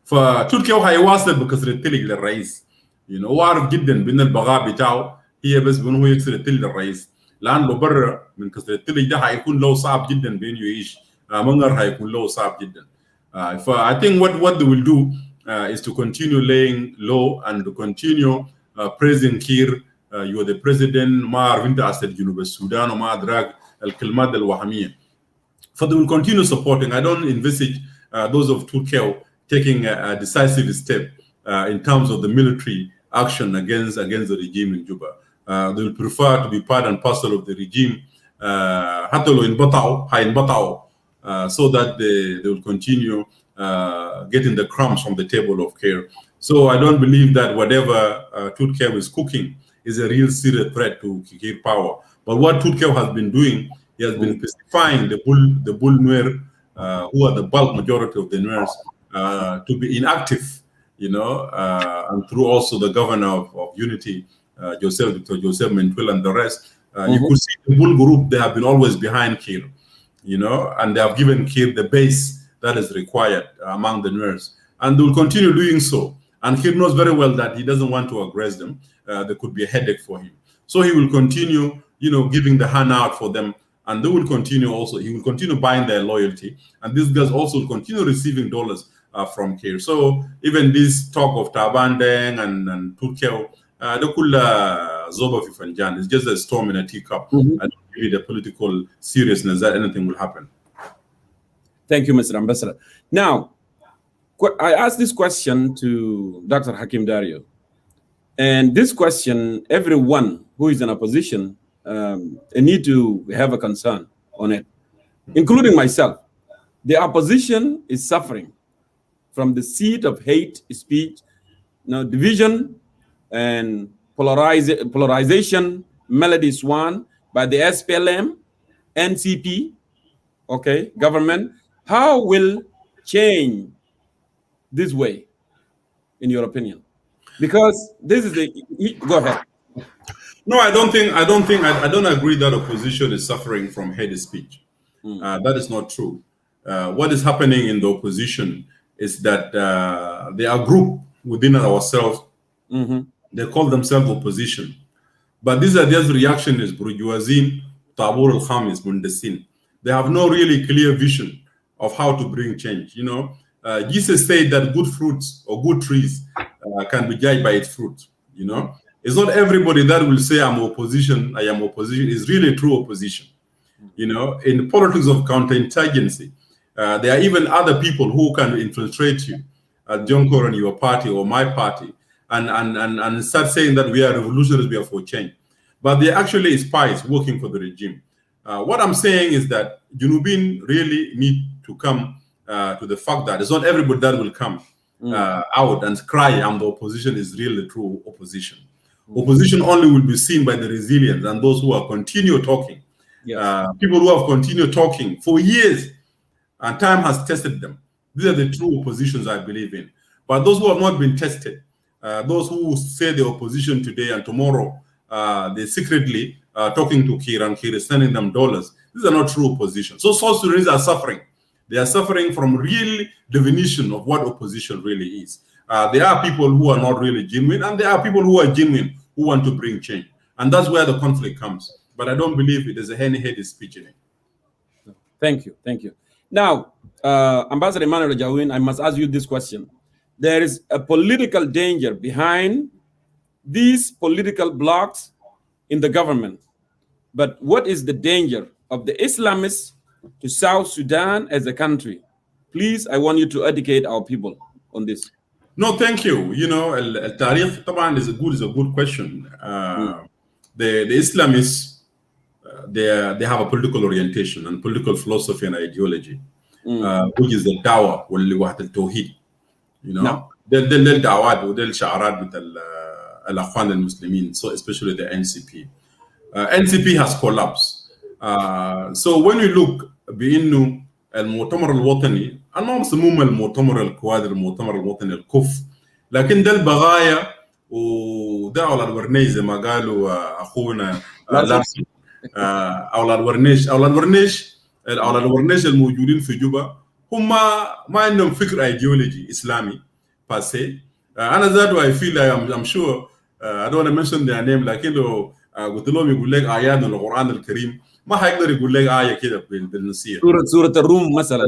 For Turkey هيواصل بكسر التلج للرئيس. وعارف جدا بان البغاء بتاعه هي بس بانه هو يكسر التلج للرئيس. لان لو برا من كسر التلج ده هيكون له صعب جدا بانه يعيش. منغر هيكون له صعب جدا. I think what they will do is to continue laying low and to continue praising Kiir. You are the president. ما عارف انت أسد جنوب السودان وما أدراك الكلمات الوهمية. So they will continue supporting. I don't envisage those of Turkey taking a decisive step in terms of the military action against the regime in Juba. They will prefer to be part and parcel of the regime, حتى لو انبطعوا هينبطعوا, so that they will continue getting the crumbs from the table of Kiir. So I don't believe that whatever Turkey is cooking is a real serious threat to Kiir power. But what Turkey has been doing, he has been pacifying the Bull Nuer, who are the bulk majority of the Nuers, to be inactive, and through also the governor of Unity, Dr. Joseph Mentwil and the rest. You could see the Bull group, they have been always behind Kiir, and they have given Kiir the base that is required among the Nuers. And they will continue doing so. And Kiir knows very well that he doesn't want to aggress them. There could be a headache for him. So he will continue, giving the hand out for them. And they will continue also, he will continue buying their loyalty. And these guys also will continue receiving dollars from Kiir. So even this talk of Tabandeng and Turkey, it's just a storm in a teacup. I don't give it a political seriousness that anything will happen. Thank you, Mr. Ambassador. Now, I asked this question to Dr. Hakim Dario. And this question, everyone who is in opposition need to have a concern on it, including myself. The opposition is suffering from the seed of hate speech, division and polarization, melody swan by the SPLM, NCP, government. How will change this way, in your opinion? Because this is go ahead. No, I don't agree that opposition is suffering from hate speech. That is not true. What is happening in the opposition is that they are a group within ourselves. They call themselves opposition. But these are just reactionist bourgeoisie, tabur al-khamis, mundasin. They have no really clear vision of how to bring change. Jesus said that good fruits or good trees can be judged by its fruit. It's not everybody that will say I am opposition. It's really true opposition. In the politics of counterinsurgency, there are even other people who can infiltrate you, John Coran, your party or my party, and start saying that we are revolutionaries, we are for change. But they're actually spies working for the regime. What I'm saying is that Junubin really need to come to the fact that it's not everybody that will come out and cry and the opposition is really true opposition. Opposition only will be seen by the resilient and those who are continue talking. Yes. People who have continued talking for years and time has tested them. These are the true oppositions I believe in. But those who have not been tested, those who say the opposition today and tomorrow, they secretly talking to Kir and Kir is sending them dollars. These are not true opposition. So South Sudanese are suffering. They are suffering from real definition of what opposition really is. There are people who are not really genuine, and there are people who are genuine who want to bring change. And that's where the conflict comes. But I don't believe it is a hate speech in it. Thank you. Thank you. Now, Ambassador Emmanuel Jawin, I must ask you this question. There is a political danger behind these political blocks in the government. But what is the danger of the Islamists to South Sudan as a country? Please, I want you to educate our people on this. No, thank you. Al-Tariq طبعا is a good question. The Islamists, they have a political orientation and political philosophy and ideology, which is the dawah واللي واحد التوحيد. ده الدعوات وده الشعارات بتاع الأخوان المسلمين, so especially the NCP. NCP has collapsed. So when we look بإنه المؤتمر الوطني، أنا ما بسموه المؤتمر الكوادر، المؤتمر الوطني الكف، لكن ده البغايا وده أولاد ورنيش زي ما قالوا أخونا لارسن. أولاد ورنيش الموجودين في جوبا هم ما عندهم فكر ايديولوجي اسلامي باسي. انا ذاته I feel I'm sure I don't want to mention their name، لكن لو قلت لهم يقول لك ايات من القران الكريم ما حيقدر يقول لك ايه كده بالنسيه سوره الروم مثلا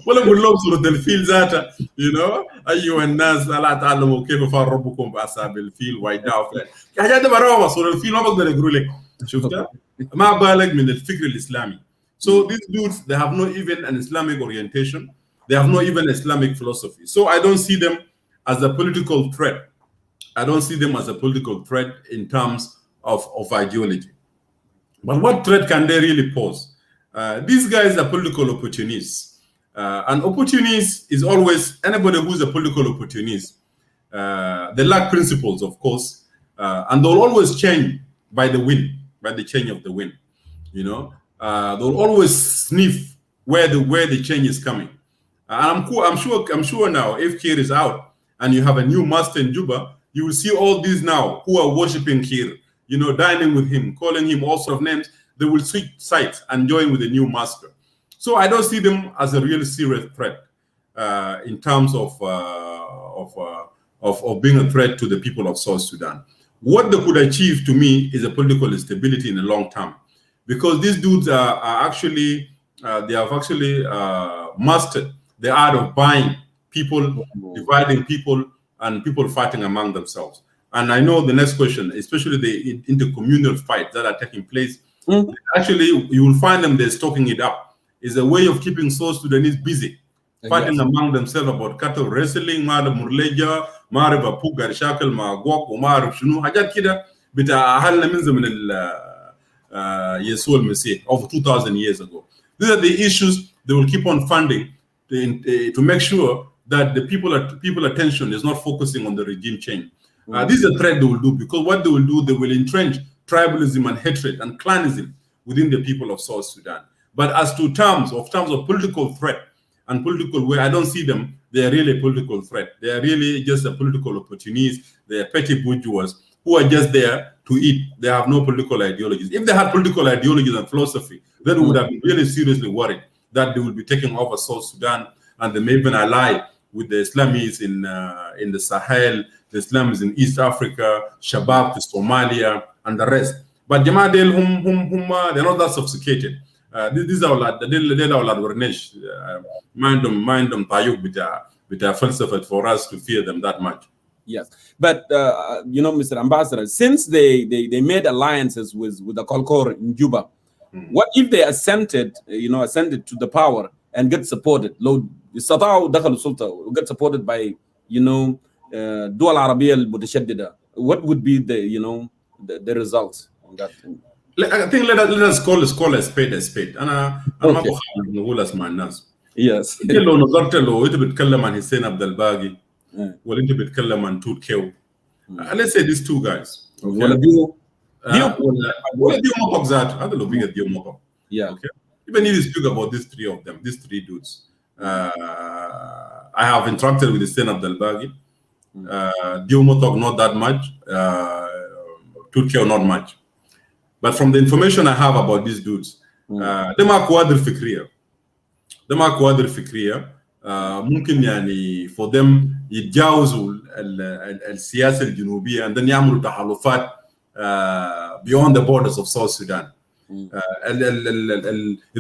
ولا يقول لهم سوره الفيل ذاتها ايها الناس الا تعلموا كيف فعل ربكم باصحاب الفيل وايداو حاجات دي براوه سوره الفيل ما بقدر اقول لك شفتها ما بالك من الفكر الاسلامي. So these dudes, they have not even an Islamic orientation. They have not even Islamic philosophy. So I don't see them as a political threat. I don't see them as a political threat in terms of ideology. But what threat can they really pose? These guys are political opportunists. And opportunist is always anybody who's a political opportunist. They lack principles, of course. And they'll always change by the wind, by the change of the wind. They'll always sniff where the change is coming. I'm sure now, if Kir is out and you have a new master in Juba, you will see all these now who are worshiping Kir, dining with him, calling him all sorts of names. They will switch sides and join with the new master. So I don't see them as a real serious threat in terms of being a threat to the people of South Sudan. What they could achieve to me is a political stability in the long term. Because these dudes are actually, they have actually mastered the art of buying people, dividing people, and people fighting among themselves. And I know the next question, especially the intercommunal fights that are taking place, actually, you will find them, they're stocking it up is a way of keeping South Sudanese busy, fighting among themselves about cattle wrestling, ma murleja, ma riba pugar shakal, ma guak, ma shunu, hajat kida, bita ahalna min zaman Yeshua Messiah of 2,000 years ago. These are the issues they will keep on funding to make sure that the people attention is not focusing on the regime change. This is a threat they will do, because what they will do, they will entrench tribalism and hatred and clanism within the people of South Sudan. But as to terms of political threat and political way, I don't see them. They are really a political threat. They are really just a political opportunists. They are petty bourgeois who are just there to eat. They have no political ideologies. If they had political ideologies and philosophy, then we would have been really seriously worried that they will be taking over South Sudan, and they may even ally with the Islamis in the Sahel, the Islams in East Africa, Shabab to Somalia, and the rest. But Jamadel, they're not that sophisticated. These are lad, they're lad Warnesh. Mind them, Tayuk with a falsafat for us to fear them that much. Yes, but Mr. Ambassador, since they made alliances with the Kolkor in Juba, what if they ascended to the power and get supported? Get supported by Dual Arabia al-Mutashaddida. What would be the results on that thing? I think let us call a spade a spade. أنا ما بخاف نقول اسمع الناس. Yes. لو نظرت له أنت بتتكلم عن حسين عبد الباقي ولا أنت بتتكلم عن توت كيو. Let's say these two guys. ولا ديو مطق ذات هذا لو بيجي ديو مطق. Yeah. Okay. Even if you speak about these three of them, these three dudes, I have interacted with Hussein Abdel Baghi. Dio Motok not that much, Turkey not much. But from the information I have about these dudes, them are quadri fikriya. ممكن يعني for them يتجاوزوا السياسة الجنوبية and then يعملوا تحالفات beyond the borders of South Sudan. In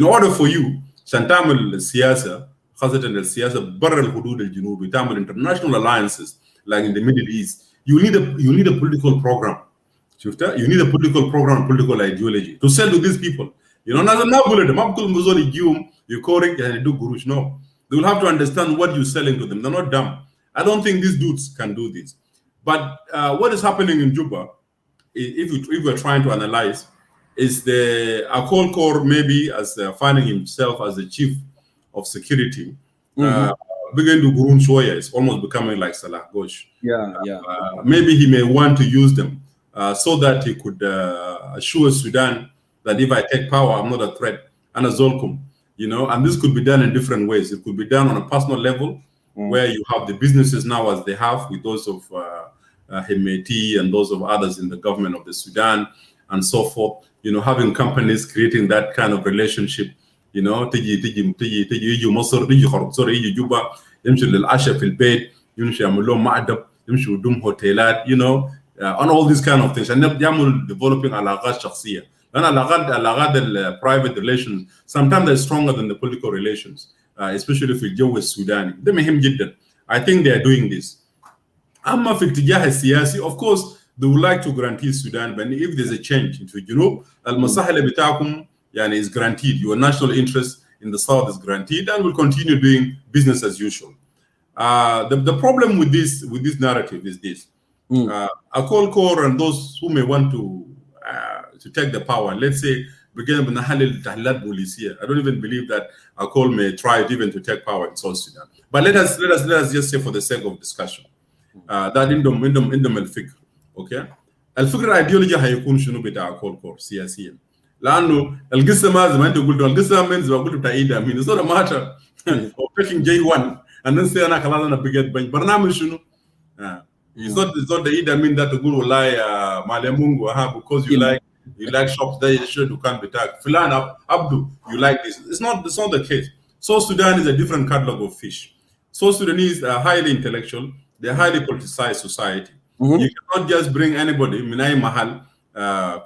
order for you عشان تعمل السياسة خاصة السياسة برا الحدود الجنوبي تعمل international alliances like in the Middle East, you need a political program. شفتها؟ You need a political program, political ideology to sell to these people. ناس ما بقول لهم ما بقول مزول يجيهم يكورك يعني يدوك قروش. No, they will have to understand what you're selling to them. They're not dumb. I don't think these dudes can do this. But what is happening in Juba, if we're trying to analyze, is the Akol Kor maybe as finding himself as the chief of security, begin to groom Shoya. It's almost becoming like Salah Ghosh. Maybe he may want to use them so that he could assure Sudan that if I take power, I'm not a threat. And a Zolkum, and this could be done in different ways. It could be done on a personal level, where you have the businesses now as they have with those of Hemeti and those of others in the government of the Sudan and so forth. Having companies creating that kind of relationship. تيجي مصر تيجي خرطوم يجي جوبا يمشي للعشاء في البيت يمشي يعمل لهم معدب يمشي يدوم هوتيلات on all these kind of things عشان يعمل developing علاقات شخصية لأن علاقات private relations sometimes they're stronger than the political relations especially في الجو السوداني ده مهم جدا. I think they are doing this. أما في الاتجاه السياسي of course they would like to guarantee Sudan but if there's a change into الجنوب المصالح بتاعكم يعني is guaranteed. Your national interest in the south is guaranteed, and will continue doing business as usual. The problem with this narrative is this: Akol Kor and those who may want to take the power, let's say, begin with Nahalil Tahlat Bulisia. I don't even believe that Akol may try even to take power in South Sudan. But let us just say, for the sake of discussion, that indom al-fikr, okay? Al-fikr ideology هيكون شنو بتاع Akol Kor سياسيا. لانه القصه ما زي ما انت قلت القصه من زي ما قلت بتاع ايدا مين صار ماتر of taking J1 and then say انا خلاص انا بقيت برنامج شنو it's not the ايدا مين that تقول والله مالي مونغو because you like shops that you should can be tagged فلان Abdu you like this. It's not the case. South Sudan is a different catalog of fish. South Sudanese are highly intellectual. They're highly politicized society. You cannot just bring anybody من اي محل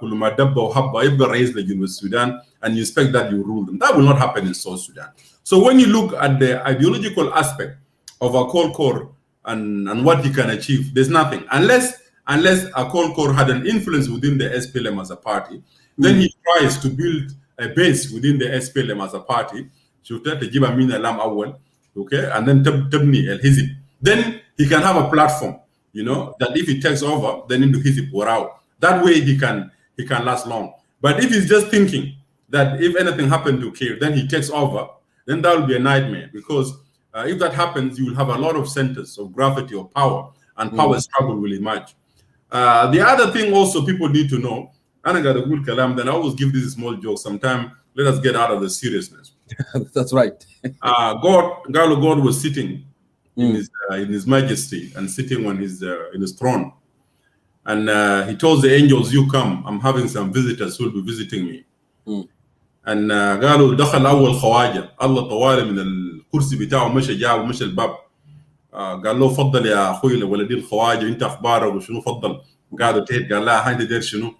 كل ما دب وحبة يبقى رئيس لجنوب السودان and you expect that you rule them. That will not happen in South Sudan. So when you look at the ideological aspect of Akol Kor and what he can achieve, there's nothing. Unless Akol Kor had an influence within the SPLM as a party, then he tries to build a base within the SPLM as a party شفتها تجيب امين اعلام اول okay and then تبني الحزب then he can have a platform you know that if he takes over then into حزب وراه that way he can last long but if he's just thinking that if anything happened to Kiir then he takes over then that will be a nightmare because if that happens you will have a lot of centers of gravity of power and power struggle will emerge. The other thing also people need to know أنا قاعد أقول كلام then I always give this small joke sometimes let us get out of the seriousness. That's right. God was sitting in his majesty and sitting on his throne and he told the angels you come I'm having some visitors who will be visiting me and قالوا دخل أول خواجة الله طوالي من الكرسي بتاعه مشى جاب ومشى الباب قال له فضل يا أخوي ولدي الخواجة أنت أخبارك وشنو فضل قاعد تهد قال لا هاي دير شنو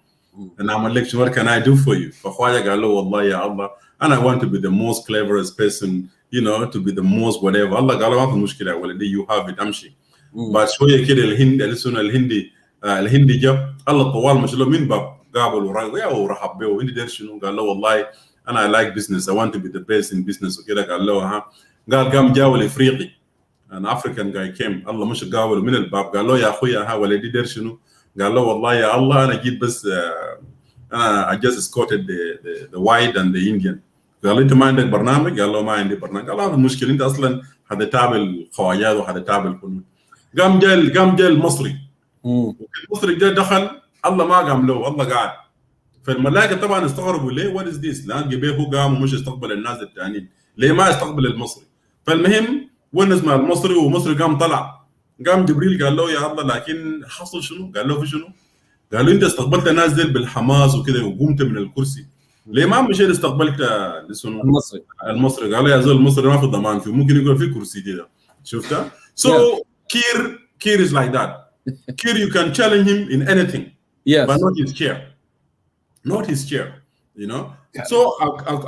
أنا أعمل لك شنو what can I do for you فخواجة قال له والله يا الله and I want to be the most cleverest person you know to be the most whatever الله قال له ما في مشكلة ولدي you have it أمشي بعد شوية كده الهندي جاب الله طوال مش له من باب قابل ورحب به وإنت دير شنو قال له والله أنا I like business I want to be the best in business وكده قال له ها قال قام جاول إفريقي an African guy came الله مش قابل من الباب قال له يا أخويا ها ولدي دير شنو قال له والله يا الله أنا جيت بس أنا I just escorted the white and the Indian قال له أنت ما عندك برنامج قال له ما عندي برنامج قال له المشكلة أنت أصلا هذا تابع الخواجات وهذا تابع الفنون قام جاء المصري المصري جاء دخل الله ما قام له الله قاعد فالملائكة طبعا استغربوا ليه what is this لأن جبيه هو قام ومش استقبل الناس الثانيين ليه ما استقبل المصري فالمهم ونس مع المصري ومصري قام طلع قام جبريل قال له يا الله لكن حصل شنو قال له في شنو قال له انت استقبلت الناس ديل بالحماس وكذا وقمت من الكرسي ليه ما مشيت استقبلت المصري قال له يا زول المصري ما في ضمان فيه ممكن يقول في كرسي كده شفتها so Kiir is like that Kiir you can challenge him in anything but not his chair you know so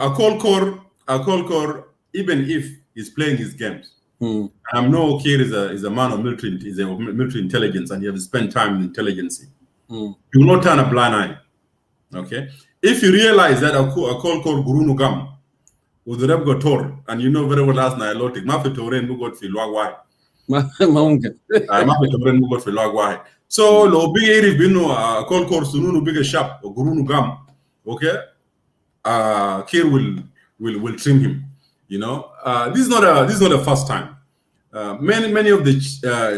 a call core even if he's playing his games I know Kiir is a man of military intelligence and he has spent time in intelligence. You will not turn a blind eye. Okay? If you realize that a call called Gurunu Gam with the Rebgo Tor, and you know very well as Nilotic, Mafi Toren Mugot fi Lwagwai. Mafi Toren Mugot fi Lwagwai. So, lo big area binu a call called Sununu bigger shop or Gurunu Gam. Okay? Kiir will trim him. You know, this is not a first time. Many of the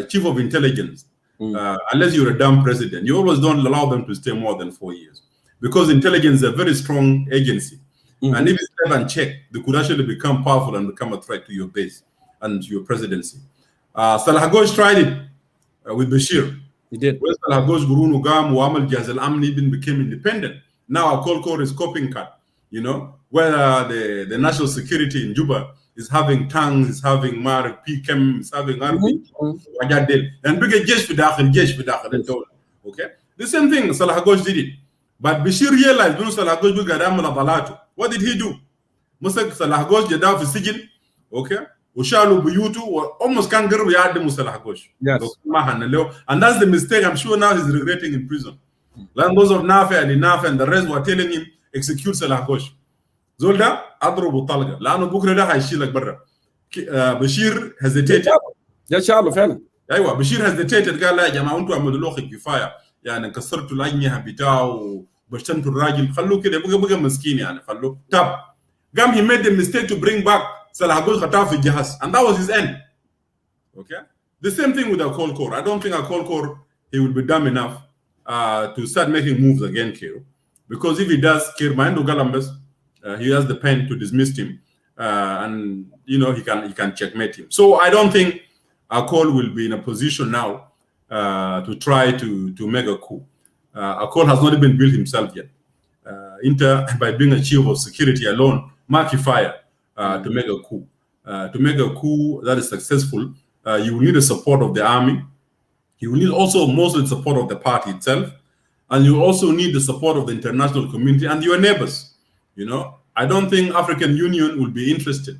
chief of intelligence, unless you're a dumb president, you always don't allow them to stay more than 4 years because intelligence is a very strong agency. And if it's left unchecked, they could actually become powerful and become a threat to your base and to your presidency. Salah Ghosh tried it with Bashir. He did. When Salah Ghosh, Gurunu Gam, Muammar Jaz al-Amni even became independent. Now a call core is coping cut, you know, where the national security in Juba is having tanks, is having Mark, PKM, is having army, and bigger jesh for the okay? The same thing, Salah Ghosh did it. But Bashir realized when Salah Ghosh what did he do? Musa Salah Ghosh jadaw fi sijin, okay? Ushalu buyutu almost can't get rid of Salah Ghosh. Yes. And that's the mistake I'm sure now he's regretting in prison. Like those of Nafe and the rest were telling him, execute Salah Ghosh. زول اضربه طلقه لانه بكره ده هيشيلك برا بشير hesitated ده شعله فعلا ايوه بشير hesitated قال لا يا جماعه انتوا عملوا له كفايه يعني كسرتوا الاجنحه بتاعه وبشتمتوا الراجل خلوه كده بقى مسكين يعني خلوه تاب قام he made the mistake to bring back Salah Ghosh خطاه في الجهاز and that was his end okay the same thing with a call core I don't think a call core he will be dumb enough to start making moves against Kiir because if he does Kiir mind Galambas he has the pen to dismiss him, and you know he can checkmate him. So I don't think Akol will be in a position now to try to make a coup. Akol has not even built himself yet. By being a chief of security alone, Maki fire to make a coup. To make a coup that is successful, you will need the support of the army. You will need also mostly the support of the party itself, and you also need the support of the international community and your neighbors. You know, I don't think African Union will be interested,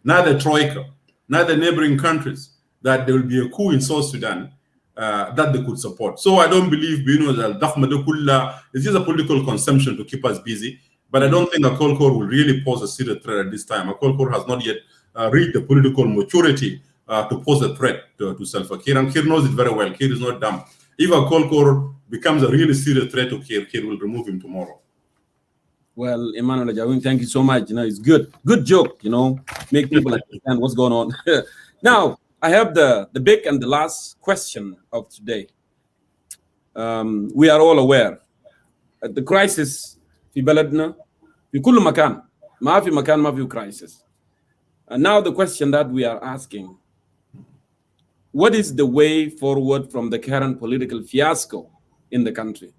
neither Troika, neither neighboring countries, that there will be a coup in South Sudan that they could support. So I don't believe, you know, that it's just a political consumption to keep us busy. But I don't think a Cold War will really pose a serious threat at this time. A Cold War has not yet reached the political maturity to pose a threat to Salva Kiir, and Kiir knows it very well. Kiir is not dumb. If a Cold War becomes a really serious threat to Kiir, Kiir will remove him tomorrow. Well, Emmanuel Ajawin, thank you so much. It's good joke, make people understand what's going on. Now, I have the big and the last question of today. We are all aware the crisis في بلدنا في كل مكان ما في مكان ما في crisis. And now the question that we are asking, what is the way forward from the current political fiasco in the country?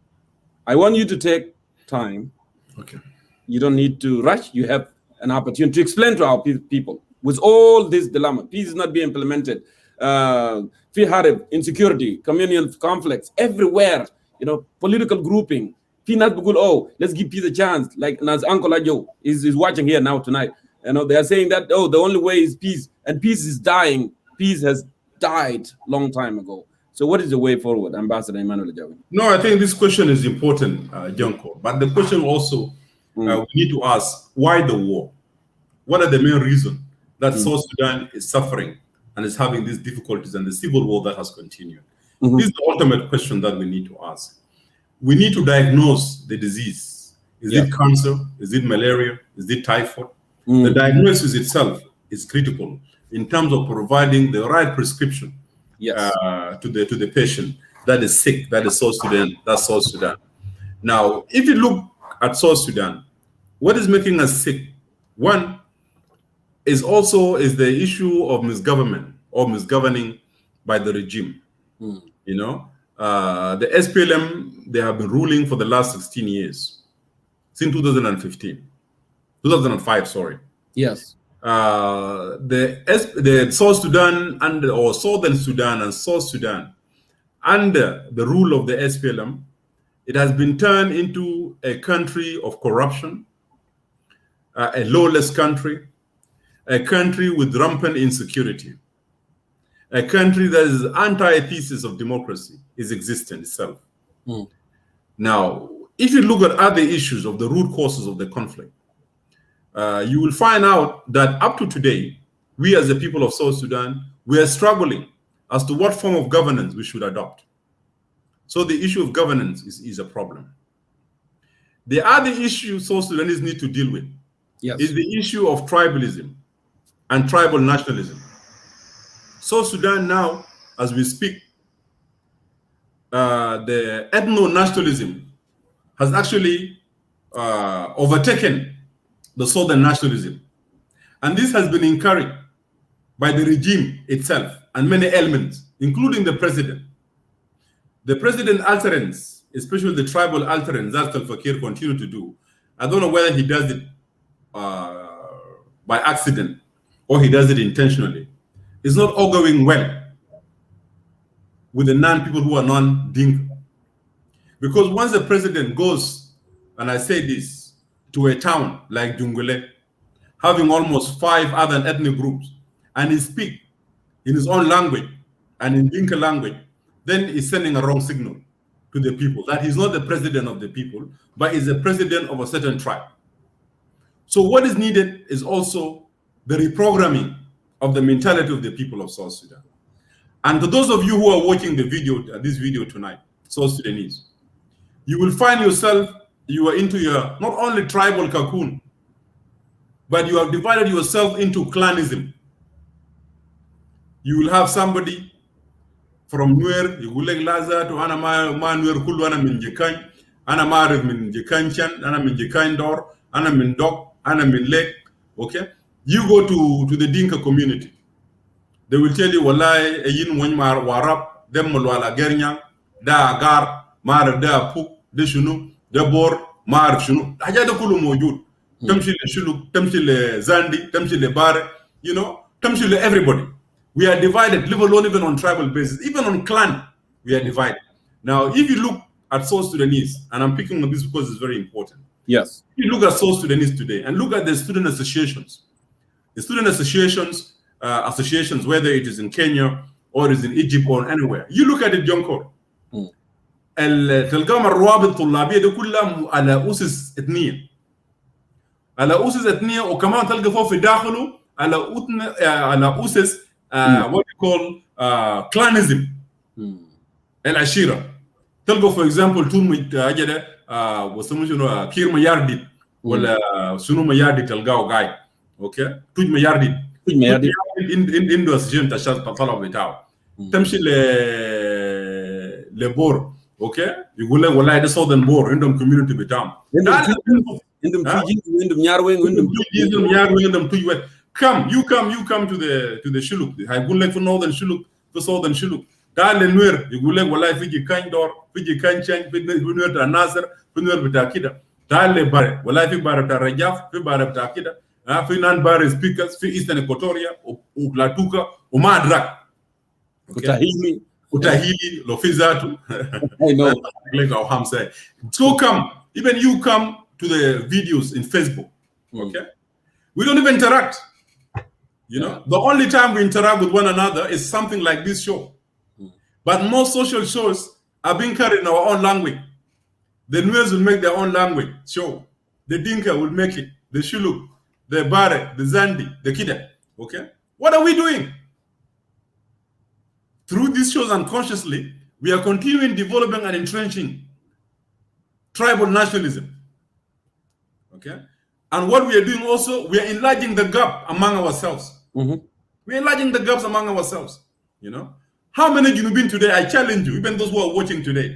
I want you to take time. Okay. You don't need to rush. You have an opportunity to explain to our people with all this dilemma. Peace is not being implemented. Fi harib, insecurity, communal conflicts everywhere. Political grouping. Let's give peace a chance. Like Nas Uncle Ajo is watching here now tonight. They are saying that the only way is peace, and peace is dying. Peace has died long time ago. So what is the way forward, Ambassador Emmanuel Ajawi? No, I think this question is important, Junko. But the question also we need to ask, why the war? What are the main reasons that South Sudan is suffering and is having these difficulties and the civil war that has continued? This is the ultimate question that we need to ask. We need to diagnose the disease. Is it cancer? Is it malaria? Is it typhoid? The diagnosis itself is critical in terms of providing the right prescription to the patient that is sick, that is South Sudan, that's South Sudan. Now, if you look at South Sudan, what is making us sick? One is the issue of misgovernment or misgoverning by the regime. The SPLM, they have been ruling for the last 16 years, since 2005, sorry. Yes. The South Sudan or Southern Sudan and South Sudan, under the rule of the SPLM, it has been turned into a country of corruption, a lawless country, a country with rampant insecurity, a country that is antithesis of democracy is existent itself. Now, if you look at other issues of the root causes of the conflict, you will find out that up to today, we as the people of South Sudan, we are struggling as to what form of governance we should adopt. So the issue of governance is a problem. The other issue South Sudanese need to deal with is the issue of tribalism and tribal nationalism. South Sudan now, as we speak, the ethno-nationalism has actually overtaken the Southern nationalism. And this has been encouraged by the regime itself and many elements, including the president. The president utterance, especially the tribal utterance that Salva Kiir continue to do, I don't know whether he does it by accident or he does it intentionally. It's not all going well with the non-people who are non-Dinka. Because once the president goes, and I say this, to a town like Jungule, having almost 5 other ethnic groups, and he speaks in his own language and in Dinka language, then he's sending a wrong signal to the people that he's not the president of the people, but is the president of a certain tribe. So what is needed is also the reprogramming of the mentality of the people of South Sudan. And to those of you who are watching the video, this video tonight, South Sudanese, you will find yourself, you are into your not only tribal cocoon, but you have divided yourself into clanism. You will have somebody from Nuer, you will like Laza to Ana Nuer Kulu, Ana Minjikany, Ana Marif Minjikanchan, Ana Minjikandor, Ana Mindok, Ana Minlek. Okay? You go to the Dinka community. They will tell you, Walai, Eyin Wanmar Warap, Dem Mulwala Gernyang, Da Agar, Mar Da Puk, De Shunu, De Bor, Mar Shunu. Hajada Kulu Mojud. Tamshile Shuluk, Tamshile Zandi, Tamshile Bare, Tamshile everybody. We are divided, live alone even on tribal basis, even on clan, we are divided. Now, if you look at South Sudanese, and I'm picking on this because it's very important. Yes. If you look at South Sudanese today and look at the student associations, whether it is in Kenya or it is in Egypt or anywhere, you look at it, Jonkor. تلقاهم الروابط الطلابية دي كلها على أسس إثنية. على اسس اثنيه، وكمان تلقى فوق في داخله على اسس what we call clanism العشيره. تلقى for example تون اجده وسمو شنو كير مياردي ولا شنو مياردي تلقاه قاعد اوكي توج مياردي عنده سجن تشال طلب بتاعه تمشي لبور اوكي يقول لك والله ده سودان بور عندهم كوميونتي بتاعهم عندهم تيجي وعندهم نياروين وعندهم توج come you come to the شلوك هيقول لك في northern شلوك في southern شلوك تعال للنوير يقول لك والله فيجي كاين دور فيجي كاين شانك في نوير بتاع ناصر في نوير بتاع كده تعال لباري والله في باري بتاع رجاف في باري بتاع كده في نان باري سبيكرز في ايسترن اكواتوريا وبلاتوكا وما ادراك وتاهيلي لو في ذاته I know like how I'm saying so come even you come to the videos in Facebook okay we don't even interact you know the only time we interact with one another is something like this show but most social shows are being carried in our own language. The Nuers will make their own language show. The Dinka will make it. The Shuluk, the Bare, the Zandi, the Kida. Okay? What are we doing? Through these shows unconsciously, we are continuing developing and entrenching tribal nationalism. Okay? And what we are doing also, we are enlarging the gap among ourselves. We are enlarging the gaps among ourselves. You know? How many of you have been today? I challenge you, even those who are watching today.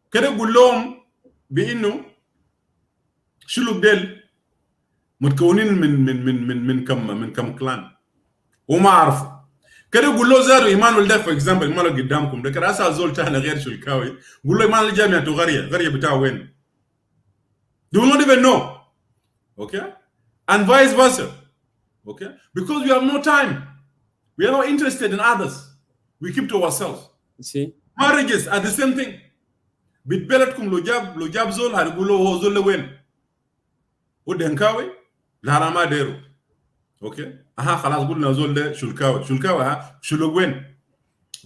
Kede gulom bi innu shuluk del متكونين من كم كلان وما عرفوا. كده قولوا زاروا ايمانويل ده for example ايمانويل قدامكم ده كده اسال زول تاني غير شلكاوي قول له ايمانويل جامعته غريه بتاعه وين؟ They will not even know. Okay? And vice versa. Okay? Because we have no time. We are not interested in others. We keep to ourselves. You see? Marriages are the same thing. بتبلدكم لو جاب زول هنقولوا هو زول وين؟ ودنكاوي لا ما ديرو. Okay? خلاص قلنا زول ده شلكاوي شلوك وين؟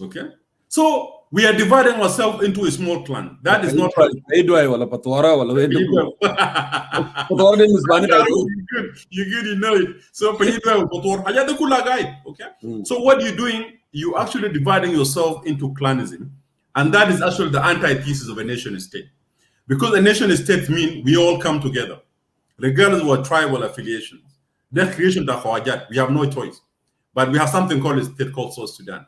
Okay? So we are dividing ourselves into a small clan. That is not right. ولا بطوارة ولا وين؟ بطوارة دي مسباني You good, you know it. So okay? So what you're doing, you actually dividing yourself into clanism, and that is actually the antithesis of a nation state. Because a nation state means we all come together, regardless of our tribal affiliations. The creation of Khawajat, we have no choice. But we have something called a state called South Sudan.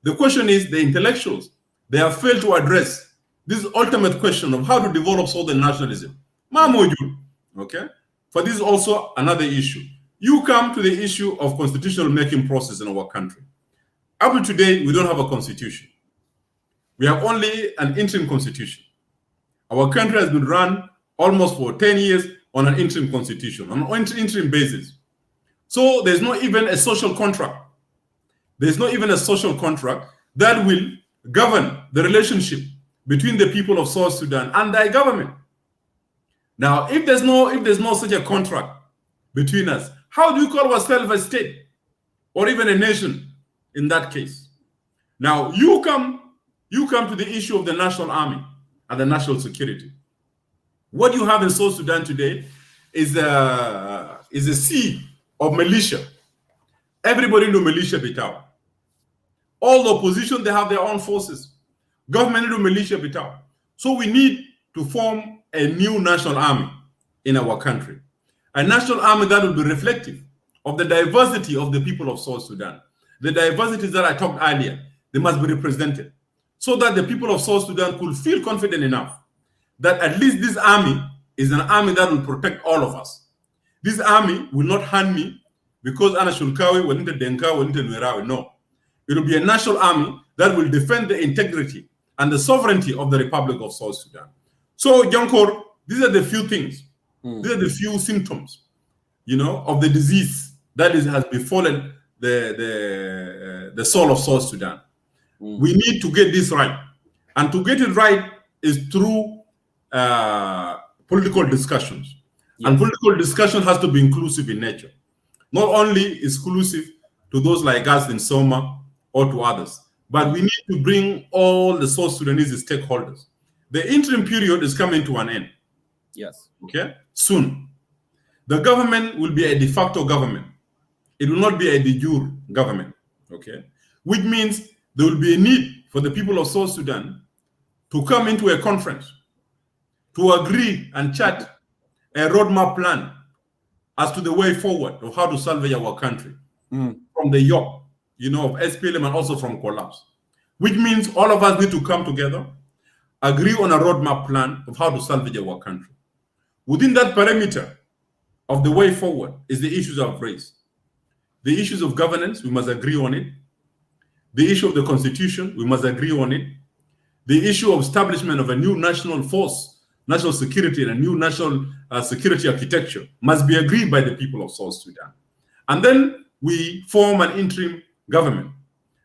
The question is, the intellectuals, they have failed to address this ultimate question of how to develop Southern nationalism. Okay? For this is also another issue. You come to the issue of constitutional making process in our country. Up to today, we don't have a constitution. We have only an interim constitution. Our country has been run almost for 10 years on an interim constitution, on an interim basis. So there's not even a social contract. There's not even a social contract that will govern the relationship between the people of South Sudan and their government. Now, if there's no such a contract between us, how do you call ourselves a state or even a nation in that case? Now, you come to the issue of the national army and the national security. What you have in South Sudan today is a sea of militia. Everybody in the militia bitaw. All the opposition, they have their own forces. Government in the militia bitaw. So we need to form a new national army in our country. A national army that will be reflective of the diversity of the people of South Sudan. The diversities that I talked earlier, they must be represented so that the people of South Sudan could feel confident enough that at least this army is an army that will protect all of us. This army will not hand me because Ana Shulkawi, Wanita Denka, Wanita Nwerawe. No. It will be a national army that will defend the integrity and the sovereignty of the Republic of South Sudan. So, Jonkor, these are the few things. These are the few symptoms, of the disease that has befallen the soul of South Sudan. We need to get this right. And to get it right is through political discussions. Yes. And political discussion has to be inclusive in nature. Not only exclusive to those like us in Soma or to others, but we need to bring all the South Sudanese stakeholders. The interim period is coming to an end. Yes. Okay? Soon. The government will be a de facto government. It will not be a de jure government, okay? Which means there will be a need for the people of South Sudan to come into a conference to agree and chart a roadmap plan as to the way forward of how to salvage our country from the yoke, of SPLM and also from collapse. Which means all of us need to come together, agree on a roadmap plan of how to salvage our country. Within that perimeter of the way forward is the issues I've raised. The issues of governance, we must agree on it. The issue of the constitution, we must agree on it. The issue of establishment of a new national force, national security, and a new national security architecture must be agreed by the people of South Sudan. And then we form an interim government.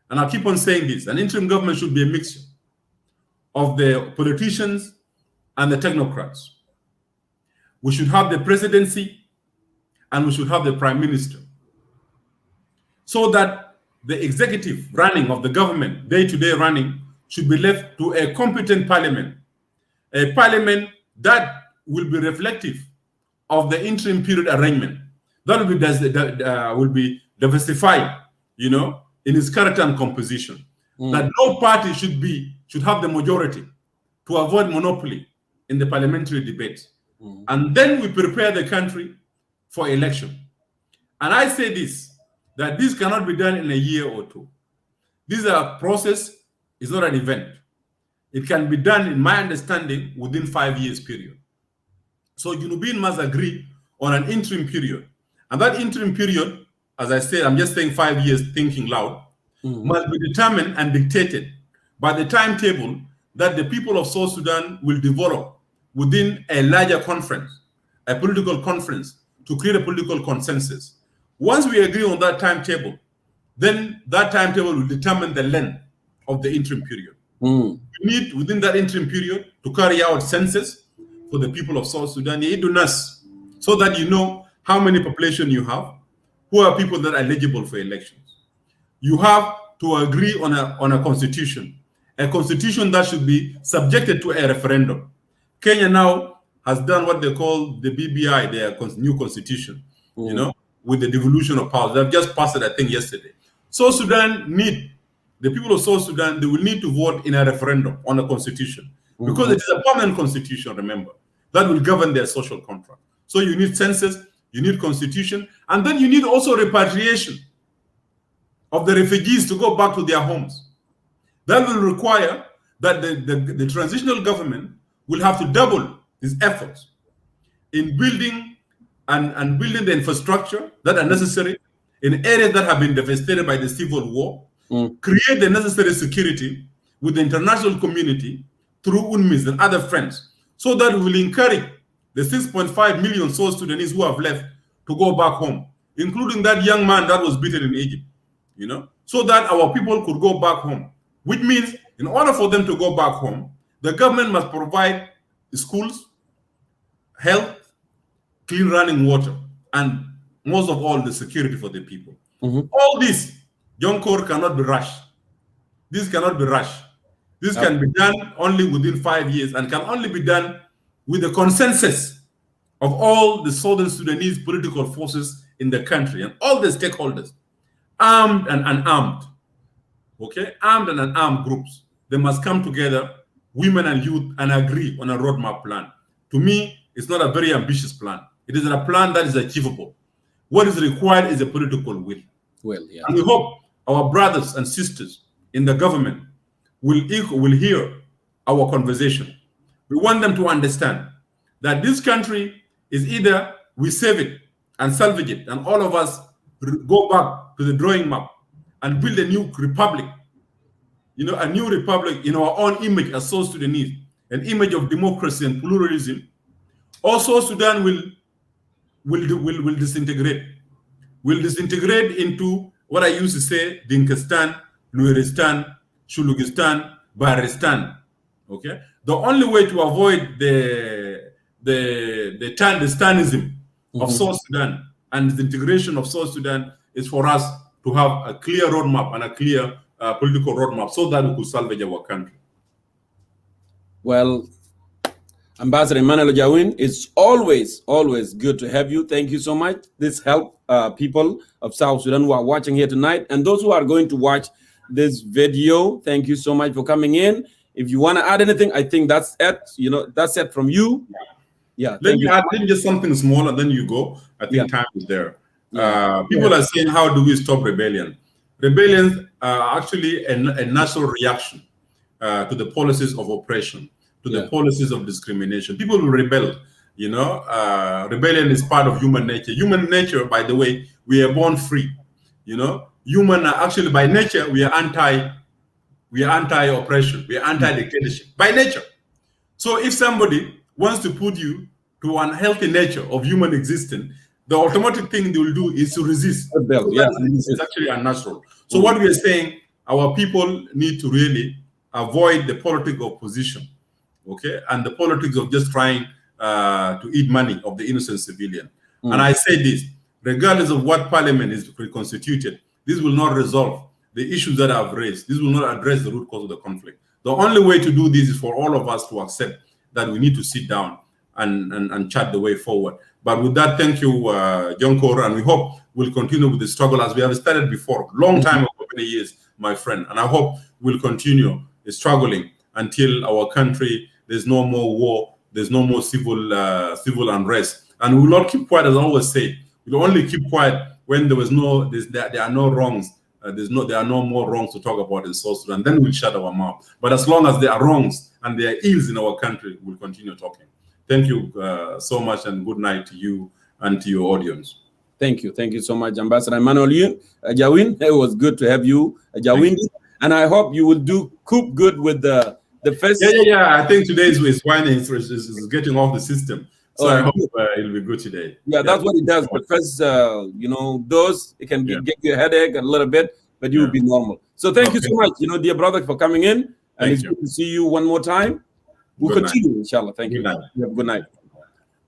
And I keep on saying this, an interim government should be a mixture of the politicians and the technocrats. We should have the presidency and we should have the prime minister, so that the executive running of the government, day-to-day running, should be left to a competent parliament, a parliament that will be reflective of the interim period arrangement, that will be diversified, in its character and composition. That no party should have the majority to avoid monopoly in the parliamentary debate. And then we prepare the country for election. And I say this, that this cannot be done in a year or two. This is a process, it's not an event. It can be done, in my understanding, within 5 years period. So Junubin must agree on an interim period. And that interim period, as I said, I'm just saying 5 years thinking loud, must be determined and dictated by the timetable that the people of South Sudan will develop within a larger conference, a political conference, to create a political consensus. Once we agree on that timetable, then that timetable will determine the length of the interim period. We need, within that interim period, to carry out census for the people of South Sudan, so that you know how many population you have, who are people that are eligible for elections. You have to agree on a constitution that should be subjected to a referendum. Kenya now has done what they call the BBI, their new constitution, with the devolution of powers. They've just passed it, I think, yesterday. South Sudan the people of South Sudan, they will need to vote in a referendum on a constitution, because it is a permanent constitution, remember, that will govern their social contract. So you need census, you need constitution, and then you need also repatriation of the refugees to go back to their homes. That will require that the transitional government will have to double its efforts in building and building the infrastructure that are necessary in areas that have been devastated by the civil war, create the necessary security with the international community through UNMISS and other friends, so that we will encourage the 6.5 million South Sudanese who have left to go back home, including that young man that was beaten in Egypt, so that our people could go back home. Which means, in order for them to go back home, the government must provide schools, health, clean running water, and most of all, the security for the people. All this, Young Core, cannot be rushed. This cannot be rushed. This can be done only within 5 years, and can only be done with the consensus of all the Southern Sudanese political forces in the country and all the stakeholders, armed and unarmed. Okay, armed and unarmed groups. They must come together, women and youth, and agree on a roadmap plan. To me, it's not a very ambitious plan. It is a plan that is achievable. What is required is a political will. And we hope our brothers and sisters in the government will hear our conversation. We want them to understand that this country is either we save it and salvage it, and all of us go back to the drawing map and build a new republic, a new republic in our own image as South Sudanese, an image of democracy and pluralism. Also, Sudan will disintegrate. Will disintegrate into what I used to say, Dinkistan, Nueristan, Shulugistan, Baristan. Okay? The only way to avoid the Stanism of South Sudan and the integration of South Sudan is for us to have a clear roadmap and a clear political roadmap, so that we could salvage our country. Well, Ambassador Emmanuel Jawin, it's always good to have you. Thank you so much. This help people of South Sudan who are watching here tonight, and those who are going to watch this video. Thank you so much for coming in. If you want to add anything, I think that's it. That's it from you. Yeah. Let me add just something small, and then you go. I think time is there. People are saying, how do we stop rebellion? Rebellions are actually a natural reaction to the policies of oppression, to the policies of discrimination. People will rebel. Rebellion is part of human nature. Human nature, by the way, we are born free. Human are actually by nature we are anti-oppression, we are anti-dictatorship by nature. So if somebody wants to put you to an unhealthy nature of human existence, the automatic thing they will do is to resist. It's actually unnatural. So what we are saying, our people need to really avoid the politics of position, and the politics of just trying to eat money of the innocent civilian. And I say this, regardless of what parliament is reconstituted, this will not resolve the issues that I've raised. This will not address the root cause of the conflict. The only way to do this is for all of us to accept that we need to sit down and chat the way forward. But with that, thank you, John Kor, and we hope we'll continue with the struggle as we have started before, long time ago, many years, my friend. And I hope we'll continue struggling until our country, there's no more war, there's no more civil unrest. And we will not keep quiet, as I always say. We'll only keep quiet when there are no wrongs. There are no more wrongs to talk about in South Sudan. Then we'll shut our mouth. But as long as there are wrongs and there are ills in our country, we'll continue talking. Thank you so much, and good night to you and to your audience. Thank you. Thank you so much, Ambassador Emmanuel Jawin. It was good to have you, Jawin. And I hope you will do good with the first. Yeah. I think today is whining, is getting off the system. So I hope it'll be good today. Yeah, that's what it does. The first, dose, it can get you a headache a little bit, but you will be normal. So thank you so much, dear brother, for coming in. And it's good to see you one more time. We'll continue, inshallah. Thank you. Good night.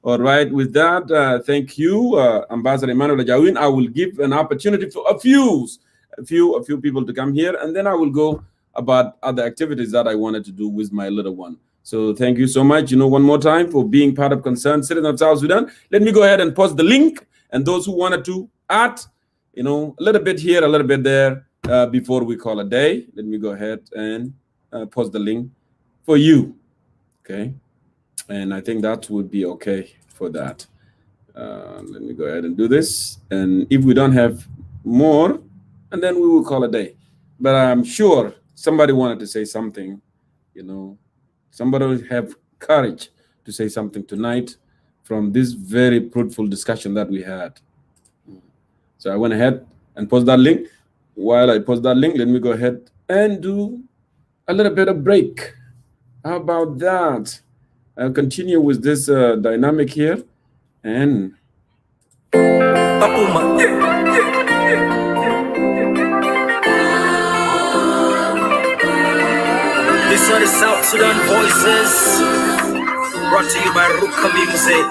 All right. With that, thank you, Ambassador Emmanuel Jawin. I will give an opportunity for a few people to come here, and then I will go about other activities that I wanted to do with my little one. So thank you so much, one more time for being part of Concerned Citizen of South Sudan. Let me go ahead and post the link, and those who wanted to add, a little bit here, a little bit there, before we call a day. Let me go ahead and post the link for you. Okay. And I think that would be okay for that. Let me go ahead and do this. And if we don't have more, and then we will call a day. But I'm sure somebody wanted to say something, somebody will have courage to say something tonight from this very fruitful discussion that we had. So I went ahead and post that link. While I post that link, let me go ahead and do a little bit of break. How about that? I'll continue with this dynamic here. And These are the South Sudan voices, brought to you by Ruka Music.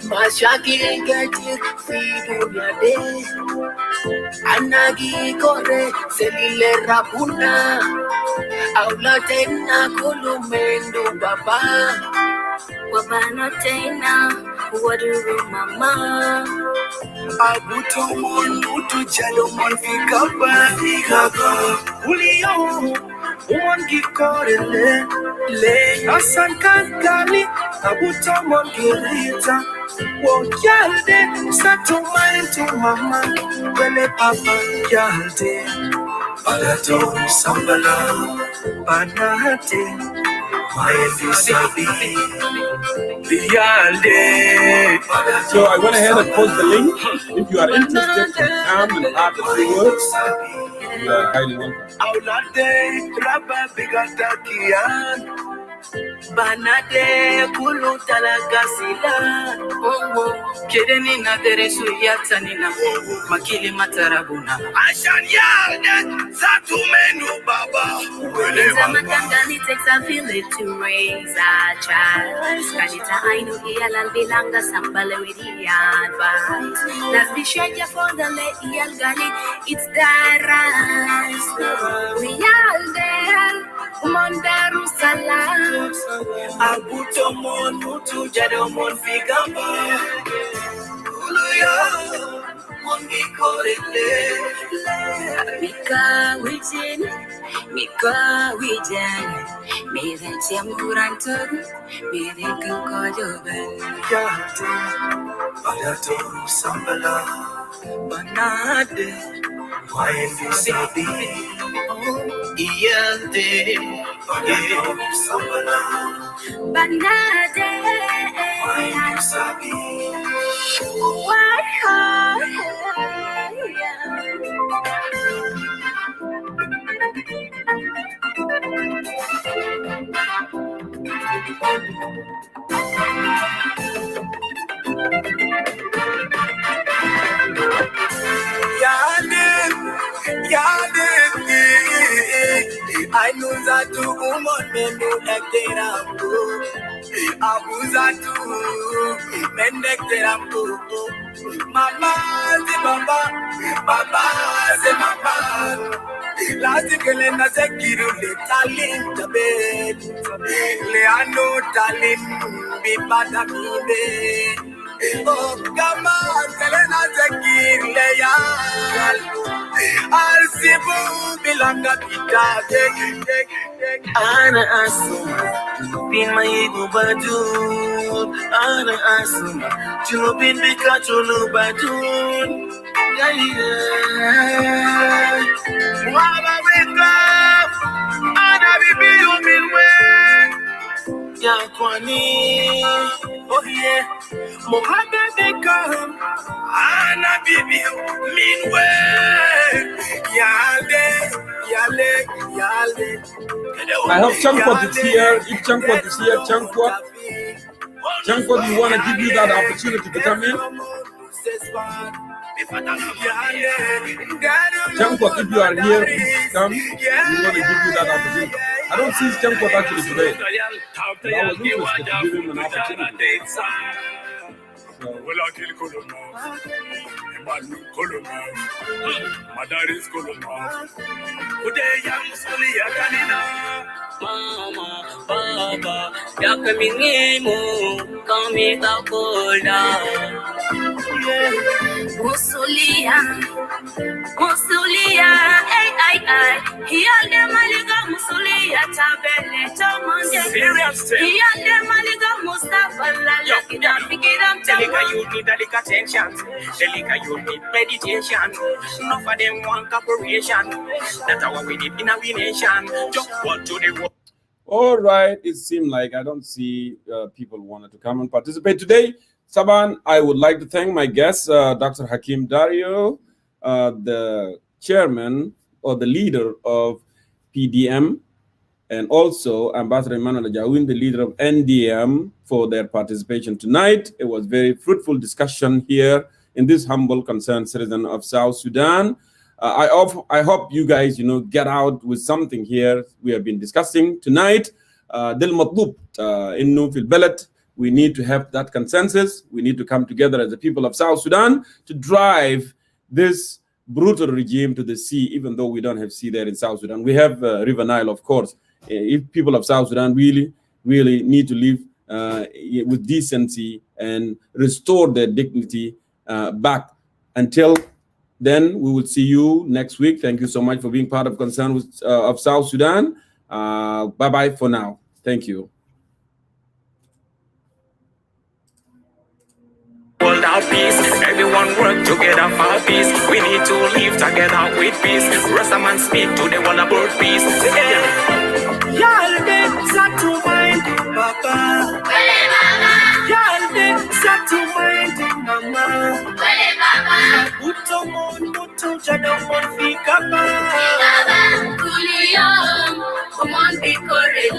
Mashaki gati fidunya de anagi kore selile rapuna aula tena kulumendo baba Wabana tena waduru mama abuto mon utu chalo mon fikaba ulio Mongi korele le asan kankali abuta mongirita wokyalde satuma into mama wele papa kyalde palato sambala panate maendi sabi biyalde. So I went ahead and post the link. If you are interested to come and add a few words, you are highly welcome. Banade kulu talagasila. Kedeni na deresu yatanina. Makili matarabuna. Ashan yalde satumenu baba. In Zamatangani takes a village to raise a child. Kanita ainu iyalal bilanga sambale with the advice. Las bishaja for the iyal gali, it's daras. We all there, Mondaru salam. Abuto mon mutu jado mon figamba. Uluyo mon gikorele. Mika wijin, Mika wijan. Mere chemurantur, mere kankojoben. Yate badato sambala. Banade waendi sabi. Iyante badato sambala. Banade, Waendi sabi. why Yade, I know that to woman menu ekterambu. Abuza tu menekterambu. Mama ze mama, mama ze mama. Lati kele na sekiru le talin tabe. Le ano talin bipada mide. Oh, kama kele na sekiru le ya. Arsibu bilanga pita Ana asuma bin mayigu badun. Ana asuma chulubin bika chulubadun. Waba wake up. Ana bibi umilwe. Yakwani. Oh yeah. Mohamed Beckham. Ana bibi minwe. Yale. I hope Chankwa is here. If Chankwa is here, Chankwa, you want to give you that opportunity to come in? Chankwa, if you are here, please come. We want to give you that opportunity. I don't see Chankwa actually today. But I was interested to give him an opportunity. Madaris Koloma. Today young Solia Kanina. Mama, Baba, Yakaminimu, Kamita Kola. Musulia, ay, here the Maliga Musulia, Tabele, Tomande, here the Maliga Mustafa, Lakida, Pikiram, Delica, you need delicate attention. Delica, you need meditation. None of them want cooperation. That's how we need in our nation. Just what to the world. All right. It seemed like I don't see people wanted to come and participate today. Saban, I would like to thank my guest, Dr. Hakim Dario, the chairman or the leader of PDM, and also Ambassador Emmanuel Ajawin, the leader of NDM, for their participation tonight. It was very fruitful discussion here in this humble, concerned citizen of South Sudan. I hope you guys, get out with something here we have been discussing tonight. Del matlub innu fil balad. We need to have that consensus. We need to come together as the people of South Sudan to drive this brutal regime to the sea, even though we don't have sea there in South Sudan. We have River Nile, of course. If people of South Sudan really need to live with decency and restore their dignity back. Until then, we will see you next week. Thank you so much for being part of Concern of South Sudan. Bye-bye for now. Thank you. World of peace, everyone work together for peace. We need to live together with peace. Rastaman speak to the world about peace. Y'all set to mind, Papa. Y'all set to mind, Mama. Uto mutu jado monfikapa. Kuliyo, come on, be correct.